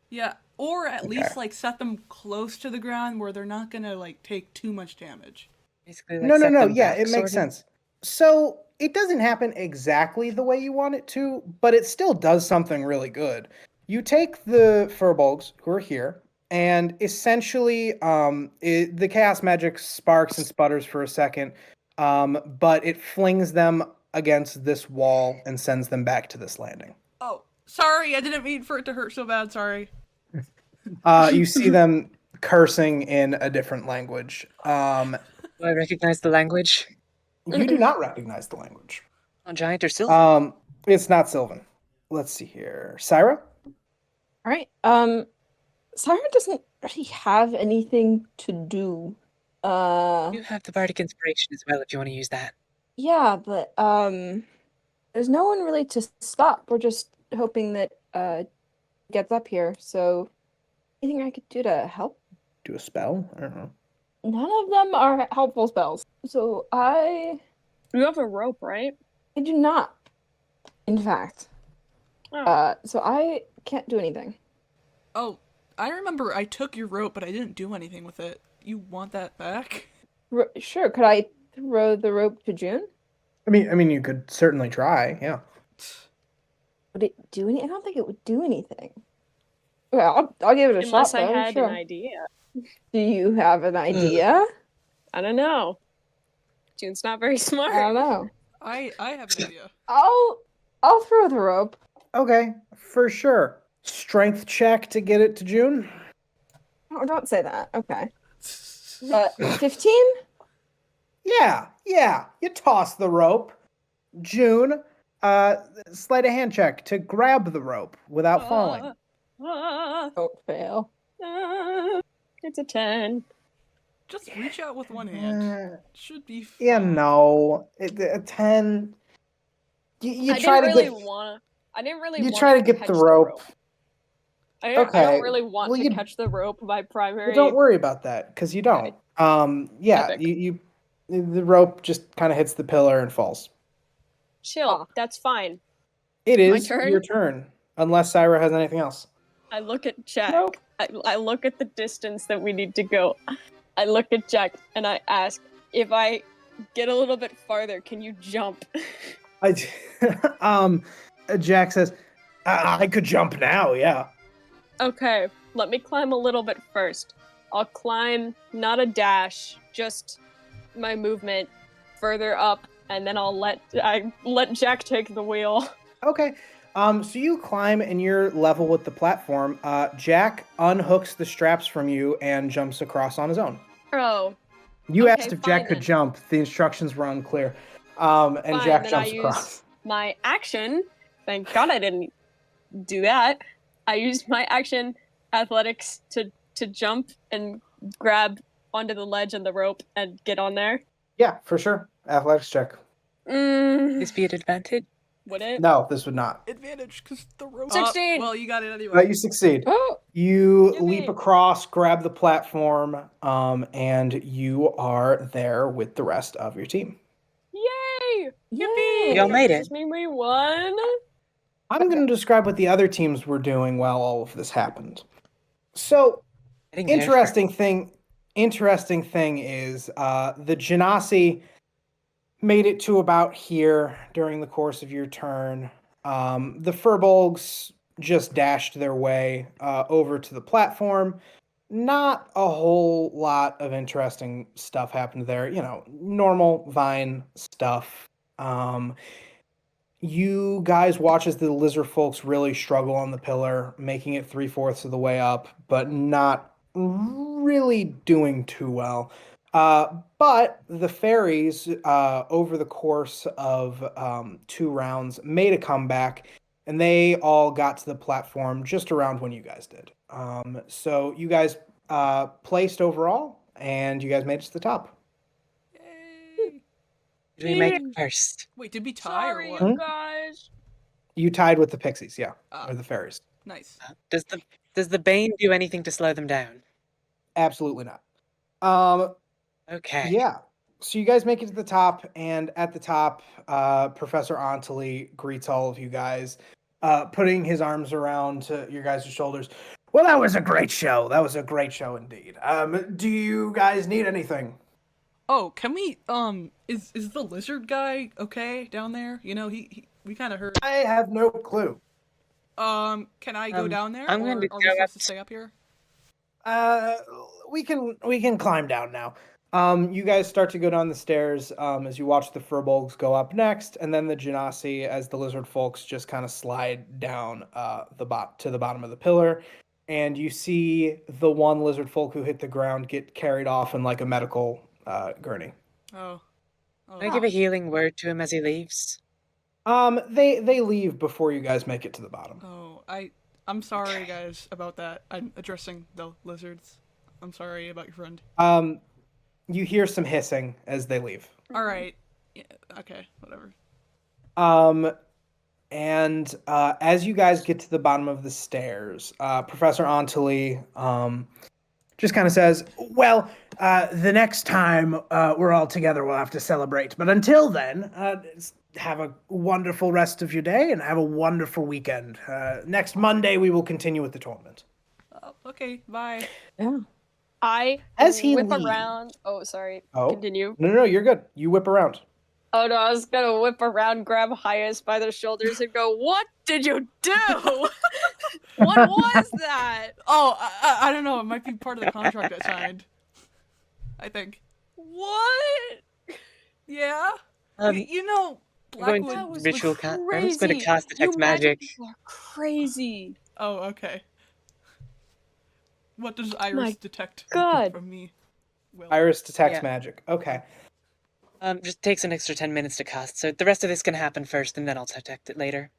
Yeah, or at Okay. least like set them close to the ground where they're not gonna like take too much damage. Basically, like, No, set them yeah, back, it makes sort of. sense. So it doesn't happen exactly the way you want it to, but it still does something really good. You take the Furbolgs who are here, and essentially, the chaos magic sparks and sputters for a second, but it flings them against this wall and sends them back to this landing. Oh, sorry, I didn't mean for it to hurt so bad. Sorry. You see them cursing in a different language. Do I recognize the language? You do not recognize the language. Not giant or silver? It's not Sylvan. Let's see here. Cyra? All right. Cyra doesn't really have anything to do. You have the bardic inspiration as well if you want to use that. Yeah, but there's no one really to stop. We're just hoping that gets up here. So anything I could do to help? Do a spell? I don't know. none of them are helpful spells. So You have a rope, right? I do not, in fact. Oh. So I can't do anything. Oh, I remember I took your rope, but I didn't do anything with it. You want that back? Sure, could I throw the rope to June? I mean, you could certainly try. Yeah. Would it do any? I don't think it would do anything. Okay, I'll give it a Unless shot. I Though, had sure. an idea. Do you have an idea? I don't know. June's not very smart. I don't know. I have an idea. I'll throw the rope. Okay, for sure. Strength check to get it to June. Oh, don't say that. Okay. 15? Yeah. You toss the rope. June, sleight of hand check to grab the rope without falling. Don't fail. It's a 10. Just reach out with one hand. Should be fine. Yeah, no. A 10. You try to get. I didn't really. You try to get the rope. I don't really want to catch the rope. My primary. Well, don't worry about that because you don't. Yeah, Epic. you the rope just kind of hits the pillar and falls. Chill. That's fine. It is My turn? your turn, unless Cyra has anything else. I look at Jack. Nope. I look at the distance that we need to go. I look at Jack and I ask, if I get a little bit farther, can you jump? Jack says, I could jump now, yeah. Okay, let me climb a little bit first. I'll climb, not a dash, just my movement further up, and then I'll let Jack take the wheel. Okay. So you climb and you're level with the platform. Jack unhooks the straps from you and jumps across on his own. Oh. You Okay, asked if Jack could then. jump. The instructions were unclear. And Fine, Jack then jumps I across. use my action. Thank God I didn't do that. I used my action athletics to jump and grab onto the ledge and the rope and get on there. Yeah, for sure. Athletics check. This be an advantage? Would it? No, this would not. Advantage, because the rope. 16! Well, you got it anyway. You succeed. Oh, You Yippee. leap across, grab the platform, and you are there with the rest of your team. Yay! yay! Y'all made Does it. this mean we won? I'm going to describe what the other teams were doing while all of this happened. So, interesting thing is the Genasi made it to about here during the course of your turn. The Furbolgs just dashed their way over to the platform. Not a whole lot of interesting stuff happened there. You know, normal Vine stuff. You guys watch as the lizard folks really struggle on the pillar, making it 3/4 of the way up, but not really doing too well. But the fairies, over the course of 2 rounds, made a comeback, and they all got to the platform just around when you guys did. So you guys placed overall, and you guys made it to the top. Yay. Did we make it first? Wait, did we tie Sorry, or what? you guys. You tied with the pixies, yeah, Ah. or the fairies. Nice. Does the Bane do anything to slow them down? Absolutely not. Okay. Yeah. So you guys make it to the top, and at the top, Professor Antali greets all of you guys, putting his arms around your guys' shoulders. Well, that was a great show. That was a great show indeed. Do you guys need anything? Oh, can we, is the lizard guy okay down there? You know, we kind of heard. I have no clue. Can I go down there? I'm or going to are we go supposed up to stay up here? We can climb down now. You guys start to go down the stairs as you watch the Furbolgs go up next, and then the Genasi as the lizard folks just kind of slide down to the bottom of the pillar, and you see the one lizard folk who hit the ground get carried off in like a medical gurney. Oh. Can I give a healing word to him as he leaves? They leave before you guys make it to the bottom. Oh, I'm sorry, guys, about that. I'm addressing the lizards. I'm sorry about your friend. You hear some hissing as they leave. All right. Yeah, okay, whatever. And as you guys get to the bottom of the stairs, Professor Antali just kind of says, well, the next time we're all together, we'll have to celebrate. But until then, have a wonderful rest of your day and have a wonderful weekend. Next Monday, we will continue with the tournament. Okay, bye. Yeah. I As he whip leaves- around. Oh, sorry. Oh. Continue. No, you're good. You whip around. Oh no, I was gonna whip around, grab Hias by the shoulders, and go, "What did you do? What was that? Oh, I don't know. It might be part of the contract I signed. I think. What? Yeah. You know, I'm going Blackwood. That was ritual crazy. I'm just going to cast detect You magic. people are crazy. Oh, okay. What does Iris My detect God. from me? Will? Iris detects Yeah. magic. Okay. Just takes an extra 10 minutes to cast, so the rest of this can happen first, and then I'll detect it later.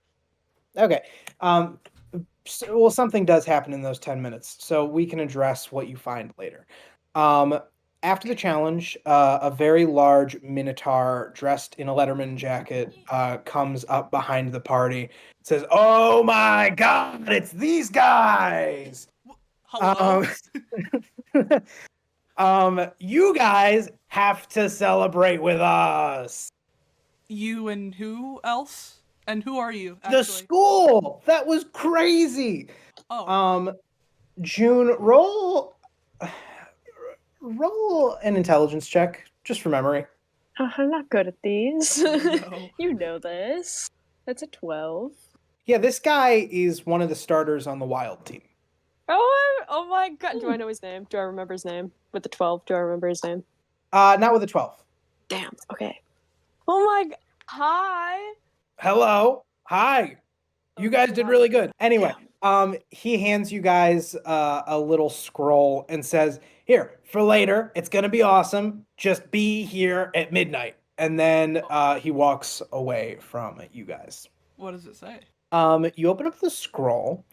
Okay. Well, something does happen in those 10 minutes, so we can address what you find later. After the challenge, a very large minotaur dressed in a Letterman jacket comes up behind the party. It says, "Oh my God, it's these guys! Hello. You guys have to celebrate with us." You and who else? And who are you? Actually? The school. That was crazy. Oh. June, roll an intelligence check, just for memory. I'm not good at these. No. You know this. That's a 12. Yeah, this guy is one of the starters on the wild team. Oh my God. Do I know his name? Do I remember his name? With the 12, do I remember his name? Not with a 12. Damn. Okay. Oh my God. Hi. Hello. Hi. You guys did really good. Anyway, he hands you guys a little scroll and says, "Here, for later. It's going to be awesome. Just be here at midnight." And then he walks away from you guys. What does it say? You open up the scroll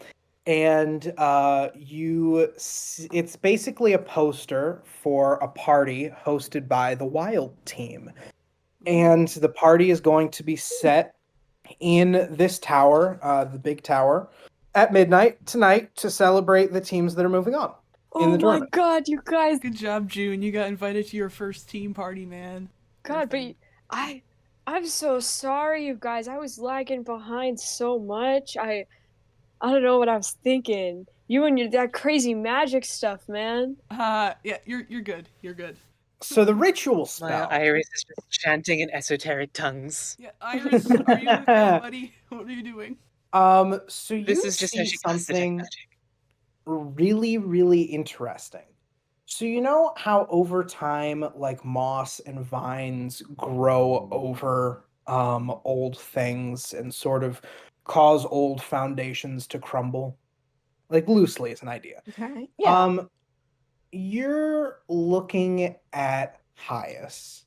and it's basically a poster for a party hosted by the wild team. And the party is going to be set in this tower, the big tower, at midnight tonight to celebrate the teams that are moving on in the tournament. Oh my God, you guys. Good job, June. You got invited to your first team party, man. God, but I'm so sorry, you guys. I was lagging behind so much. I don't know what I was thinking. You and that crazy magic stuff, man. Yeah, you're good. You're good. So the ritual My spell. Iris is just chanting in esoteric tongues. Yeah, Iris, are you okay, buddy? What are you doing? So you This is just how see she casts detect something magic. really, really interesting. So you know how over time, like moss and vines grow over old things and sort of cause old foundations to crumble? Like loosely as an idea. Okay. Yeah. You're looking at Hias,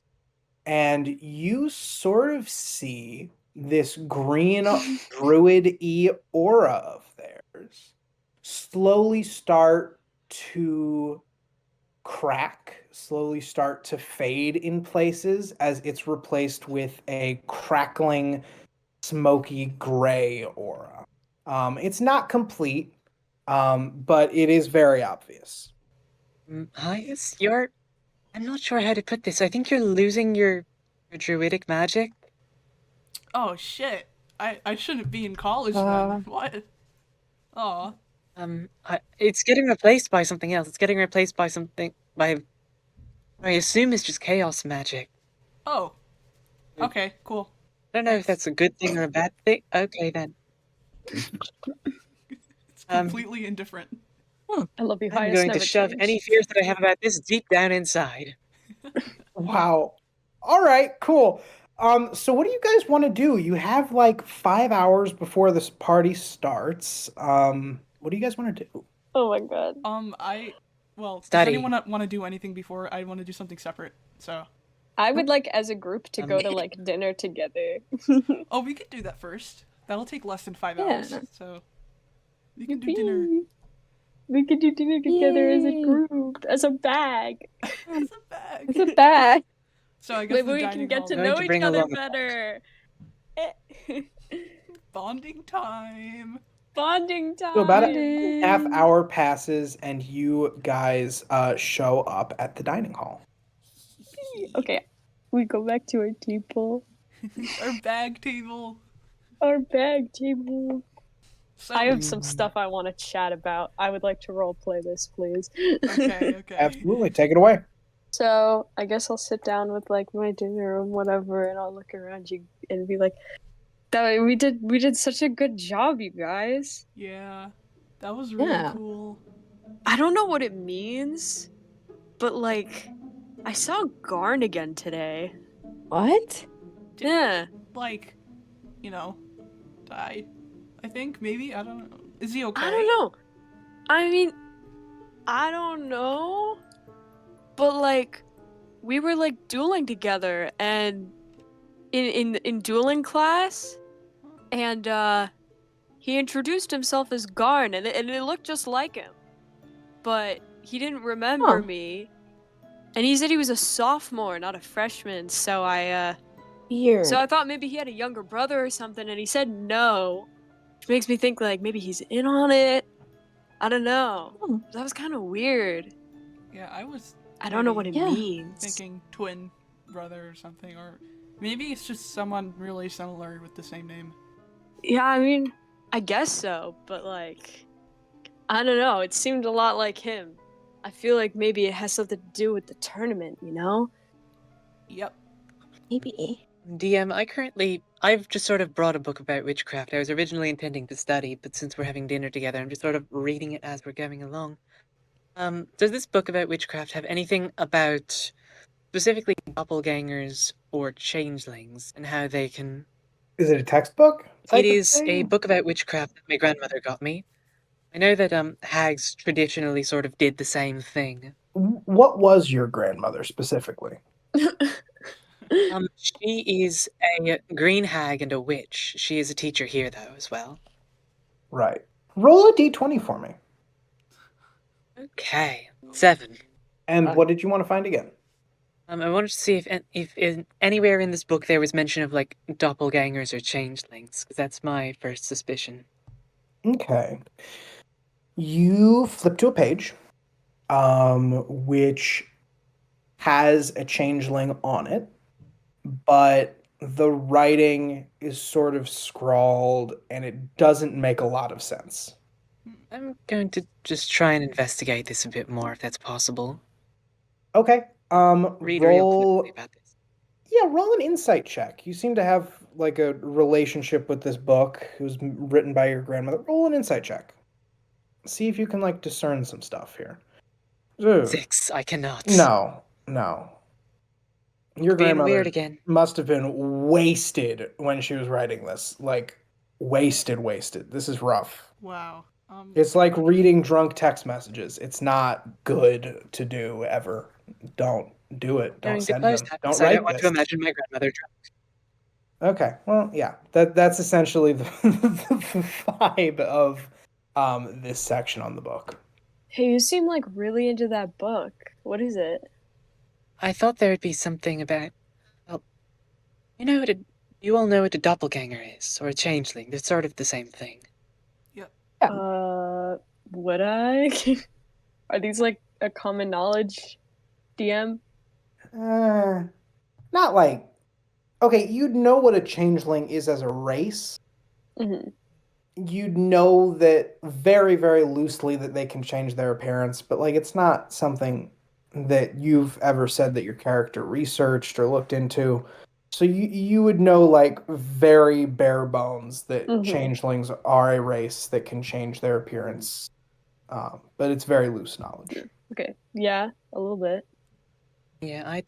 and you sort of see this green druid-y aura of theirs slowly start to crack, slowly start to fade in places as it's replaced with a crackling, smoky gray aura. It's not complete, but it is very obvious. Hias, I'm not sure how to put this. I think you're losing your druidic magic. Oh shit! I shouldn't be in college then. What? Aw. It's getting replaced by something else. It's getting replaced by something I assume it's just chaos magic. Oh. Okay. Cool. I don't know if that's a good thing or a bad thing. Okay then. It's completely indifferent. I love you, I'm Hias. going to never shove change. any fears that I have about this deep down inside. Wow. All right, cool. So what do you guys want to do? You have like 5 hours before this party starts. What do you guys want to do? Oh my God. Does Study. anyone want to do anything before? I want to do something separate. So. I would like, as a group, to go to like dinner together. Oh, we could do that first. That'll take less than 5 Yeah. hours. So. We can do dinner. We could do dinner together as a Yay. group, as a bag. It's a bag. It's a bag. So I guess Maybe the we can dining get hall to then. know to each bring other along a better. Bonding time. Bonding time. So about a half hour passes, and you guys show up at the dining hall. Okay, we go back to our table. Our bag table. Our bag table. So, I have some stuff I want to chat about. I would like to role play this, please. okay. Absolutely, take it away. So I guess I'll sit down with like my dinner or whatever, and I'll look around you and be like, "That we did such a good job, you guys." Yeah, that was really cool. I don't know what it means, but like, I saw Garn again today. What? Yeah. Like, died. I think maybe, I don't know. Is he okay? I don't know. I mean, I don't know. But like, we were like dueling together, and in dueling class, and he introduced himself as Garn, and it looked just like him, but he didn't remember me, and he said he was a sophomore, not a freshman. So Weird. So I thought maybe he had a younger brother or something, and he said no, which makes me think like maybe he's in on it. I don't know. That was kind of weird. Yeah, I don't know what it means. Thinking twin brother or something, or maybe it's just someone really similar with the same name. Yeah, I mean, I guess so, but like, I don't know. It seemed a lot like him. I feel like maybe it has something to do with the tournament, you know? Yep. Maybe. DM, I've just sort of brought a book about witchcraft. I was originally intending to study, but since we're having dinner together, I'm just sort of reading it as we're going along. Does this book about witchcraft have anything about specifically doppelgangers or changelings and how they can... Is it a textbook? It is a book about witchcraft that my grandmother got me. I know that hags traditionally sort of did the same thing. What was your grandmother specifically? She is a green hag and a witch. She is a teacher here, though, as well. Right. Roll a d20 for me. Okay. 7. And what did you want to find again? I wanted to see if anywhere in this book there was mention of, like, doppelgangers or changelings, because that's my first suspicion. Okay. You flip to a page, which has a changeling on it, but the writing is sort of scrawled and it doesn't make a lot of sense. I'm going to just try and investigate this a bit more, if that's possible. Okay. Read real quickly about this. Yeah, roll an insight check. You seem to have like a relationship with this book. It was written by your grandmother. Roll an insight check. See if you can like discern some stuff here. Ooh. 6. I cannot. No. Your Being grandmother weird again. must have been wasted when she was writing this. Like wasted. This is rough. Wow. It's like reading drunk text messages. It's not good to do ever. Don't do it. Don't send them. Don't write I don't want to this. imagine my grandmother drunk. Okay, well, yeah, that's essentially the vibe of this section on the book. Hey, you seem like really into that book. What is it? I thought there would be something about... Well, you all know what a doppelganger is, or a changeling. They're sort of the same thing. Yep. Would I? Are these like a common knowledge, DM? Not like... Okay, you'd know what a changeling is as a race. Mm-hmm. You'd know that very, very loosely that they can change their appearance, but like it's not something that you've ever said that your character researched or looked into. So you would know like very bare bones that changelings are a race that can change their appearance. But it's very loose knowledge. Okay, yeah, a little bit. Yeah, I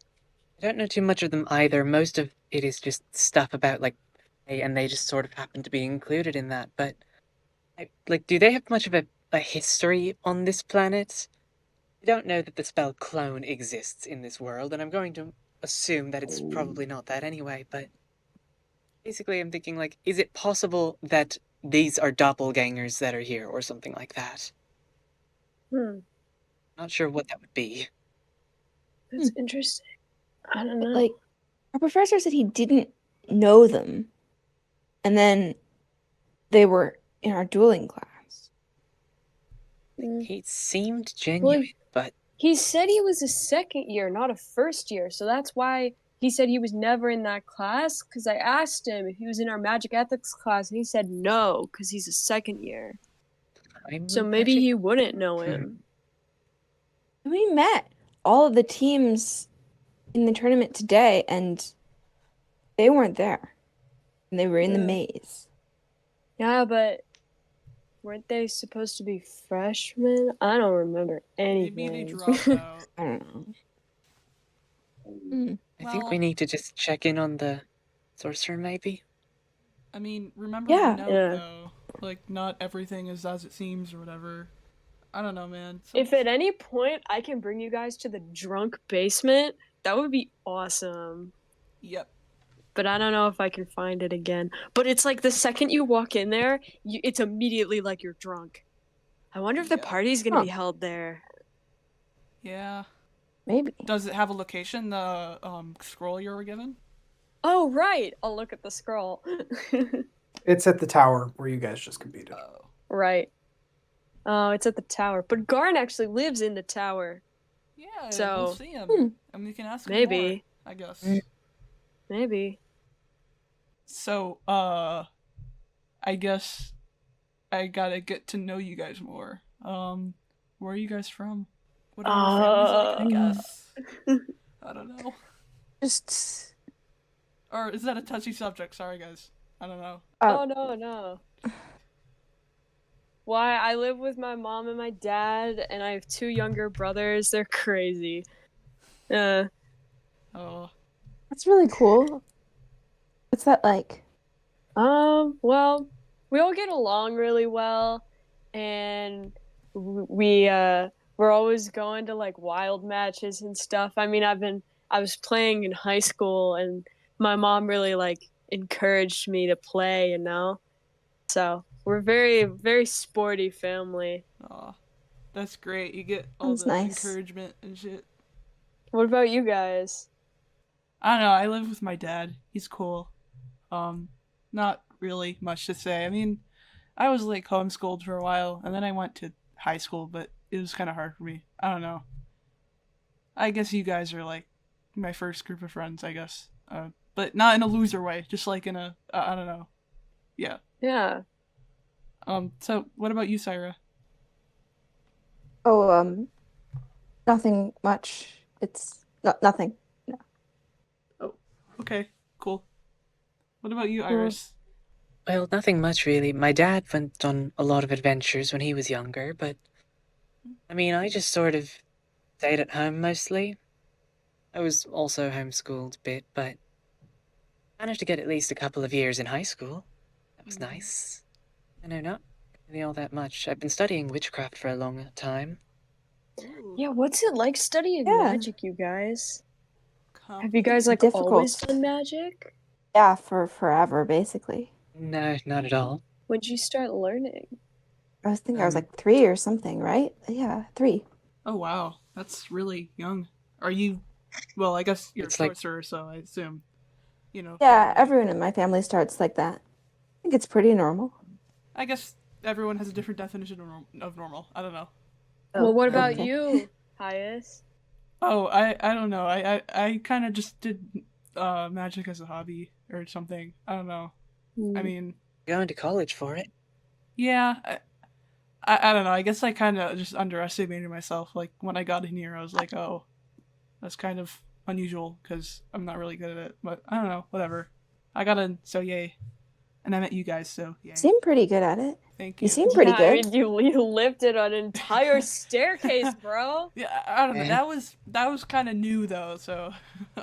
don't know too much of them either. Most of it is just stuff about, like, and they just sort of happen to be included in that. But, do they have much of a history on this planet? I don't know that the spell clone exists in this world, and I'm going to assume that it's probably not that anyway, but basically I'm thinking, like, is it possible that these are doppelgangers that are here, or something like that? Not sure what that would be. That's interesting. I don't know. Like, our professor said he didn't know them. And then they were in our dueling class. He seemed genuine, but... He said he was a second year, not a first year, so that's why he said he was never in that class, because I asked him if he was in our magic ethics class, and he said no, because he's a second year. So maybe he wouldn't know him. We met all of the teams in the tournament today, and they weren't there. And they were in the maze. Yeah, but weren't they supposed to be freshmen? I don't remember anything. Maybe they dropped out. I don't know. I think we need to just check in on the sorcerer, maybe? I mean, remember the note, though. Like, not everything is as it seems or whatever. I don't know, man. If at any point I can bring you guys to the drunk basement, that would be awesome. Yep. But I don't know if I can find it again. But it's like the second you walk in there, it's immediately like you're drunk. I wonder if the party's going to be held there. Yeah. Maybe. Does it have a location, the scroll you were given? Oh, right. I'll look at the scroll. It's at the tower where you guys just competed. Right. Oh, it's at the tower. But Garn actually lives in the tower. Yeah, so we'll see him. And we can ask him more, I guess. Maybe. So, I guess I gotta get to know you guys more. Where are you guys from? What are your families like, I guess? I don't know. Just... Or is that a touchy subject? Sorry, guys. I don't know. Oh, no. Why? I live with my mom and my dad, and I have 2 younger brothers. They're crazy. Oh. That's really cool. What's that like? Well, we all get along really well, and we're always going to like wild matches and stuff. I mean, I was playing in high school, and my mom really like encouraged me to play, you know? So we're very, very sporty family. Aw, that's great. You get all the encouragement and shit. What about you guys? I don't know. I live with my dad. He's cool. Not really much to say. I mean, I was like homeschooled for a while, and then I went to high school, but it was kind of hard for me. I don't know. I guess you guys are like my first group of friends, I guess. But not in a loser way, just like in a, I don't know. Yeah. Yeah. So what about you, Cyra? Oh, nothing much. It's nothing. No. Oh, okay, cool. What about you, Iris? Well, nothing much really. My dad went on a lot of adventures when he was younger, but I mean, I just sort of stayed at home mostly. I was also homeschooled a bit, but managed to get at least a couple of years in high school. That was nice. I know, not really all that much. I've been studying witchcraft for a long time. Yeah, what's it like studying magic, you guys? Have you guys like always done magic? Yeah, for forever, basically. No, not at all. When did you start learning? I was thinking I was like 3 or something, right? Yeah, 3. Oh wow, that's really young. Are you? Well, I guess you're a sorcerer, so I assume, you know. Yeah, everyone in my family starts like that. I think it's pretty normal. I guess everyone has a different definition of normal. I don't know. Well, what about you, Hias? Oh, I don't know. I kind of just did magic as a hobby or something. I don't know. I mean, going to college for it. Yeah, I don't know. I guess I kind of just underestimated myself. Like when I got in here, I was like, oh, that's kind of unusual because I'm not really good at it. But I don't know. Whatever. I got in, so yay. And I met you guys, so yay. You seem pretty good at it. Thank you. You seem pretty good. I mean, you lifted an entire staircase, bro. Yeah, I don't know. That was kind of new though, so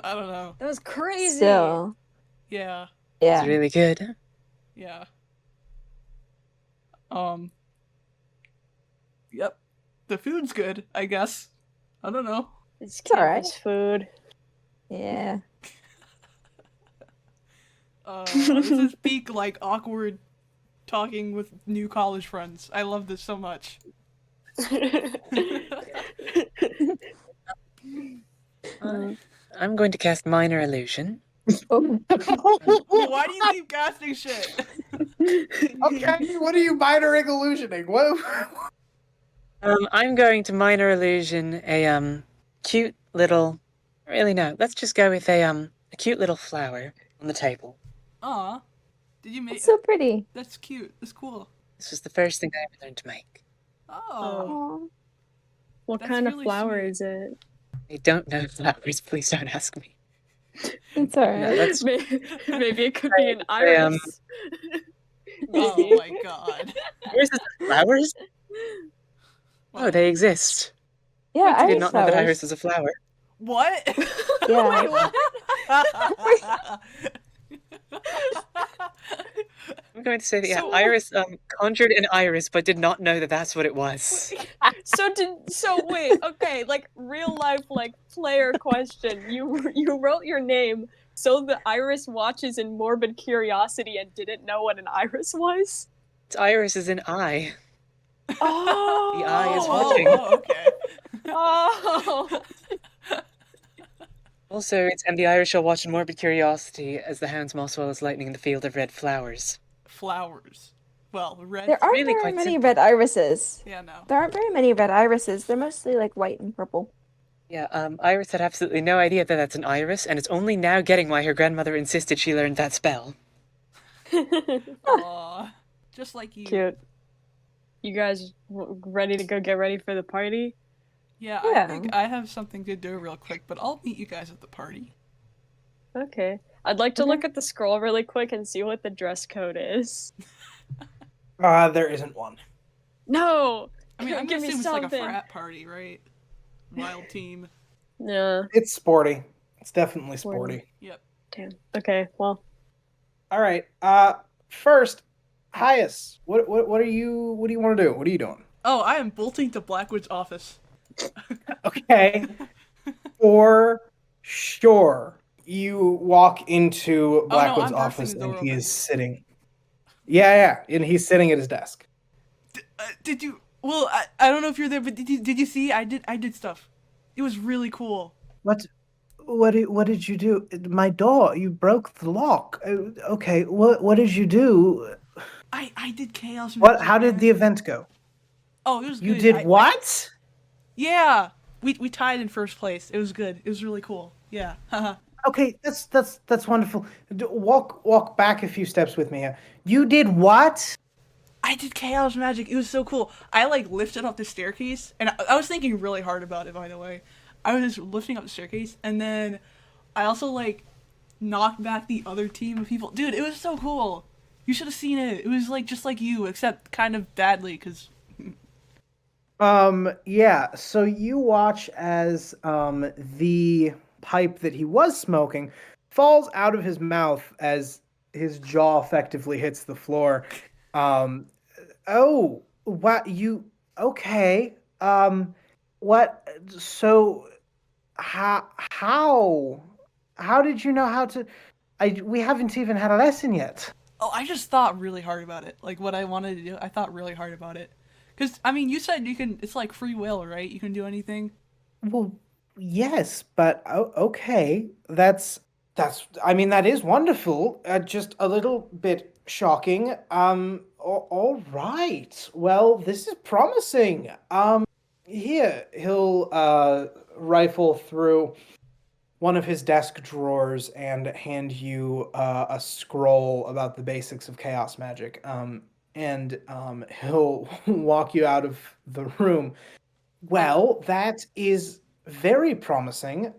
I don't know. That was crazy. Still. Yeah. Yeah. It's really good. Yeah. Yep. The food's good, I guess. I don't know. It's campus food. Yeah. This is peak like awkward talking with new college friends. I love this so much. I'm going to cast Minor Illusion. Why do you keep casting shit? Okay, what are you minoring illusioning? What? I'm going to minor illusion a cute little. Really no. Let's just go with a cute little flower on the table. Aw, did you make? It's so pretty. That's cute. That's cool. This was the first thing I ever learned to make. Oh, What That's kind of really flower sweet. is it? I don't know flowers. Please don't ask me. It's alright. No, that's Maybe it could be an I, iris. oh my god. irises are flowers. Oh, they exist. Yeah, I did iris not know that flowers. iris is a flower. What? Yeah. Wait, what? I'm going to say that So- Iris conjured an iris, but did not know that that's what it was. Wait, okay, like real life, like player question. You wrote your name so the iris watches in morbid curiosity and didn't know what an iris was? Iris is an eye. Oh, The eye is watching. Oh, okay. Oh, Also, and the iris shall watch in morbid curiosity as the hounds moss well as lightning in the field of red flowers. Flowers. Well, red. There aren't really very quite many simple. red irises. Yeah, no. There aren't very many red irises. They're mostly like white and purple. Yeah, Iris had absolutely no idea that that's an iris, and it's only now getting why her grandmother insisted she learned that spell. Aw, just like you. cute. You guys ready to go get ready for the party? Yeah, Yeah. I think I have something to do real quick, but I'll meet you guys at the party. Okay. I'd like to look at the scroll really quick and see what the dress code is. There isn't one. No! I mean, I'm Give gonna me assume it's like a something. frat party, right? Wild team. No. It's sporty. It's definitely sporty. Yep. Damn. Okay, well. All right. First, Hias, what do you want to do? What are you doing? Oh, I am bolting to Blackwood's office. Okay. For sure. You walk into Blackwood's I'm bursting office the door and he open. is sitting. Yeah, and he's sitting at his desk. Did you? Well, I don't know if you're there, but did you see? I did stuff. It was really cool. What did you do? My door. You broke the lock. Okay. What did you do? I did chaos. What? magic, How did man. the event go? Oh, it was You good. did what? Yeah, we tied in first place. It was good. It was really cool. Yeah. Haha. Okay, that's wonderful. Walk back a few steps with me here. You did what? I did chaos magic. It was so cool. I like lifted up the staircase, and I was thinking really hard about it. By the way, I was just lifting up the staircase, and then I also like knocked back the other team of people. Dude, it was so cool. You should have seen it. It was like just like you, except kind of badly, cause Yeah, so you watch as the pipe that he was smoking falls out of his mouth as his jaw effectively hits the floor. Oh, what you okay. What so how did you know how to we haven't even had a lesson yet. oh, I just thought really hard about it. Like what I wanted to do, I thought really hard about it. Cause I mean, you said you can. It's like free will, right? You can do anything. Well, yes, but okay. That's I mean that is wonderful. Just a little bit shocking. All right. Well, this is promising. Here he'll rifle through one of his desk drawers and hand you a scroll about the basics of chaos magic. And he'll walk you out of the room. Well, that is very promising.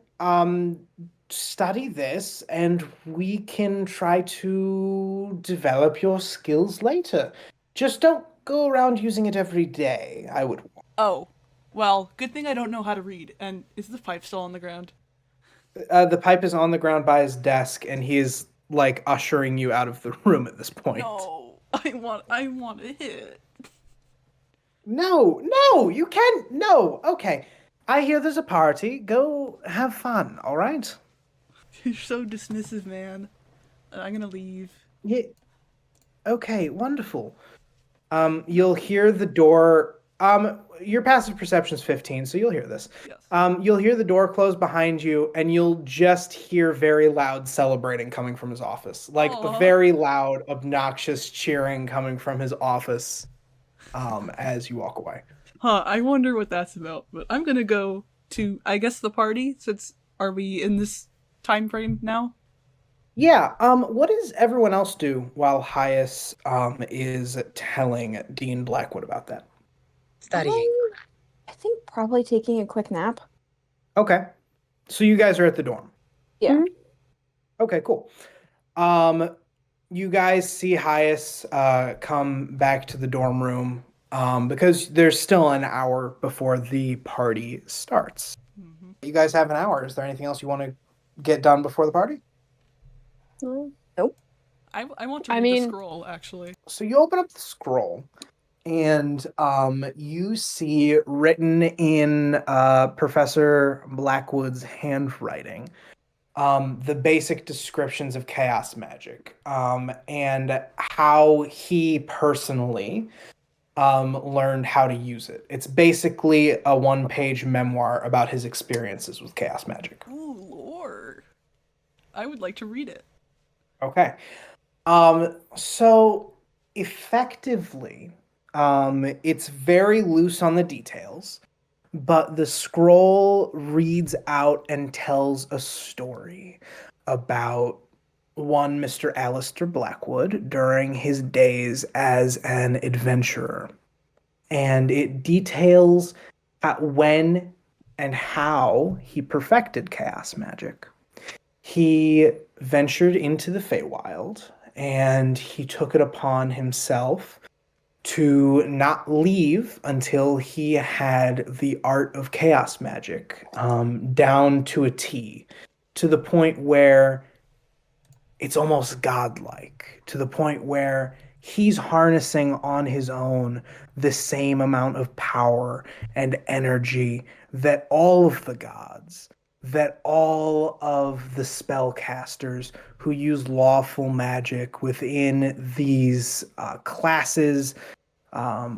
Study this, and we can try to develop your skills later. Just don't go around using it every day, I would. Oh, well, good thing I don't know how to read. And is the pipe still on the ground? The pipe is on the ground by his desk, and he is, like, ushering you out of the room at this point. No, I want to hit. No, you can't. No, okay. I hear there's a party. Go have fun, all right? You're so dismissive, man. I'm gonna leave. Yeah. Okay, wonderful. You'll hear the door. your passive perception is 15, so you'll hear this. Yes. You'll hear the door close behind you, and you'll just hear very loud celebrating coming from his office. Like very loud, obnoxious cheering coming from his office as you walk away. I wonder what that's about. But I'm gonna go to, I guess, the party, since are we in this time frame now? Yeah, what does everyone else do while Hias is telling Dean Blackwood about that? Studying. I think probably taking a quick nap. Okay. So you guys are at the dorm. Yeah. Mhm. Okay, cool. You guys see Hias come back to the dorm room because there's still an hour before the party starts. Mm-hmm. You guys have an hour. Is there anything else you want to get done before the party? Nope. I want to read the scroll, actually. So you open up the scroll, and you see written in Professor Blackwood's handwriting the basic descriptions of chaos magic and how he personally learned how to use it. It's basically a one-page memoir about his experiences with chaos magic. Oh, Lord. I would like to read it. Okay. So effectively, it's very loose on the details, but the scroll reads out and tells a story about one Mr. Alistair Blackwood during his days as an adventurer. And it details when and how he perfected chaos magic. He ventured into the Feywild, and he took it upon himself to not leave until he had the art of chaos magic down to a T, to the point where it's almost godlike, to the point where he's harnessing on his own the same amount of power and energy that all of the gods, that all of the spellcasters who use lawful magic within these classes,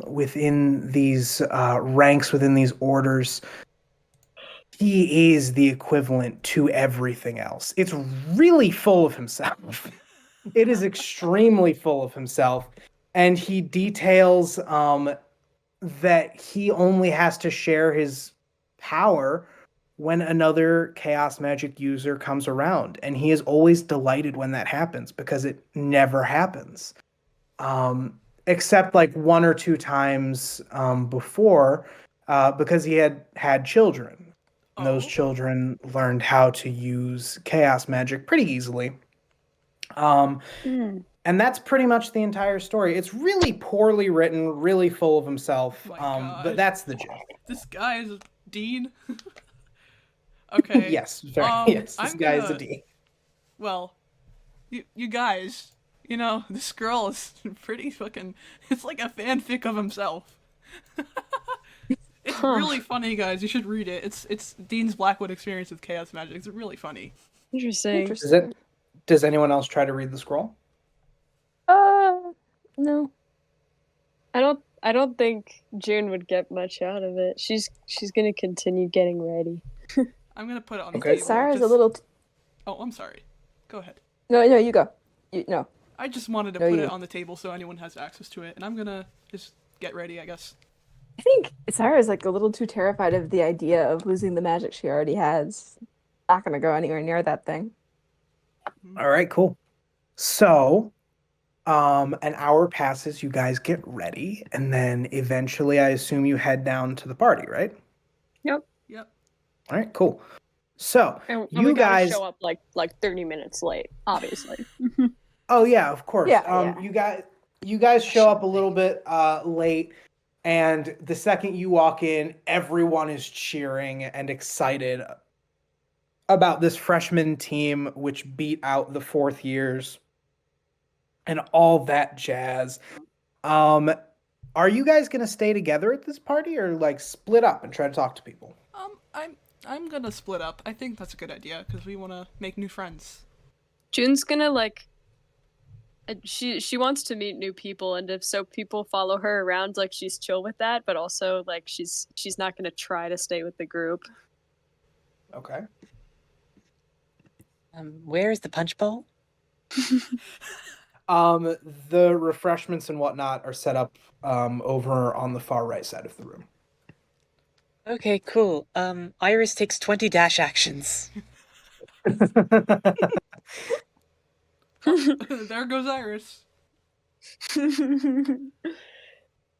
within these ranks, within these orders, he is the equivalent to everything else. It's really full of himself. It is extremely full of himself. And he details that he only has to share his power when another chaos magic user comes around. And he is always delighted when that happens because it never happens. Except like one or two times before because he had children. And those children learned how to use chaos magic pretty easily. And that's pretty much the entire story. It's really poorly written, really full of himself. But that's the gist. This guy is a dean. Okay. Yes, yes. This guy is a dean. Well, you guys, you know, this girl is pretty fucking. It's like a fanfic of himself. It's really funny, guys. You should read it. It's Dean's Blackwood experience with chaos magic. It's really funny. Interesting. Does anyone else try to read the scroll? No. I don't think June would get much out of it. She's gonna continue getting ready. I'm gonna put it on the Okay. table. Cyra's a little. Oh, I'm sorry. Go ahead. No, you go. No. I just wanted to put it on the table so anyone has access to it, and I'm gonna just get ready, I guess. I think Cyra's like a little too terrified of the idea of losing the magic she already has. Not gonna go anywhere near that thing. All right, cool. So, an hour passes, you guys get ready, and then eventually I assume you head down to the party, right? Yep. All right, cool. So, And you we guys gotta show up like 30 minutes late, obviously. Oh yeah, of course. Yeah. You guys show up a little bit late, and the second you walk in, everyone is cheering and excited about this freshman team which beat out the fourth years and all that jazz. Are you guys gonna stay together at this party or like split up and try to talk to people? I'm gonna split up. I think that's a good idea because we want to make new friends. June's gonna like she wants to meet new people, and if so, people follow her around, like she's chill with that, but also like she's not gonna try to stay with the group. Okay. Where is the punch bowl? The refreshments and whatnot are set up over on the far right side of the room. Okay, cool. Iris takes 20 dash actions. There goes Iris. And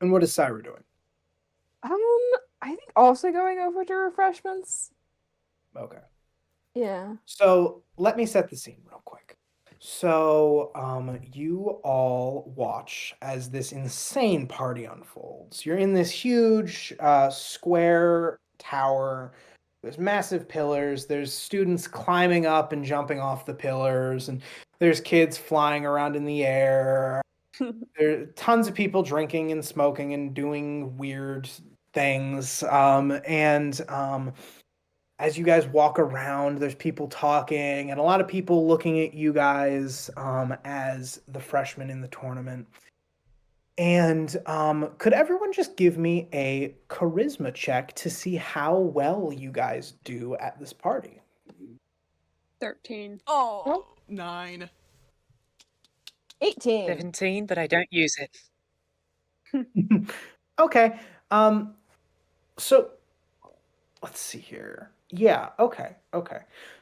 what is Cyra doing? I think also going over to refreshments. Okay. Yeah. So let me set the scene real quick. So you all watch as this insane party unfolds. You're in this huge square tower. There's massive pillars. There's students climbing up and jumping off the pillars, and there's kids flying around in the air. There are tons of people drinking and smoking and doing weird things. As you guys walk around, there's people talking and a lot of people looking at you guys as the freshmen in the tournament. And could everyone just give me a charisma check to see how well you guys do at this party? 13. Oh, 9. 18. 17, but I don't use it. Okay. So let's see here. Yeah, okay.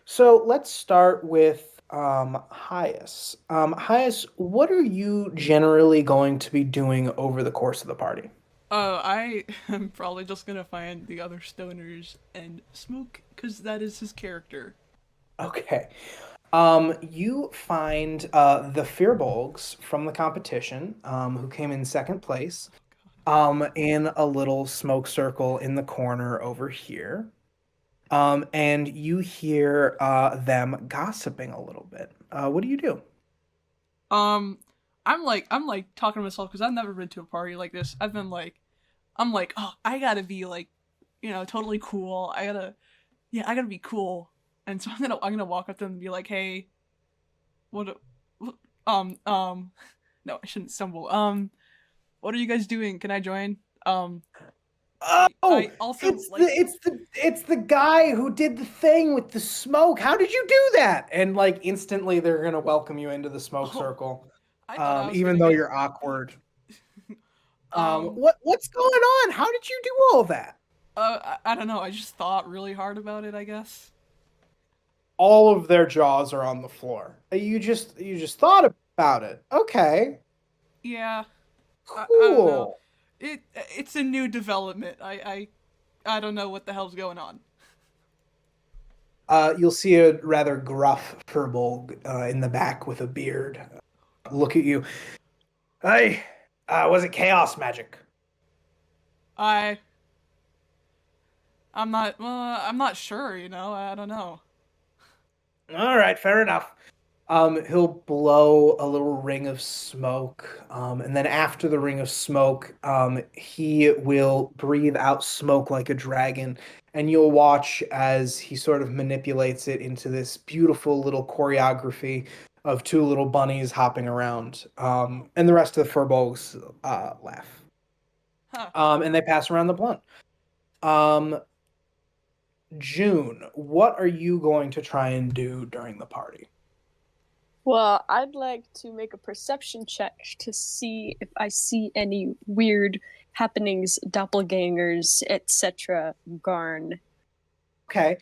So let's start with Hias. Hias, what are you generally going to be doing over the course of the party? I am probably just gonna find the other stoners and smoke, because that is his character. Okay. You find the Fearbolgs from the competition, who came in second place, in a little smoke circle in the corner over here. And you hear them gossiping a little bit. What do you do? I'm like talking to myself because I've never been to a party like this. I'm like, oh, I gotta be like, totally cool. I gotta be cool. And so I'm gonna walk up to them and be like, hey, no, I shouldn't stumble. What are you guys doing? Can I join? I also it's the guy who did the thing with the smoke. How did you do that? And like instantly they're gonna welcome you into the smoke circle. I thought I was Even gonna though get- you're awkward. What's going on? How did you do all that? I don't know. I just thought really hard about it, I guess. All of their jaws are on the floor. You just thought about it. Okay. Yeah. Cool. I don't know. It's a new development. I don't know what the hell's going on. You'll see a rather gruff Furbolg in the back with a beard look at you. Hey, was it chaos magic? I'm not sure, I don't know. All right, fair enough. He'll blow a little ring of smoke, and then after the ring of smoke, he will breathe out smoke like a dragon, and you'll watch as he sort of manipulates it into this beautiful little choreography of two little bunnies hopping around, and the rest of the Furbolgs laugh. Huh. And they pass around the blunt. June, what are you going to try and do during the party? Well, I'd like to make a perception check to see if I see any weird happenings, doppelgangers, etc. Garn. Okay.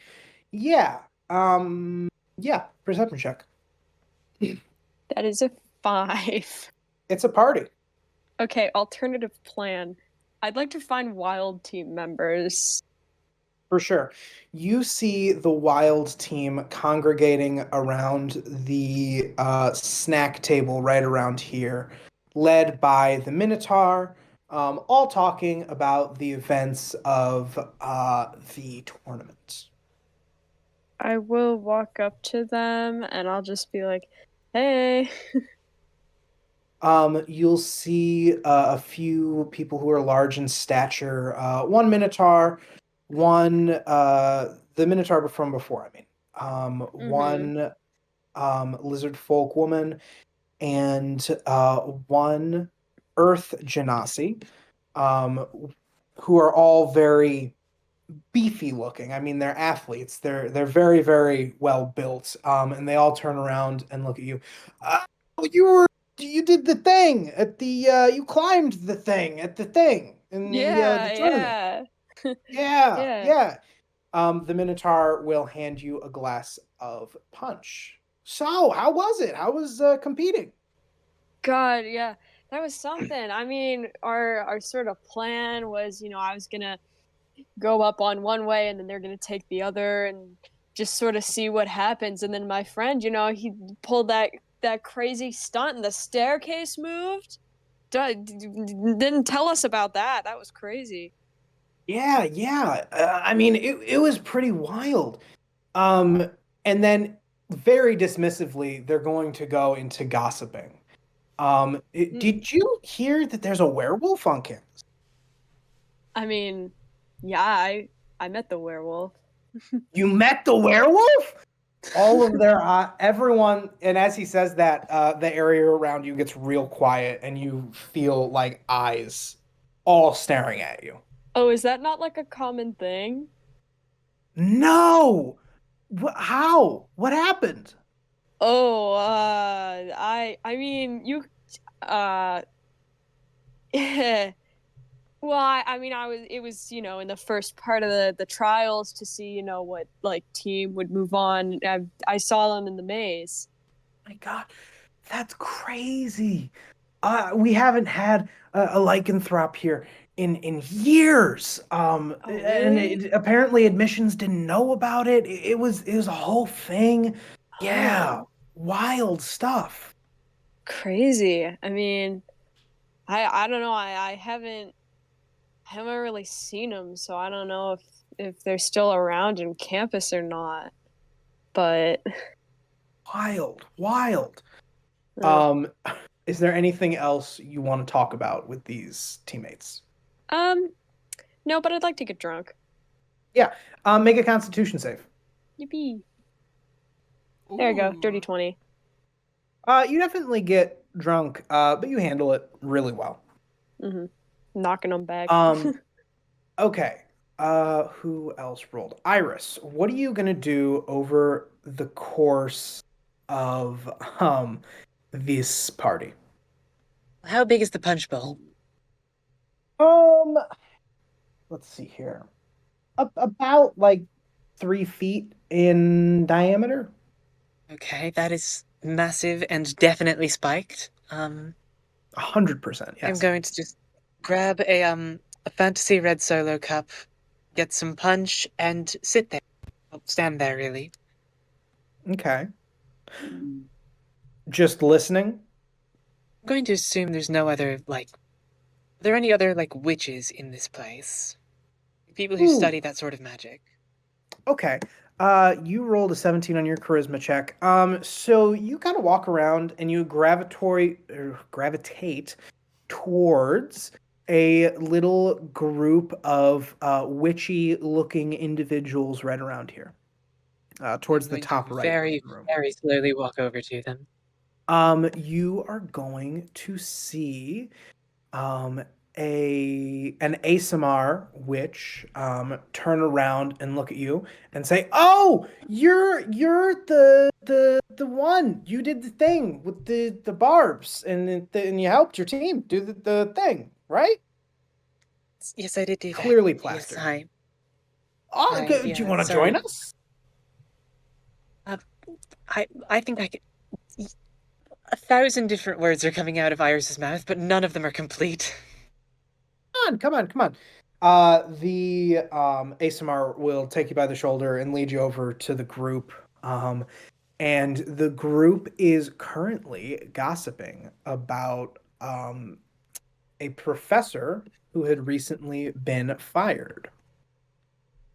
Yeah. Yeah, perception check. That is a 5. It's a party. Okay, alternative plan. I'd like to find wild team members. For sure. You see the wild team congregating around the snack table right around here, led by the Minotaur, all talking about the events of the tournament. I will walk up to them and I'll just be like, hey. You'll see a few people who are large in stature. One Minotaur, one the Minotaur from before. I mean, one lizard folk woman, and one Earth Genasi, who are all very beefy looking. I mean, they're athletes. They're very, very well built. And they all turn around and look at you. Oh, you did the thing at the you climbed the thing at the thing in the tournament. Yeah, Yeah. yeah. The Minotaur will hand you a glass of punch. So, how was it? How was competing? God, yeah. That was something. I mean, our sort of plan was, I was gonna go up on one way and then they're gonna take the other and just sort of see what happens. And then my friend, he pulled that crazy stunt and the staircase moved. Didn't tell us about that. That was crazy. Yeah, yeah. I mean, it was pretty wild. And then very dismissively, they're going to go into gossiping. Did you hear that there's a werewolf on campus? I mean, yeah, I met the werewolf. You met the werewolf? All of their everyone, and as he says that, the area around you gets real quiet, and you feel like eyes all staring at you. Oh, is that not like a common thing? No. How? What happened? Oh, I mean, you, well, I mean, it was, in the first part of the trials to see, what like team would move on. I saw them in the maze. My God, that's crazy. We haven't had a lycanthrope here in years. Oh, And really? apparently admissions didn't know about it. It was a whole thing. Yeah, Oh, wild stuff. crazy. I mean, I don't know. I haven't really seen them, so I don't know if they're still around in campus or not. But Wild, wild. uh, Is there anything else you want to talk about with these teammates? um, no, but I'd like to get drunk. Yeah. Make a Constitution save. Yippee! There you go, dirty Ooh. 20. You definitely get drunk, but you handle it really well. Mm-hmm. Knocking them back. Okay. Who else rolled? Iris, what are you gonna do over the course of this party? How big is the punch bowl? Um, let's see here. About like 3 feet in diameter. Okay, that is massive and definitely spiked. 100%, I'm yes. going to just grab a fantasy red solo cup, get some punch, and sit there. Well, stand there, really. Okay. Just listening? I'm going to assume there's no other, are there any other, witches in this place? People who Ooh. study that sort of magic. Okay. You rolled a 17 on your charisma check. So you kind of walk around and you gravitate towards a little group of witchy-looking individuals right around here. Towards the top right very, of the room. very slowly walk over to them. You are going to see an ASMR witch turn around and look at you and say, "Oh, you're the one. You did the thing with the barbs and you helped your team do the thing, right?" Yes, I did do that. Clearly plastered. Yes, hi. Oh, do you want to join us? I think I could. 1,000 different words are coming out of Iris's mouth, but none of them are complete. Come on. The ASMR will take you by the shoulder and lead you over to the group. And the group is currently gossiping about a professor who had recently been fired.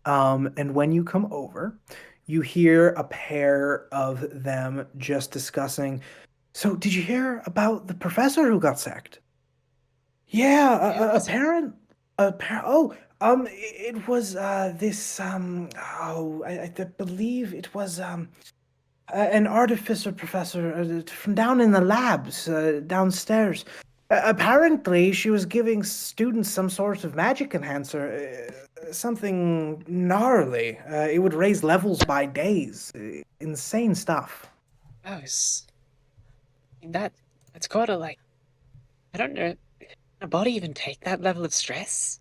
And when you come over, you hear a pair of them just discussing, "So, did you hear about the professor who got sacked?" Yeah, it was this I believe it was an artificer professor from down in the labs downstairs. Apparently, she was giving students some sort of magic enhancer, something gnarly. It would raise levels by days. Insane stuff. Oh, that's quite a, like, I don't know, can a body even take that level of stress?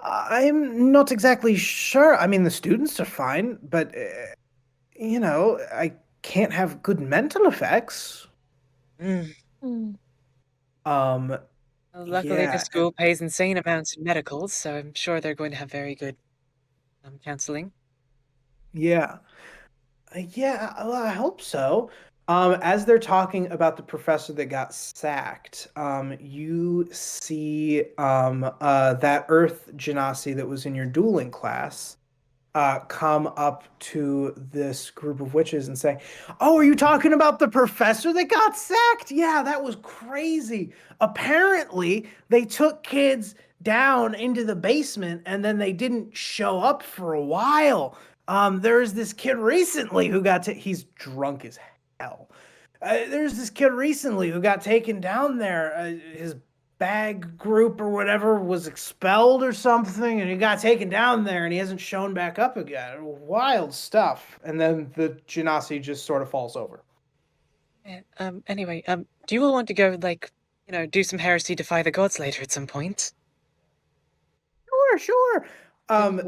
I'm not exactly sure. I mean, the students are fine, but, I can't have good mental effects. Well, luckily, the Yeah. school pays insane amounts in medicals, so I'm sure they're going to have very good counseling. Yeah. Yeah, well, I hope so. As they're talking about the professor that got sacked, you see that Earth Genasi that was in your dueling class come up to this group of witches and say, "Oh, are you talking about the professor that got sacked? Yeah, that was crazy. Apparently, they took kids down into the basement and then they didn't show up for a while. There's this kid recently who he's drunk as hell. There's this kid recently who got taken down there. His bag group or whatever was expelled or something, and he got taken down there and he hasn't shown back up again. Wild stuff." And then the Genasi just sort of falls over. Yeah, anyway, do you all want to go, like, do some heresy, defy the gods later at some point? Sure.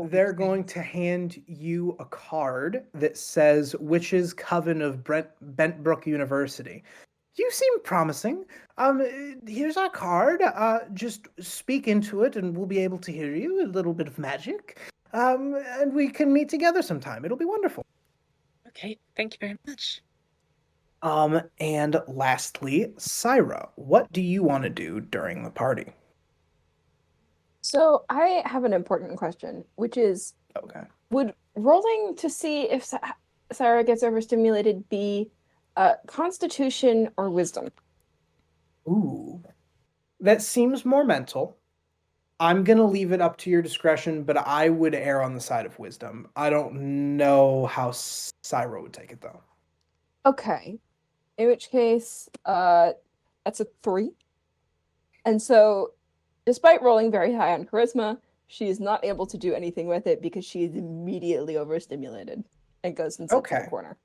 They're going to hand you a card that says Witches Coven of Bentbrook University. You seem promising. Here's our card. Just speak into it and we'll be able to hear you. A little bit of magic. And we can meet together sometime. It'll be wonderful. Okay, thank you very much. And lastly, Cyra, what do you want to do during the party? So I have an important question, which is, Okay. Would rolling to see if Cyra gets overstimulated be Constitution or Wisdom? Ooh. That seems more mental. I'm going to leave it up to your discretion, but I would err on the side of Wisdom. I don't know how Cyra would take it, though. Okay. In which case, that's a 3. And so, despite rolling very high on Charisma, she is not able to do anything with it because she is immediately overstimulated and goes and sits in the corner.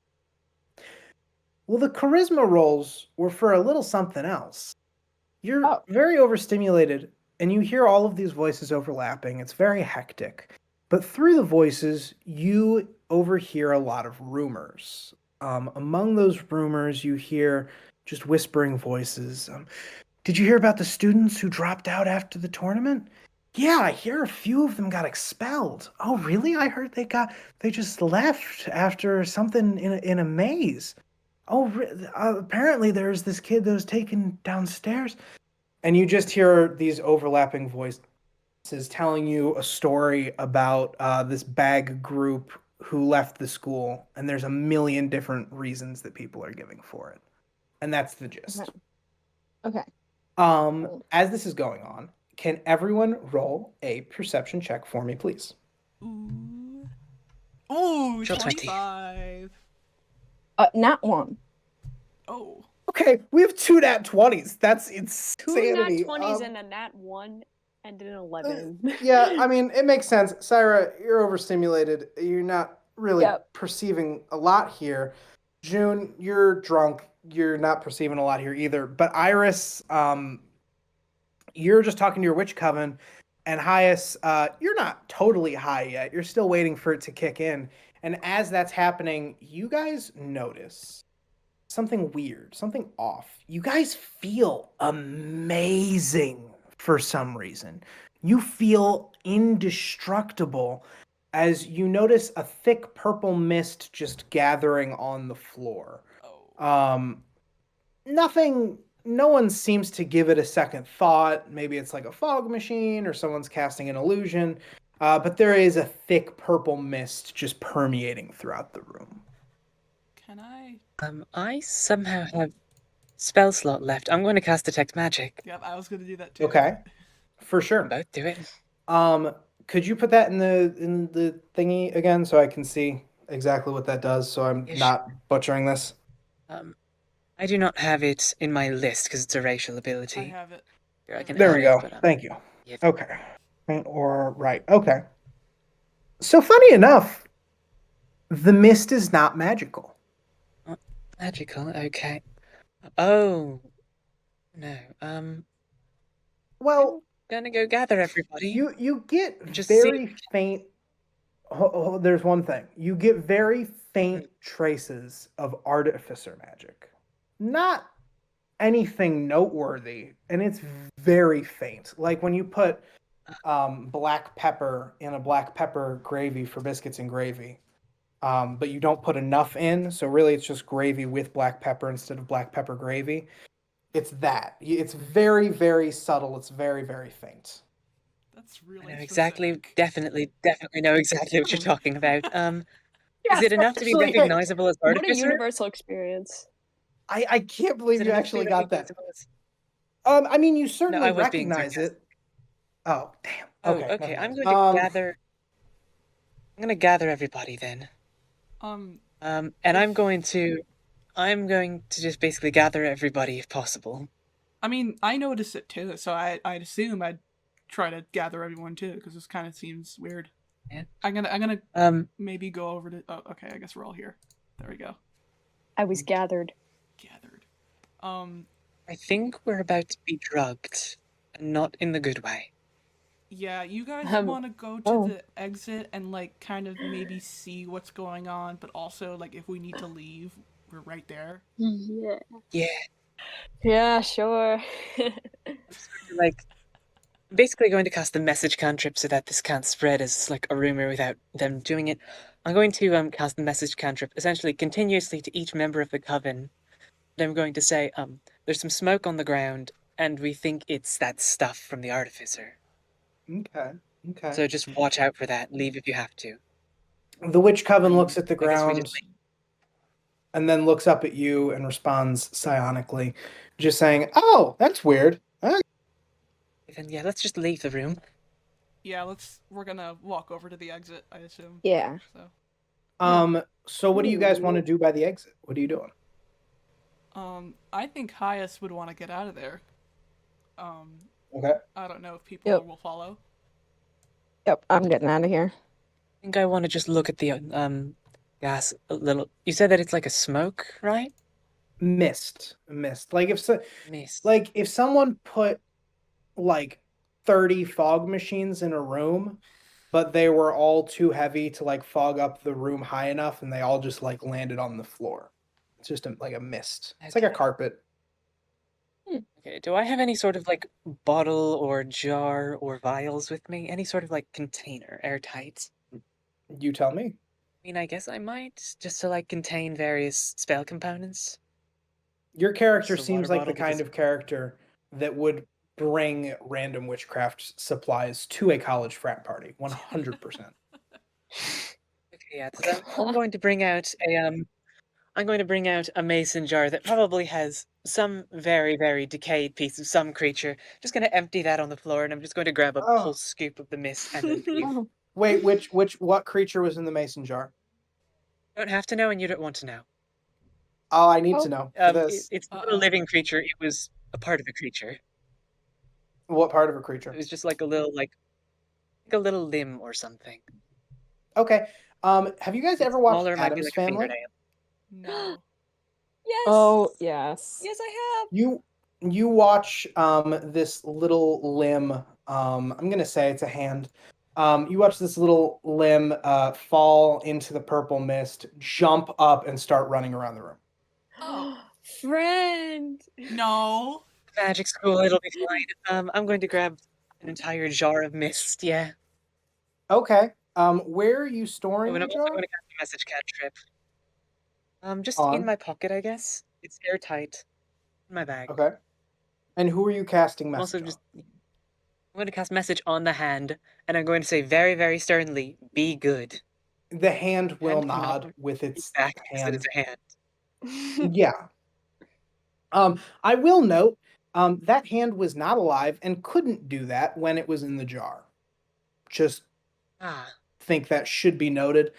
Well, the Charisma rolls were for a little something else. You're very overstimulated, and you hear all of these voices overlapping. It's very hectic. But through the voices, you overhear a lot of rumors. Among those rumors, you hear just whispering voices. Did you hear about the students who dropped out after the tournament? Yeah, I hear a few of them got expelled. Oh, really? I heard they just left after something in a maze. Oh, apparently there's this kid that was taken downstairs. And you just hear these overlapping voices telling you a story about this bag group who left the school. And there's a million different reasons that people are giving for it. And that's the gist. Okay. As this is going on, can everyone roll a perception check for me, please? Ooh, Sure, 25. Nat 1. Oh. Okay, we have 2 nat 20s. That's insanity. 2 nat 20s and a nat 1 and an 11. Yeah, I mean, it makes sense. Cyra, you're overstimulated. You're not really perceiving a lot here. June, you're drunk. You're not perceiving a lot here either. But Iris, you're just talking to your witch coven. And Hias, you're not totally high yet. You're still waiting for it to kick in. And as that's happening, you guys notice something weird, something off. You guys feel amazing for some reason. You feel indestructible as you notice a thick purple mist just gathering on the floor. No one seems to give it a second thought. Maybe it's like a fog machine or someone's casting an illusion. But there is a thick purple mist just permeating throughout the room. Can I? I somehow have spell slot left. I'm going to cast Detect Magic. Yep, I was going to do that too. Okay, for sure. Both do it. Could you put that in the thingy again so I can see? exactly what that does, so I'm Yes. not butchering this? I do not have it in my list because it's a racial ability. I have it. Here, I can There add we go. it, but, Thank you. yeah. Okay. Or right. Okay. So funny enough, the mist is not magical. Magical, okay. Oh, no. Well, I'm gonna go gather everybody. you get Just very faint. There's one thing. You get very faint traces of artificer magic. Not anything noteworthy, and it's very faint. Like when you put black pepper in a black pepper gravy for biscuits and gravy, but you don't put enough in, so really it's just gravy with black pepper instead of black pepper gravy. It's that. It's very, very subtle. It's very, very faint. That's I really know specific. exactly, definitely know exactly what you're talking about. Yeah, Is it enough to be actually, recognizable as what a artificer? universal experience. I can't Is believe it you enough to be actually got that. recognizable as... I mean, you No, certainly I was being recognize sarcastic. it. Oh, damn. Oh, Okay. okay. Never I'm mind. going to gather. I'm gonna gather everybody then. Um, And I'm going to just basically gather everybody if possible. I mean, I noticed it too, so I'd assume I'd try to gather everyone too, because this kind of seems weird. Yeah. I'm gonna maybe go over to. Oh, okay. I guess we're all here. There we go. I was gathered. Gathered. I think we're about to be drugged, and not in the good way. Yeah, you guys want to go to the exit and like kind of maybe see what's going on, but also like if we need to leave, we're right there. Yeah. Yeah. Yeah, sure. Like, basically going to cast the message cantrip so that this can't spread as like a rumor without them doing it. I'm going to cast the message cantrip essentially continuously to each member of the coven. And I'm going to say, there's some smoke on the ground, and we think it's that stuff from the artificer. Okay. Okay. So just watch out for that. Leave if you have to. The witch coven looks at the I guess we ground just and then looks up at you and responds psionically, just saying, "Oh, that's weird." then yeah, let's just leave the room. Yeah, we're gonna walk over to the exit, I assume. Yeah. So what do you guys want to do by the exit? What are you doing? I think Hias would want to get out of there. Okay. I don't know if people will follow. Yep, I'm getting out of here. I think I want to just look at the gas a little. You said that it's like a smoke, right? Mist. Like Mist. like if someone put like 30 fog machines in a room, but they were all too heavy to like fog up the room high enough, and they all just like landed on the floor. It's just like a mist. It's like a carpet. Okay, do I have any sort of like bottle or jar or vials with me? Any sort of like container, airtight? You tell me. I mean, I guess I might, just to like contain various spell components. Your character Just a seems water like the bottle kind because- of character that would bring random witchcraft supplies to a college frat party. 100%. Okay, yeah, so I'm going to bring out a mason jar that probably has some very, very decayed piece of some creature. Just going to empty that on the floor, and I'm just going to grab a whole scoop of the mist and then leave. Wait, what creature was in the mason jar? You don't have to know, and you don't want to know. Oh, I need to know. For this. It's not a living creature. It was a part of a creature. What part of a creature? It was just like a little limb or something. Okay. Have you guys ever watched Smaller, might be Addams like a Family? fingernail. No. Yes. Oh, yes. Yes, I have. You watch this little limb. I'm gonna say it's a hand. You watch this little limb fall into the purple mist, jump up, and start running around the room. Oh. Friend. No. Magic school, it'll be fine. I'm going to grab an entire jar of mist. Yeah. Okay. Where are you storing And the I'm also jar? going to cast a message cantrip. Just On. in my pocket, I guess. It's airtight. In my bag. Okay. And who are you casting I'm also message just. I'm going to cast message on the hand, and I'm going to say very, very sternly, "Be good." on? The hand will And cannot nod with its back because hand. it's a hand. Yeah. I will note, that hand was not alive and couldn't do that when it was in the jar. Just Ah. think that should be noted.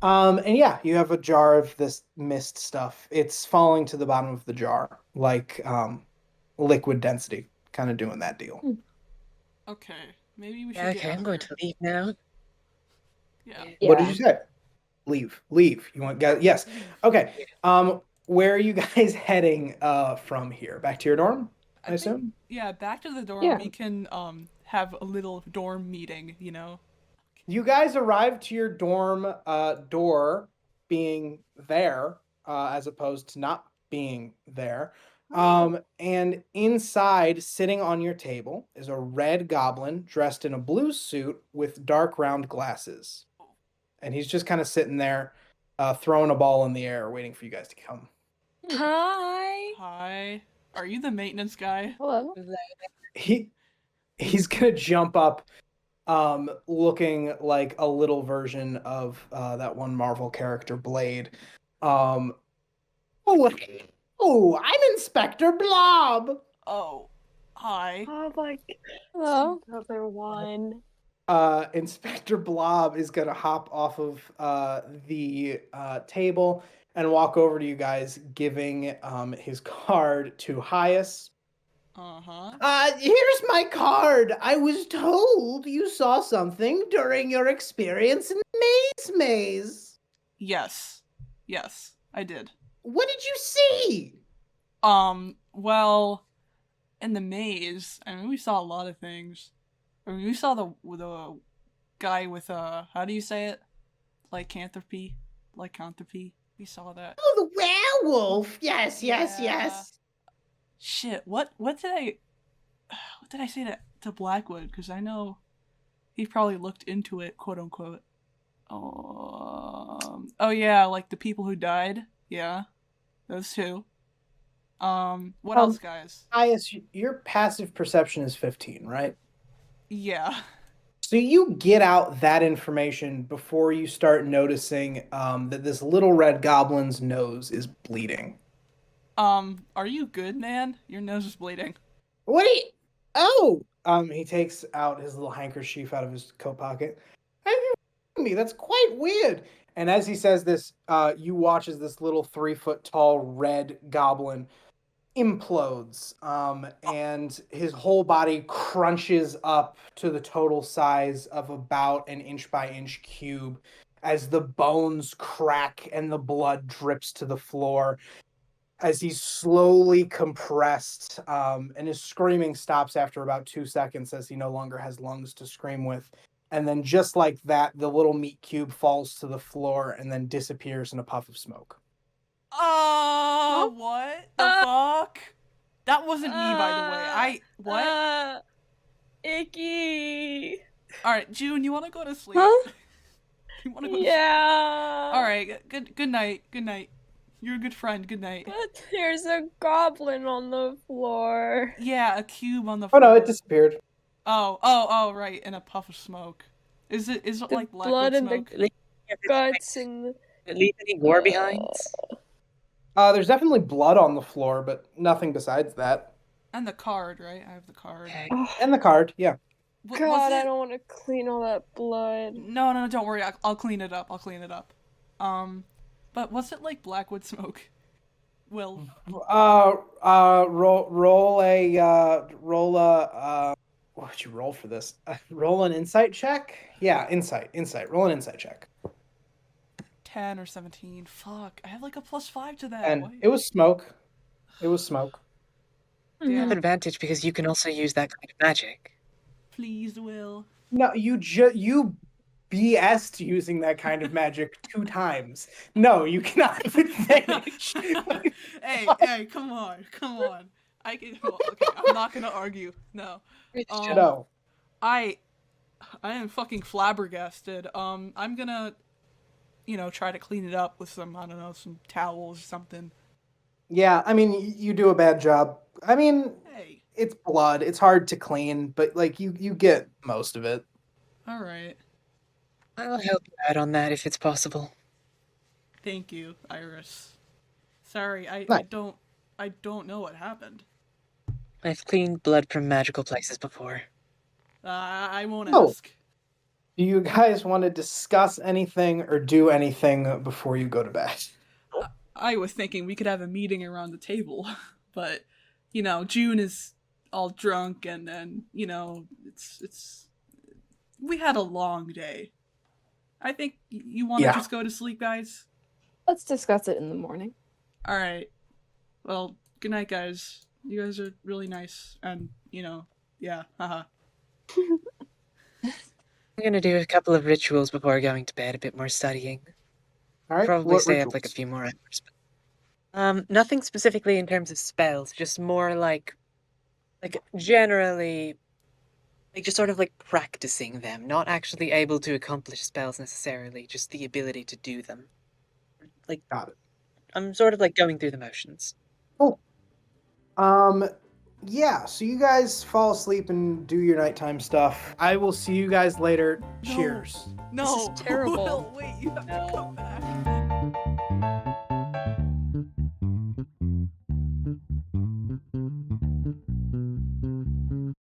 And yeah, you have a jar of this mist stuff. It's falling to the bottom of the jar, like liquid density, kind of doing that deal. Okay, maybe we should get out I'm of going here. to leave now. Yeah. What did you say? Leave. You want guys? Yes. Okay. Where are you guys heading from here? Back to your dorm, I assume? Yeah, back to the dorm. Yeah. We can have a little dorm meeting, you know. You guys arrive to your dorm door being there, as opposed to not being there. And inside, sitting on your table, is a red goblin dressed in a blue suit with dark round glasses. And he's just kind of sitting there, throwing a ball in the air, waiting for you guys to come. Hi. Hi. Are you the maintenance guy? Hello. He's gonna jump up, looking like a little version of that one Marvel character, Blade. Oh, I'm Inspector Blob. Oh, hi. Oh my. Hello. Another one. Inspector Blob is gonna hop off of the table and walk over to you guys, giving his card to Hias. Here's my card. I was told you saw something during your experience in Maze. Yes, I did. What did you see? Well, in the maze, I mean, we saw a lot of things. I mean, we saw the guy with how do you say it? Lycanthropy. We saw that. Oh, the werewolf. Yes. Shit, what did I say to Blackwood? Because I know he probably looked into it, quote unquote. Oh yeah, like the people who died. Yeah, those two. What else, guys? Hias, your passive perception is 15, right? Yeah. So you get out that information before you start noticing that this little red goblin's nose is bleeding. Are you good, man? Your nose is bleeding. What are you... Oh! He takes out his little handkerchief out of his coat pocket. Are you me? That's quite weird. And as he says this, you watch as this little 3-foot tall red goblin implodes, and his whole body crunches up to the total size of about an inch by inch cube as the bones crack and the blood drips to the floor as he's slowly compressed, and his screaming stops after about 2 seconds as he no longer has lungs to scream with. And then just like that, the little meat cube falls to the floor and then disappears in a puff of smoke. What the fuck? That wasn't me, by the way. Icky. Alright, June, you want to go to sleep? Huh? You want to go to Yeah. Alright, good night. You're a good friend. Good night. But there's a goblin on the floor. Yeah, a cube on the floor. Oh no, it disappeared. Oh, right, in a puff of smoke. Is it like blood and smoke? the guts and leave any gore behind? There's definitely blood on the floor, but nothing besides that. And the card, right? I have the card. Okay. And the card, yeah. God, I don't want to clean all that blood. No, don't worry. I'll clean it up. But was it like Blackwood smoke? Will. Roll a what'd you roll for this? Roll an insight check? Yeah, insight. Roll an insight check. 10 or 17. Fuck, I have like a +5 to that. And it was smoke. You have advantage because you can also use that kind of magic. Please, Will. No, you BS'd using that kind of magic 2 times. No, you cannot have advantage. hey, come on. I can. Well, okay, I'm not gonna argue. No. No. I am fucking flabbergasted. I'm gonna, try to clean it up with some, I don't know, some towels or something. Yeah, I mean, you do a bad job. I mean, Hey. It's blood. It's hard to clean, but like you get most of it. All right. I'll help you out on that if it's possible. Thank you, Iris. Sorry, I don't know what happened. I've cleaned blood from magical places before. I won't ask. Do you guys want to discuss anything or do anything before you go to bed? I was thinking we could have a meeting around the table, but June is all drunk, and then it's we had a long day. I think you want to just go to sleep, guys. Let's discuss it in the morning. All right. Well, good night, guys. You guys are really nice, and yeah, haha. I'm gonna do a couple of rituals before going to bed, a bit more studying. All right. Probably what stay rituals? up like a few more hours. But, nothing specifically in terms of spells, just more like generally, like just sort of like practicing them, not actually able to accomplish spells necessarily, just the ability to do them. Like, Got it. I'm sort of like going through the motions. Cool. Yeah, so you guys fall asleep and do your nighttime stuff. I will see you guys later. No. Cheers. No. This is terrible. Will, wait, you have to come back.